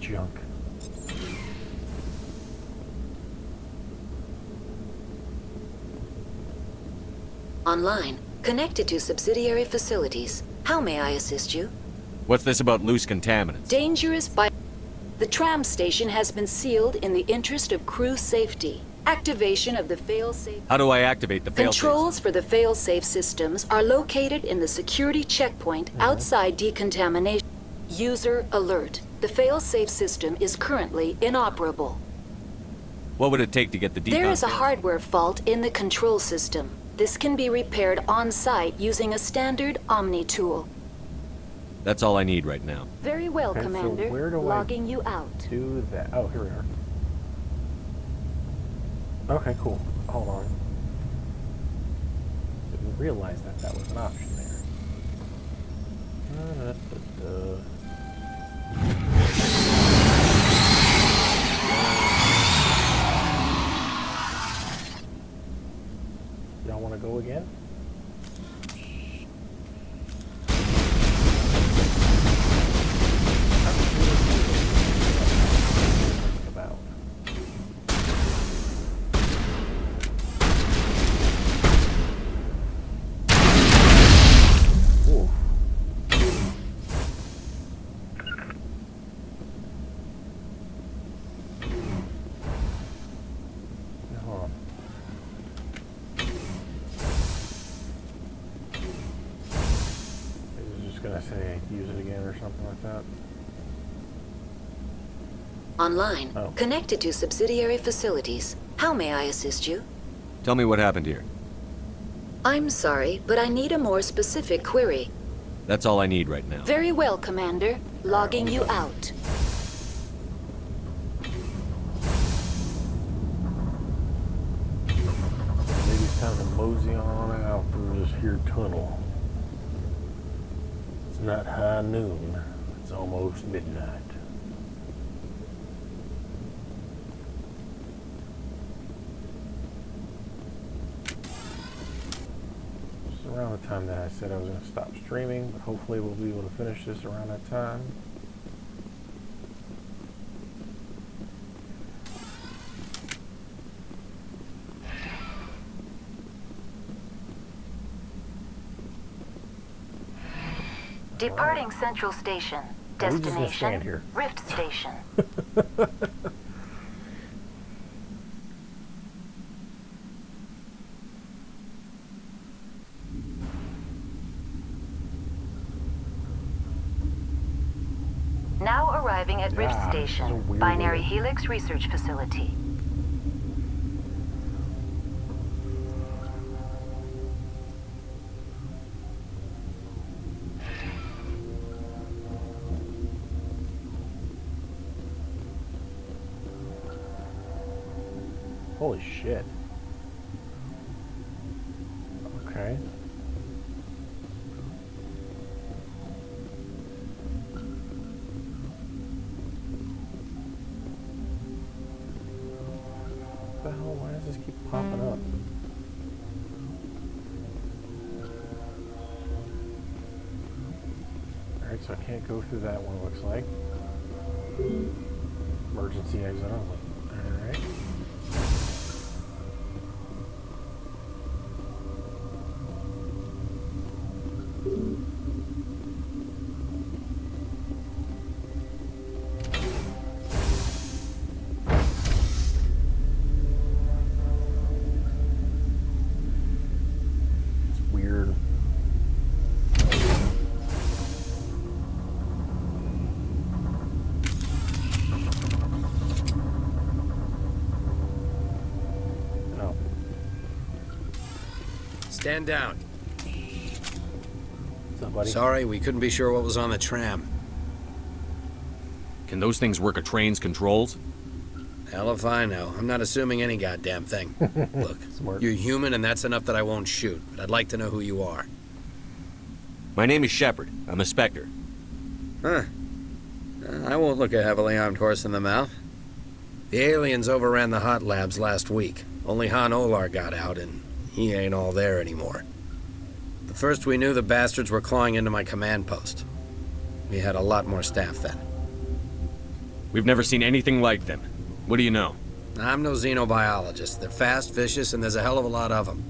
Junk. Online. Connected to subsidiary facilities. How may I assist you? What's this about loose contaminants? Dangerous by... The tram station has been sealed in the interest of crew safety. Activation of the fail-safe... How do I activate the failsafe? Controls for the fail-safe systems are located in the security checkpoint outside decontamination. User alert. The fail-safe system is currently inoperable. What would it take to get the decon? There is a hardware fault in the control system. This can be repaired on-site using a standard Omni tool. That's all I need right now. Very well, Okay, Commander. so where do Logging you out. Do that. Oh, here we are. Okay, cool. Hold on. Didn't realize that that was an option there. Y'all want to go again? I say use it again or something like that? Online. Oh. Connected to subsidiary facilities. How may I assist you? Tell me what happened here. I'm sorry, but I need a more specific query. That's all I need right now. Very well, Commander. Logging you out. Maybe it's time to mosey on out through this here tunnel. It's not high noon. It's almost midnight. Around the time that I said I was going to stop streaming, but hopefully we'll be able to finish this around that time. Departing Central Station. We're just gonna stand Destination, here. Rift Station. Now arriving at Rift Yeah, this is a Station, weird Binary way. Helix Research Facility. Holy shit. Okay. What the hell? Why does this keep popping up? Alright, so I can't go through that one, looks like. Emergency exit only. Alright. It's weird. No. Stand down. What's up, buddy? Sorry, we couldn't be sure what was on the tram. Can those things work a train's controls? Hell if I know. I'm not assuming any goddamn thing. Look, Smart. you're human and that's enough that I won't shoot, but I'd like to know who you are. My name is Shepard. I'm a Spectre. Huh. I won't look a heavily armed horse in the mouth. The aliens overran the hot labs last week. Only Han Olar got out, and he ain't all there anymore. The first we knew, the bastards were clawing into my command post. We had a lot more staff then. We've never seen anything like them. What do you know? I'm no xenobiologist. They're fast, vicious, and there's a hell of a lot of them.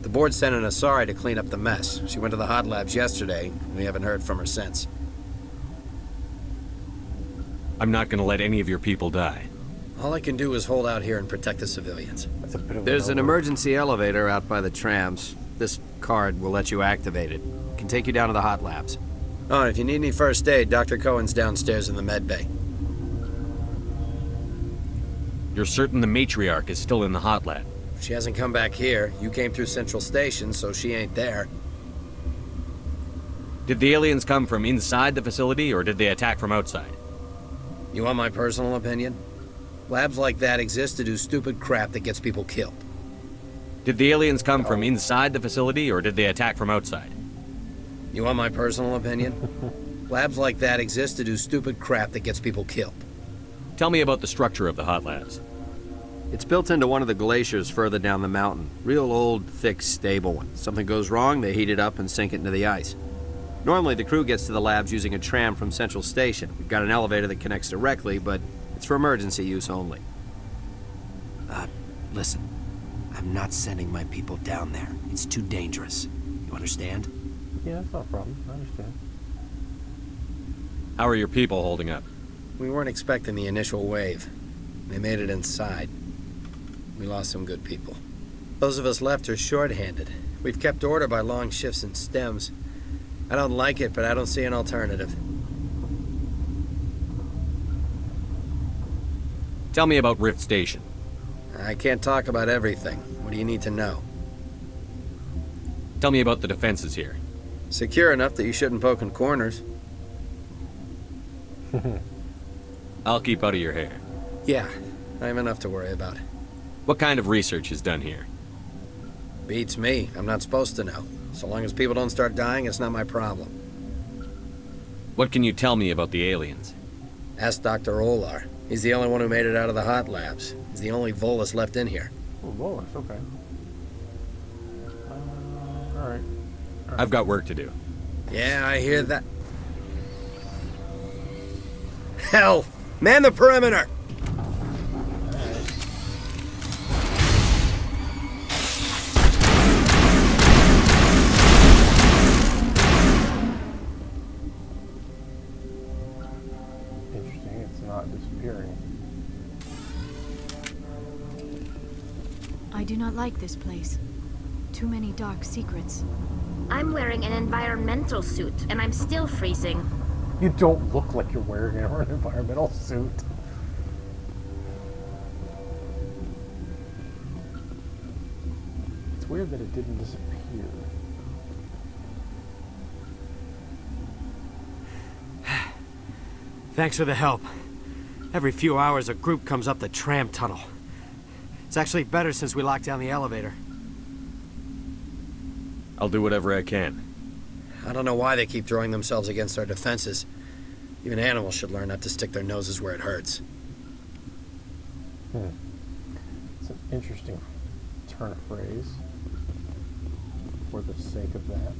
The board sent an Asari to clean up the mess. She went to the hot labs yesterday. We haven't heard from her since. I'm not gonna let any of your people die. All I can do is hold out here and protect the civilians. That's a bit of There's an over- emergency elevator out by the trams. This card will let you activate it. It can take you down to the hot labs. Oh, and if you need any first aid, Dr. Cohen's downstairs in the med bay. You're certain the matriarch is still in the hot lab? She hasn't come back here. You came through Central Station, so she ain't there. Did the aliens come from inside the facility, or did they attack from outside? You want my personal opinion? Labs like that exist to do stupid crap that gets people killed. Did the aliens come from inside the facility, or did they attack from outside? You want my personal opinion? Labs like that exist to do stupid crap that gets people killed. Tell me about the structure of the hot labs. It's built into one of the glaciers further down the mountain. Real old, thick, stable one. Something goes wrong, they heat it up and sink it into the ice. Normally, the crew gets to the labs using a tram from Central Station. We've got an elevator that connects directly, but it's for emergency use only. Listen. I'm not sending my people down there. It's too dangerous. You understand? Yeah, that's not a problem. I understand. How are your people holding up? We weren't expecting the initial wave. They made it inside. We lost some good people. Those of us left are short-handed. We've kept order by long shifts and stems. I don't like it, but I don't see an alternative. Tell me about Rift Station. I can't talk about everything. What do you need to know? Tell me about the defenses here. Secure enough that you shouldn't poke in corners. I'll keep out of your hair. Yeah, I have enough to worry about. What kind of research is done here? Beats me. I'm not supposed to know. So long as people don't start dying, it's not my problem. What can you tell me about the aliens? Ask Dr. Olar. He's the only one who made it out of the hot labs. He's the only Volus left in here. Oh, Volus, okay. Alright. I've got work to do. Yeah, I hear that. Hell! Man the perimeter! Interesting, it's not disappearing. I do not like this place. Too many dark secrets. I'm wearing an environmental suit, and I'm still freezing. You don't look like you're wearing an environmental suit. It's weird that it didn't disappear. Thanks for the help. Every few hours, a group comes up the tram tunnel. It's actually better since we locked down the elevator. I'll do whatever I can. I don't know why they keep throwing themselves against our defenses. Even animals should learn not to stick their noses where it hurts. It's an interesting turn of phrase. For the sake of that.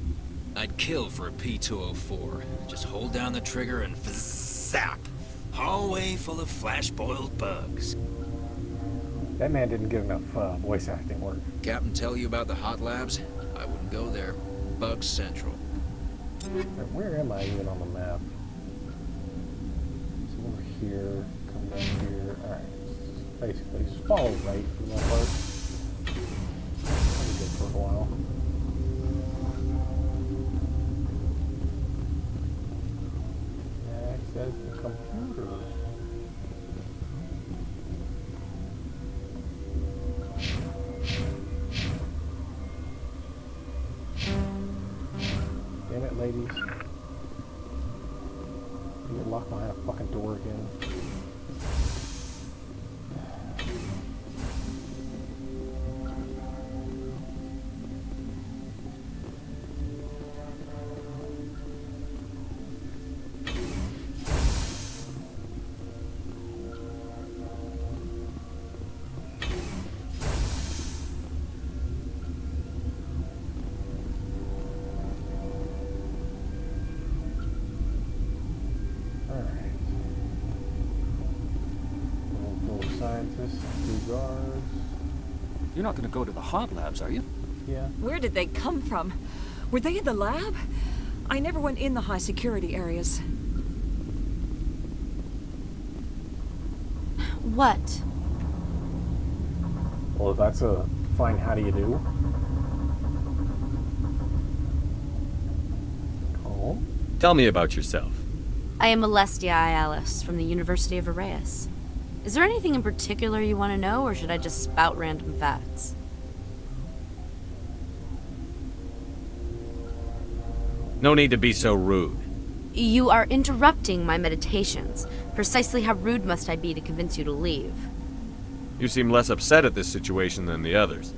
I'd kill for a P-204. Just hold down the trigger and zap. Hallway full of flash-boiled bugs. That man didn't get enough voice acting work. Captain tell you about the hot labs? I wouldn't go there. Bug Central. Where am I even on the map? So over here, come down here. Alright, basically just follow right for the most part. That'll be good for a while. Access the computer. Damn it, ladies. You get locked behind a fucking door again. You're not gonna go to the hot labs, are you? Yeah. Where did they come from? Were they in the lab? I never went in the high security areas. What? Well, that's a fine how do you do. Oh. Tell me about yourself. I am Alestia Alice from the University of Arraeus. Is there anything in particular you want to know, or should I just spout random facts? No need to be so rude. You are interrupting my meditations. Precisely how rude must I be to convince you to leave? You seem less upset at this situation than the others.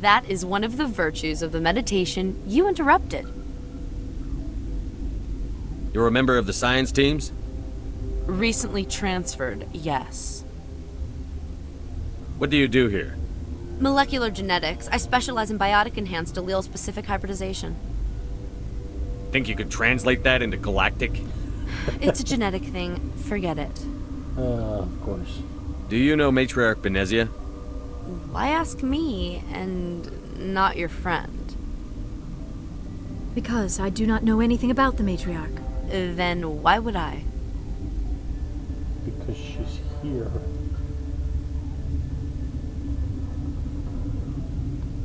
That is one of the virtues of the meditation you interrupted. You're a member of the science teams? Recently transferred, yes. What do you do here? Molecular genetics. I specialize in biotic-enhanced allele-specific hybridization. Think you could translate that into galactic? It's a genetic thing. Forget it. Of course. Do you know Matriarch Benezia? Why ask me, and not your friend? Because I do not know anything about the matriarch. Then why would I? Because she's here.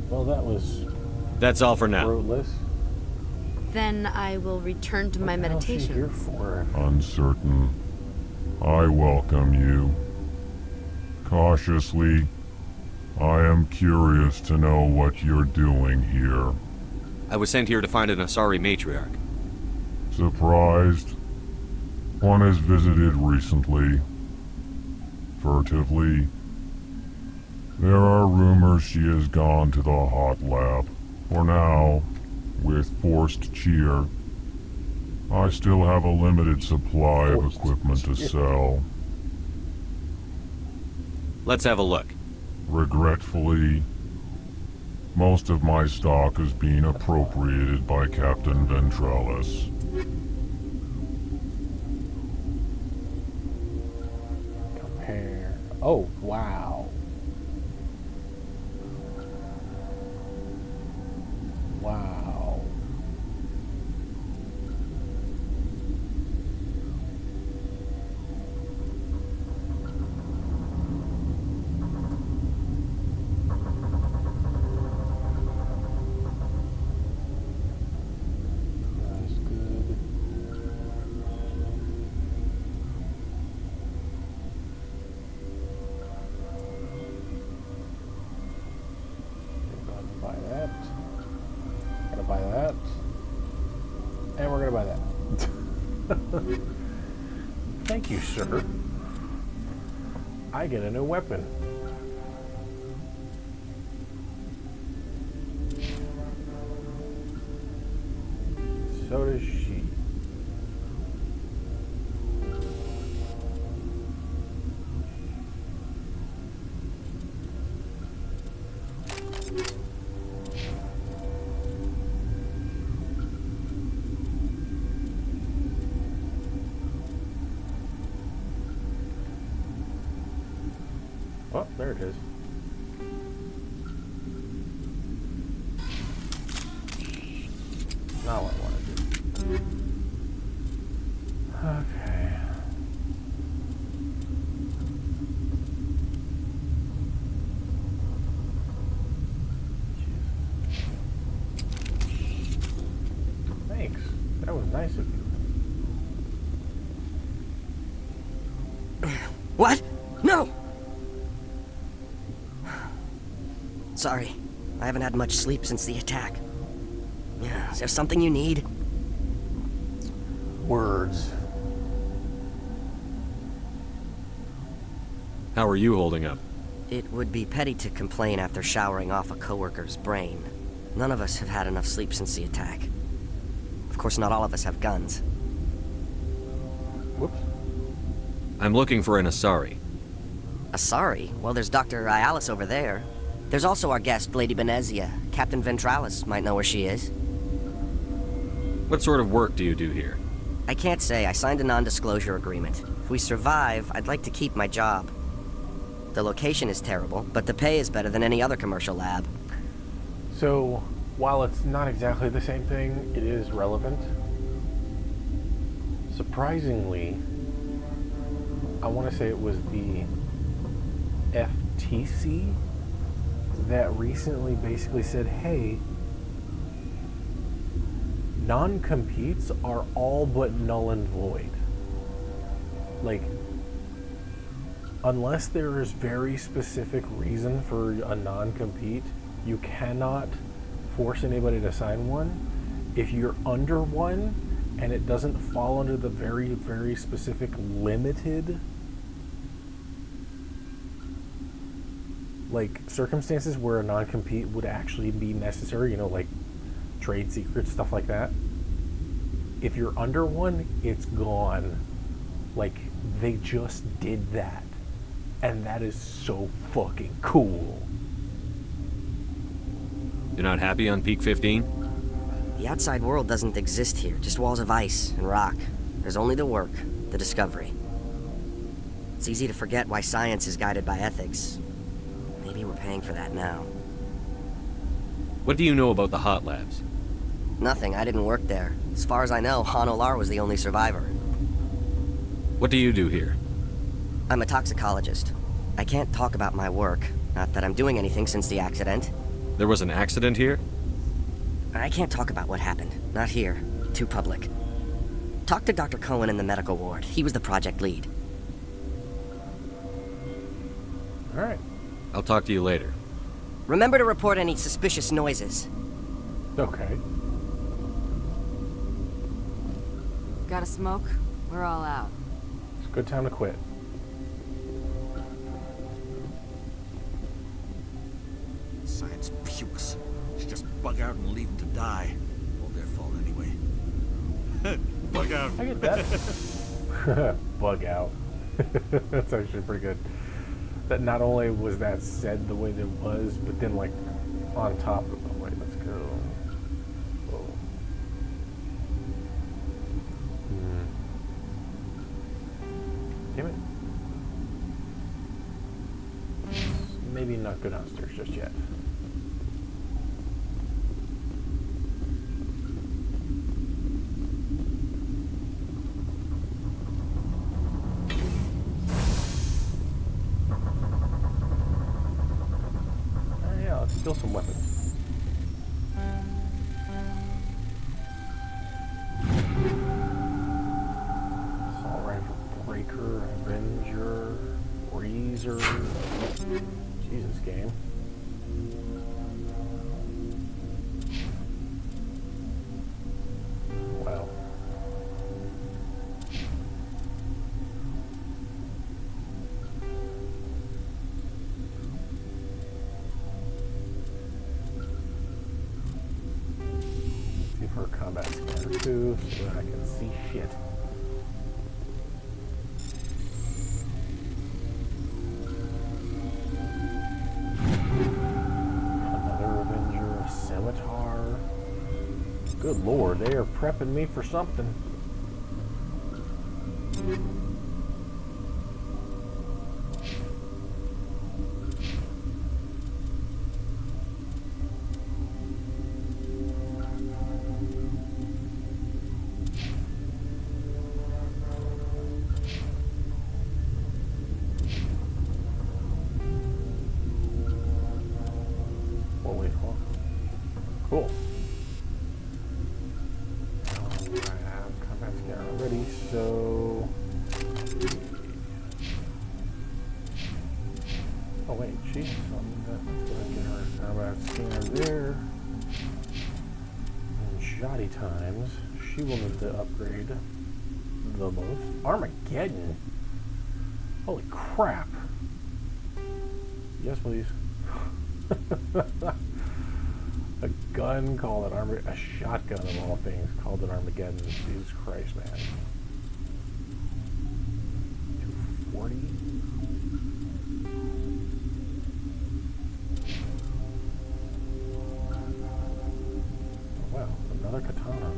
Well, that was... That's all for now. Fruitless. Then I will return to my meditation. Uncertain. I welcome you. Cautiously, I am curious to know what you're doing here. I was sent here to find an Asari matriarch. Surprised? One has visited recently. Furtively. There are rumors she has gone to the hot lab. For now, with forced cheer, I still have a limited supply of equipment to sell. Let's have a look. Regretfully, most of my stock is being appropriated by Captain Ventralis. Compare. Oh, wow. Wow. That's good. Gonna buy that. Gonna buy that. And we're gonna buy that. Thank you, sir. I get a new weapon. So does she. Oh, there it is. Now what I want to do. Okay. Thanks. That was nice of you. What? No! Sorry. I haven't had much sleep since the attack. Is there something you need? Words. How are you holding up? It would be petty to complain after showering off a coworker's brain. None of us have had enough sleep since the attack. Of course, not all of us have guns. Whoops. I'm looking for an Asari. Asari? Well, there's Dr. Ialis over there. There's also our guest, Lady Benezia. Captain Ventralis might know where she is. What sort of work do you do here? I can't say. I signed a non-disclosure agreement. If we survive, I'd like to keep my job. The location is terrible, but the pay is better than any other commercial lab. So, while it's not exactly the same thing, it is relevant. Surprisingly, I want to say it was the FTC that recently basically said, hey, non-competes are all but null and void. Like, unless there is very specific reason for a non-compete, you cannot force anybody to sign one. If you're under one and it doesn't fall under the very, very specific limited like circumstances where a non-compete would actually be necessary, you know, like trade secrets, stuff like that. If you're under one, it's gone. Like, they just did that. And that is so fucking cool. You're not happy on Peak 15? The outside world doesn't exist here, just walls of ice and rock. There's only the work, the discovery. It's easy to forget why science is guided by ethics. Maybe we're paying for that now. What do you know about the hot labs? Nothing, I didn't work there. As far as I know, Han Olar was the only survivor. What do you do here? I'm a toxicologist. I can't talk about my work. Not that I'm doing anything since the accident. There was an accident here? I can't talk about what happened. Not here. Too public. Talk to Dr. Cohen in the medical ward. He was the project lead. Alright. I'll talk to you later. Remember to report any suspicious noises. Okay. Got a smoke? We're all out. It's a good time to quit. Science pukes. Should just bug out and leave them to die. All their fault anyway. Bug out. I get that. Bug out. That's actually pretty good. That not only was that said the way that it was, but then like on top of it. Wait, let's go. Oh. Damn it. Maybe not go downstairs just yet. Steal some weapons. Assault rifle, breaker, avenger, breezer. Jesus, game. Wow. For a combat scanner too, so that I can see shit. Another Avenger, a scimitar. Good lord, they are prepping me for something. Cool. I have combat scanner already, so... Oh wait, she's something. Let's go ahead and get her combat scanner there. And shoddy times. She will need to upgrade the most. Armageddon! Holy crap! Yes, please. A gun called an a shotgun of all things called an Armageddon. Jesus Christ, man. 240? Oh, wow, another katana.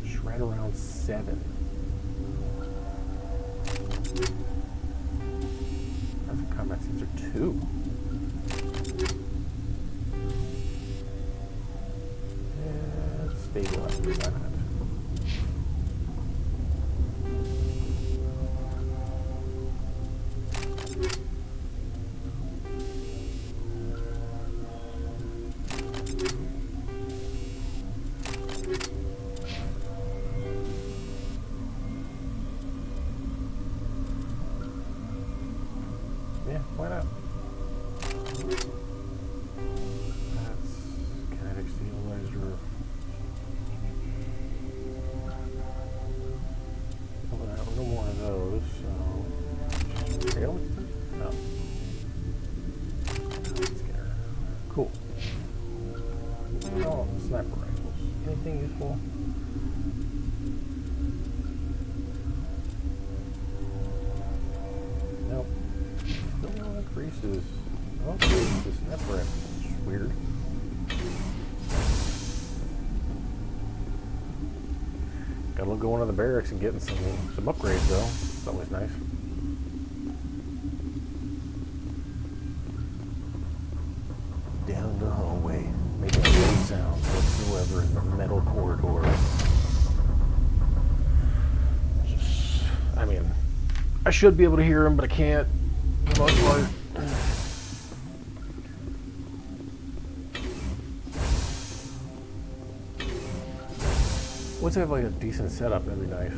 Shred around 7. Combat seats are 2. And stabilize. Why not? Yeah, why not? That's kinetic steel laser. Oh, no more of those, so... Rail? No. Scanner. Cool. Oh, sniper rifles. Anything useful? Nope. No increases. Oh, this sniper rifle. It's weird. Gotta go into the barracks and getting some upgrades though. It's always nice. Down the hallway, making no sound whatsoever in the metal corridor. Just, I mean, I should be able to hear him, but I can't. For the most part. Once I have like a decent setup, that'd be nice.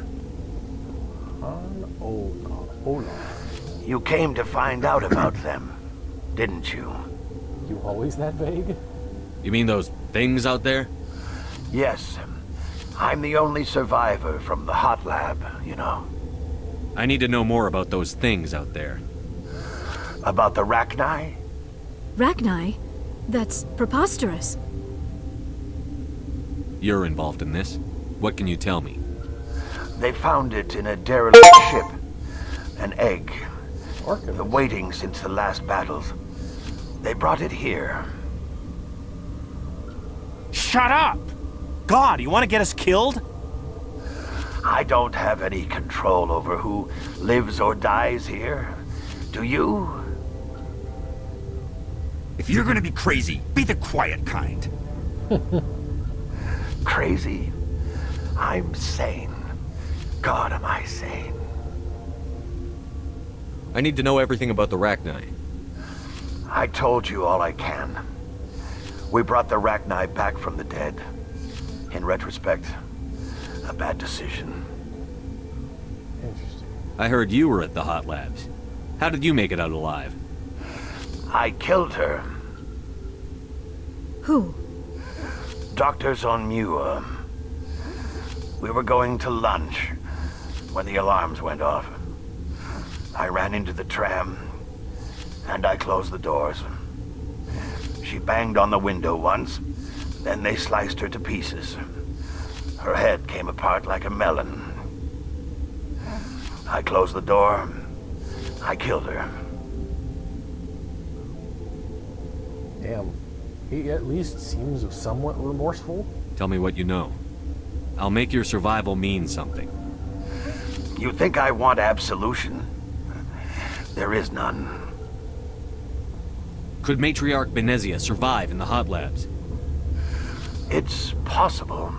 Hola. You came to find out about them, didn't you? You always that vague? You mean those things out there? Yes. I'm the only survivor from the hot lab, you know. I need to know more about those things out there. About the Rachni? Rachni? That's preposterous. You're involved in this. What can you tell me? They found it in a derelict ship. An egg. Waiting since the last battles. They brought it here. Shut up! God, you want to get us killed? I don't have any control over who lives or dies here. Do you? If you're gonna be crazy, be the quiet kind. Crazy? I'm sane. God, am I sane. I need to know everything about the Rachni. I told you all I can. We brought the Rachni back from the dead. In retrospect, a bad decision. Interesting. I heard you were at the hot labs. How did you make it out alive? I killed her. Who? Doctors on Muir. We were going to lunch when the alarms went off. I ran into the tram, and I closed the doors. She banged on the window once, then they sliced her to pieces. Her head came apart like a melon. I closed the door. I killed her. Damn. He at least seems somewhat remorseful. Tell me what you know. I'll make your survival mean something. You think I want absolution? There is none. Could Matriarch Benezia survive in the hot labs? It's possible.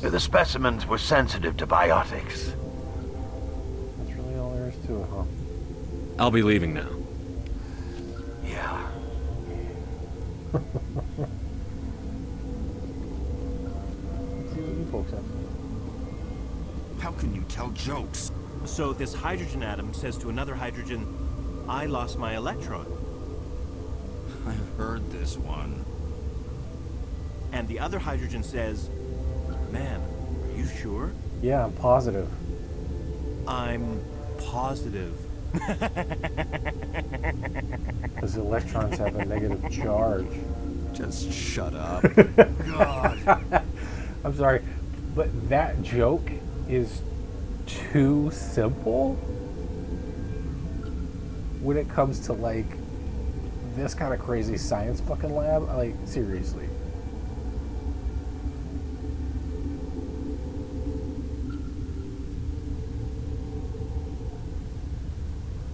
The specimens were sensitive to biotics. That's really all there is to it, huh? I'll be leaving now. Yeah. Let's see what you folks have. How can you tell jokes? So this hydrogen atom says to another hydrogen, I lost my electron. I've heard this one. And the other hydrogen says, man, are you sure? Yeah, I'm positive. I'm positive. Because electrons have a negative charge. Just shut up. God. I'm sorry, but that joke is too simple when it comes to like this kind of crazy science fucking lab. Like, seriously.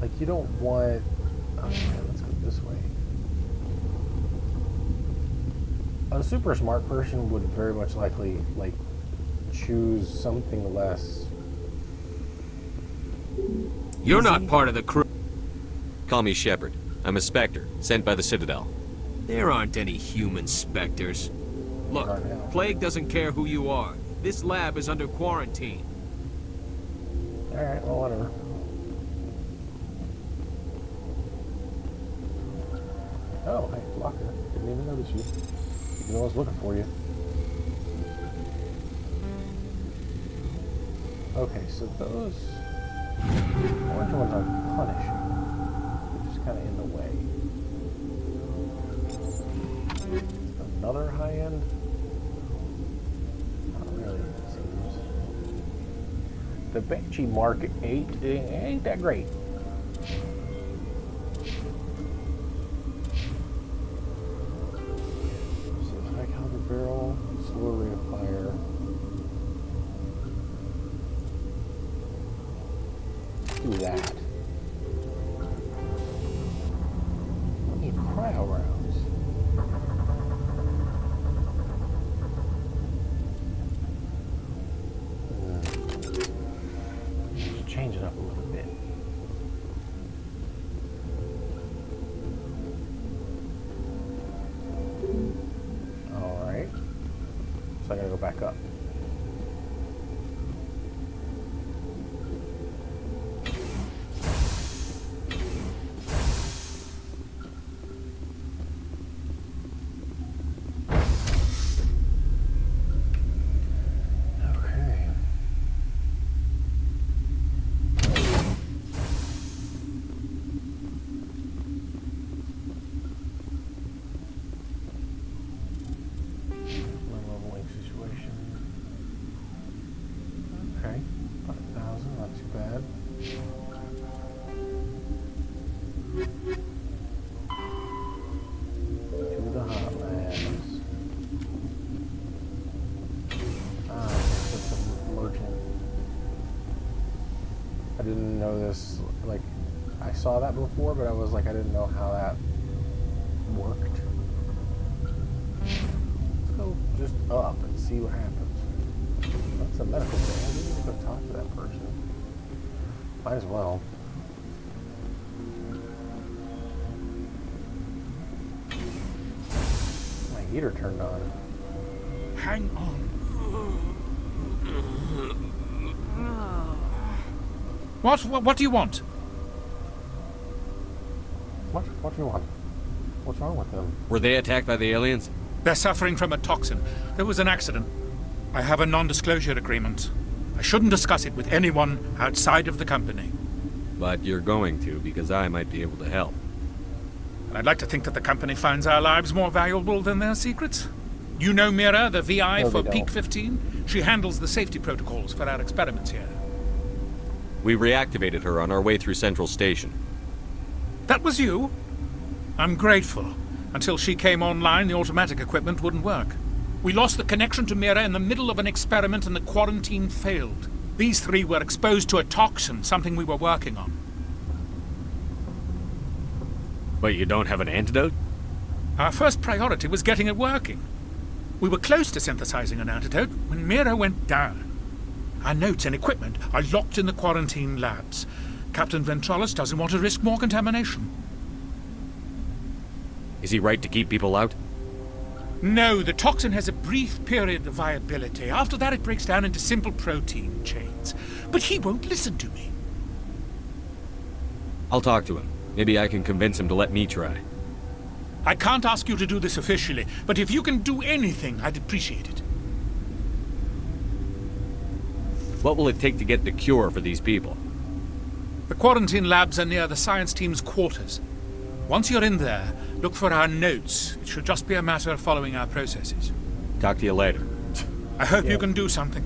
Like, you don't want... let's go this way. A super smart person would very much likely, like, choose something less... You're not part of the crew. Call me Shepard. I'm a Spectre, sent by the Citadel. There aren't any human specters. Look, Plague doesn't care who you are. This lab is under quarantine. Alright, well, whatever. Oh, hey, Locker. Didn't even notice you. Even though I was looking for you. Okay, so those orange ones are punishing. They're just kind of in the way. Another high end? Not really, it seems. The Banshee Mark 8 ain't that great. Barrel, slow rate of fire. Do that. I need cryo rounds. Just change it up a little bit. So I gotta go back up. Okay. 5,000, not too bad. To the hot labs. That's a merchant. I didn't know this, like, I saw that before, but I was like, I didn't know how that worked. Let's go just up and see what happens. That's a medical thing. I didn't even go talk to that person. Might as well. My heater turned on. Hang on. What do you want? What do you want? What's wrong with them? Were they attacked by the aliens? They're suffering from a toxin. There was an accident. I have a non-disclosure agreement. I shouldn't discuss it with anyone outside of the company. But you're going to, because I might be able to help. And I'd like to think that the company finds our lives more valuable than their secrets. You know Mira, the VI No, for they Peak don't. 15? She handles the safety protocols for our experiments here. We reactivated her on our way through Central Station. That was you? I'm grateful. Until she came online, the automatic equipment wouldn't work. We lost the connection to Mira in the middle of an experiment and the quarantine failed. These three were exposed to a toxin, something we were working on. But you don't have an antidote? Our first priority was getting it working. We were close to synthesizing an antidote when Mira went down. Our notes and equipment are locked in the quarantine labs. Captain Ventralis doesn't want to risk more contamination. Is he right to keep people out? No, the toxin has a brief period of viability. After that, it breaks down into simple protein chains. But he won't listen to me. I'll talk to him. Maybe I can convince him to let me try. I can't ask you to do this officially, but if you can do anything, I'd appreciate it. What will it take to get the cure for these people? The quarantine labs are near the science team's quarters. Once you're in there, look for our notes. It should just be a matter of following our processes. Talk to you later. I hope you can do something.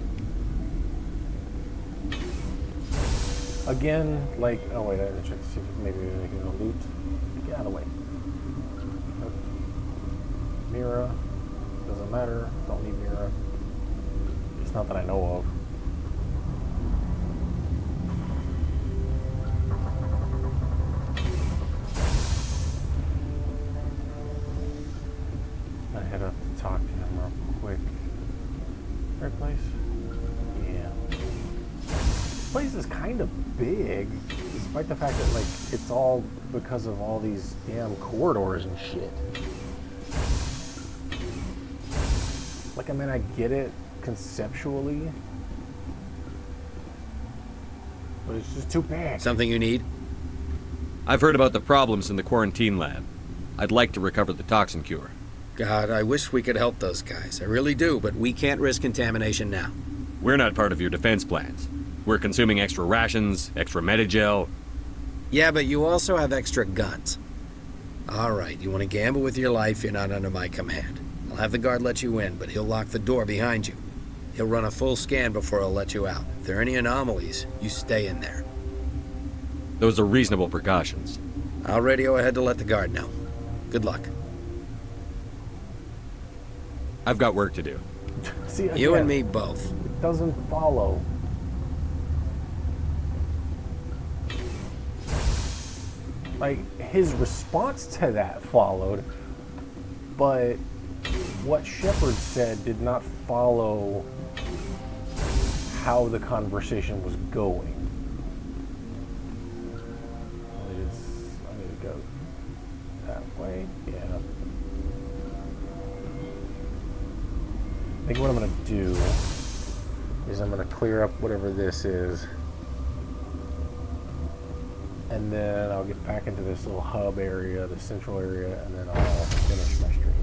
Again, like, oh wait, I didn't check to see if maybe there's anything to loot. Get out of the way. Nope. Mira, doesn't matter. Don't need Mira. It's not that I know of. I head up to talk to him real quick. Right place? Yeah. This place is kind of big, despite the fact that, like, it's all because of all these damn corridors and shit. Like, I mean, I get it conceptually, but it's just too big. Something you need? I've heard about the problems in the quarantine lab. I'd like to recover the toxin cure. God, I wish we could help those guys. I really do, but we can't risk contamination now. We're not part of your defense plans. We're consuming extra rations, extra Medigel. Yeah, but you also have extra guns. All right, you want to gamble with your life, you're not under my command. I'll have the guard let you in, but he'll lock the door behind you. He'll run a full scan before he'll let you out. If there are any anomalies, you stay in there. Those are reasonable precautions. I'll radio ahead to let the guard know. Good luck. I've got work to do. See, again, you and me both. It doesn't follow. Like, his response to that followed, but what Shepard said did not follow how the conversation was going. I need to go that way. Yeah. I think what I'm going to do is I'm going to clear up whatever this is. And then I'll get back into this little hub area, the central area, and then I'll finish my stream.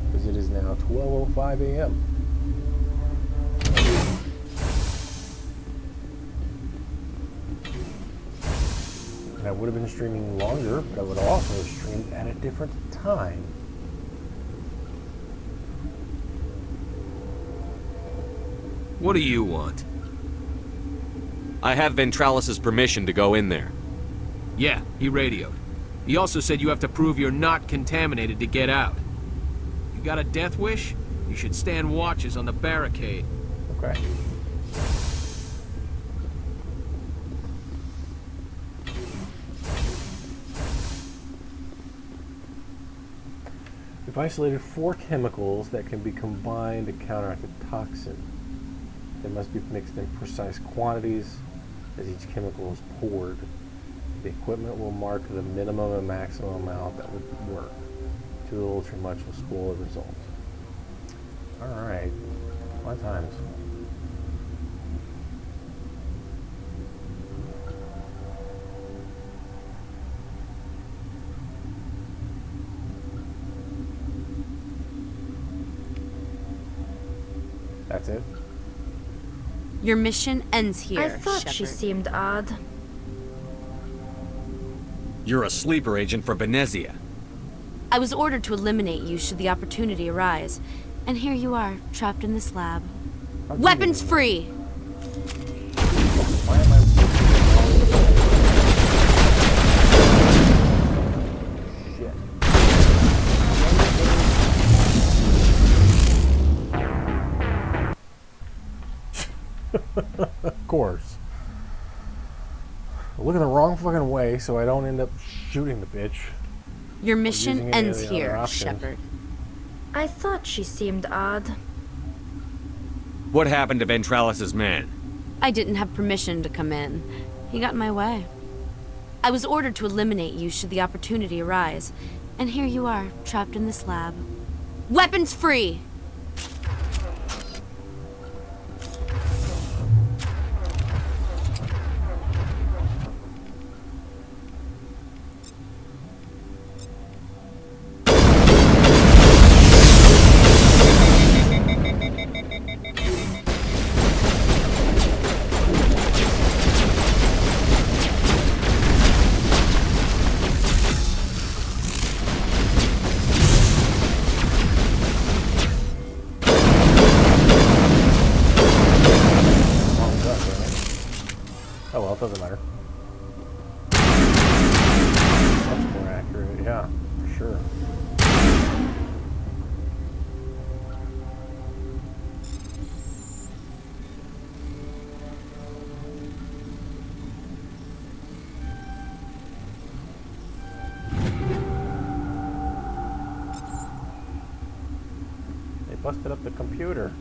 Because it is now 12:05 a.m. And I would have been streaming longer, but I would also have streamed at a different time. What do you want? I have Ventralis's permission to go in there. Yeah, he radioed. He also said you have to prove you're not contaminated to get out. You got a death wish? You should stand watches on the barricade. Okay. We've isolated 4 chemicals that can be combined to counteract the toxin. They must be mixed in precise quantities as each chemical is poured. The equipment will mark the minimum and maximum amount that would work. Too little, too much will spoil the result. Alright. Fun times. That's it? Your mission ends here, I thought she Shepard. seemed odd. You're a sleeper agent for Venezia. I was ordered to eliminate you should the opportunity arise. And here you are, trapped in this lab. Weapons free! Why am I... Of course. Looking the wrong fucking way so I don't end up shooting the bitch. Your mission ends other here, options. Shepard. I thought she seemed odd. What happened to Ventralis's man? I didn't have permission to come in. He got in my way. I was ordered to eliminate you should the opportunity arise. And here you are, trapped in this lab. Weapons free! Oh well, it doesn't matter. Much more accurate, yeah, for sure. They busted up the computer.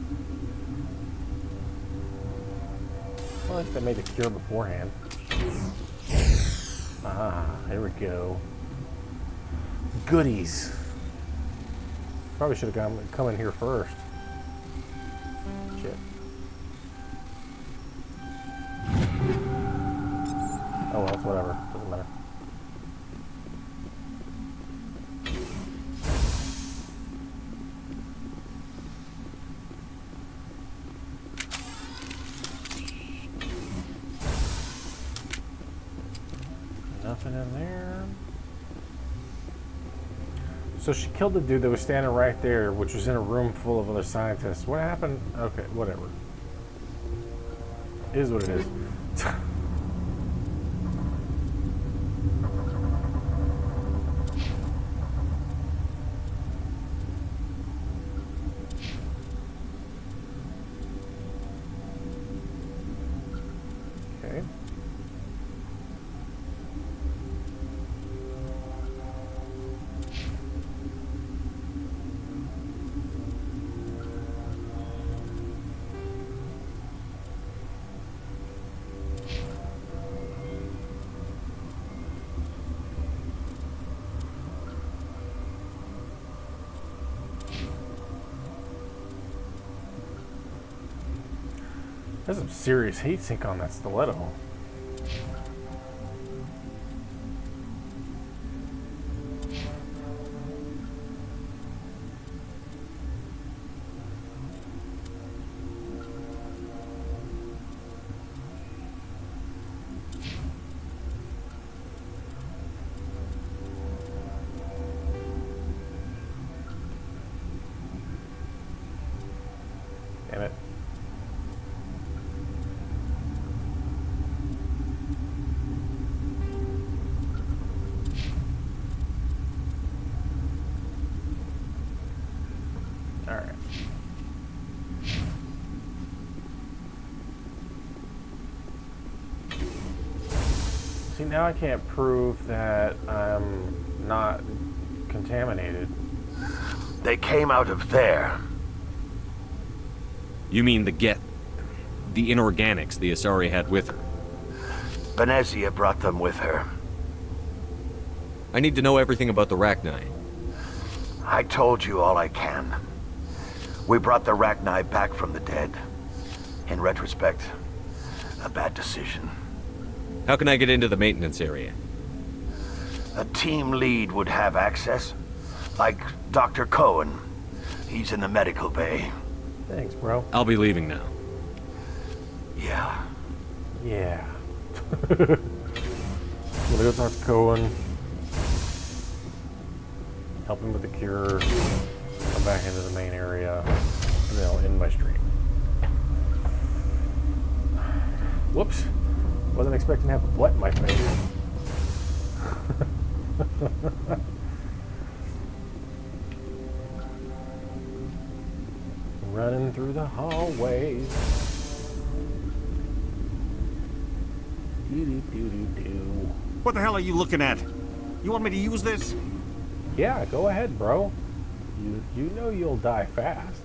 Well, at least I made the cure beforehand. Ah, here we go. Goodies. Probably should have come in here first. Shit. Oh well, it's whatever. Doesn't matter. Nothing in there. So she killed the dude that was standing right there, which was in a room full of other scientists. What happened? Okay, whatever. It is what it is. Okay. There's some serious heat sink on that stiletto. Damn it. See, now I can't prove that I'm not contaminated. They came out of there. You mean the inorganics the Asari had with her? Benezia brought them with her. I need to know everything about the Rachni. I told you all I can. We brought the Rachni back from the dead. In retrospect, a bad decision. How can I get into the maintenance area? A team lead would have access. Like Dr. Cohen. He's in the medical bay. Thanks, bro. I'll be leaving now. Yeah. Yeah. I'm gonna go talk to Cohen. Help him with the cure. Come back into the main area. And then I'll end my stream. Whoops. Wasn't expecting to have a butt in my face. Running through the hallways. Doo-doo-doo-doo-doo. What the hell are you looking at? You want me to use this? Yeah, go ahead, bro. You know you'll die fast.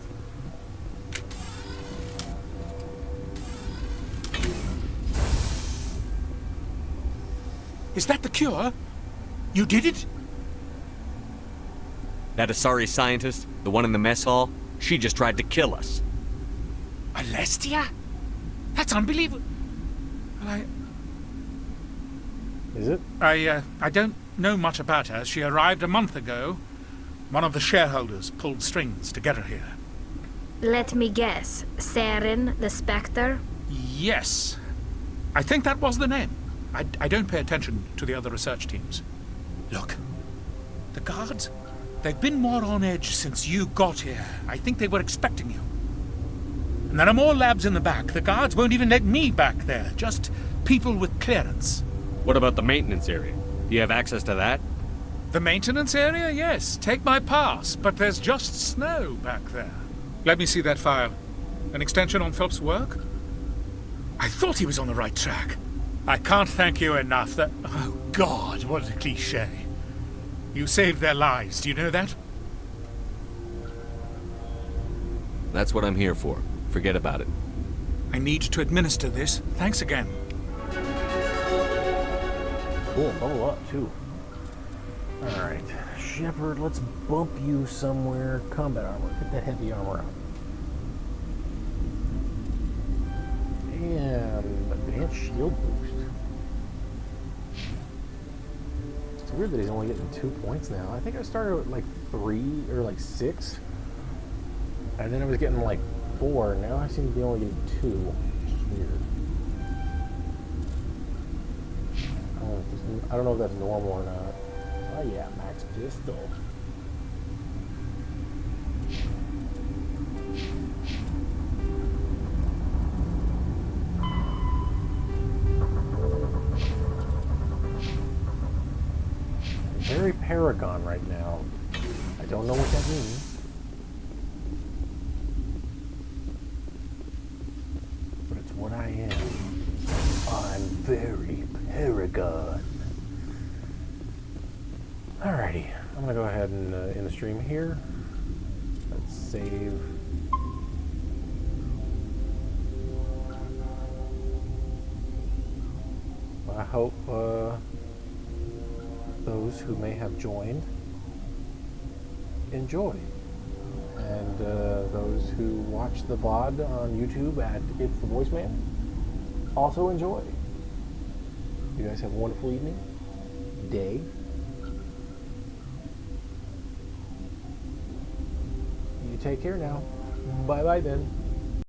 Is that the cure? You did it? That Asari scientist, the one in the mess hall, she just tried to kill us. Alestia? That's unbelievable. Well, Is it? I don't know much about her. She arrived a month ago. One of the shareholders pulled strings to get her here. Let me guess. Saren, the Spectre? Yes. I think that was the name. I don't pay attention to the other research teams. Look, the guards, they've been more on edge since you got here. I think they were expecting you. And there are more labs in the back. The guards won't even let me back there. Just people with clearance. What about the maintenance area? Do you have access to that? The maintenance area? Yes. Take my pass. But there's just snow back there. Let me see that file. An extension on Phelps' work? I thought he was on the right track. I can't thank you enough that... Oh, God, what a cliché. You saved their lives. Do you know that? That's what I'm here for. Forget about it. I need to administer this. Thanks again. Cool, bubble up, too. Alright. Shepard, let's bump you somewhere. Combat armor. Get that heavy armor out. And advanced shield boost. It's weird that he's only getting 2 points now. I think I started with like 3 or like 6. And then I was getting like 4. Now I seem to be only getting 2. Which is weird. I don't know if that's normal or not. Oh yeah, max pistol. Very Paragon right now. I don't know what that means. But it's what I am. I'm very Paragon. Alrighty, I'm gonna go ahead and end the stream here. Let's save. I hope those who may have joined enjoy, and those who watch the VOD on YouTube at It's the Voiceman also enjoy. You guys have a wonderful evening, day. You take care now. Bye bye then.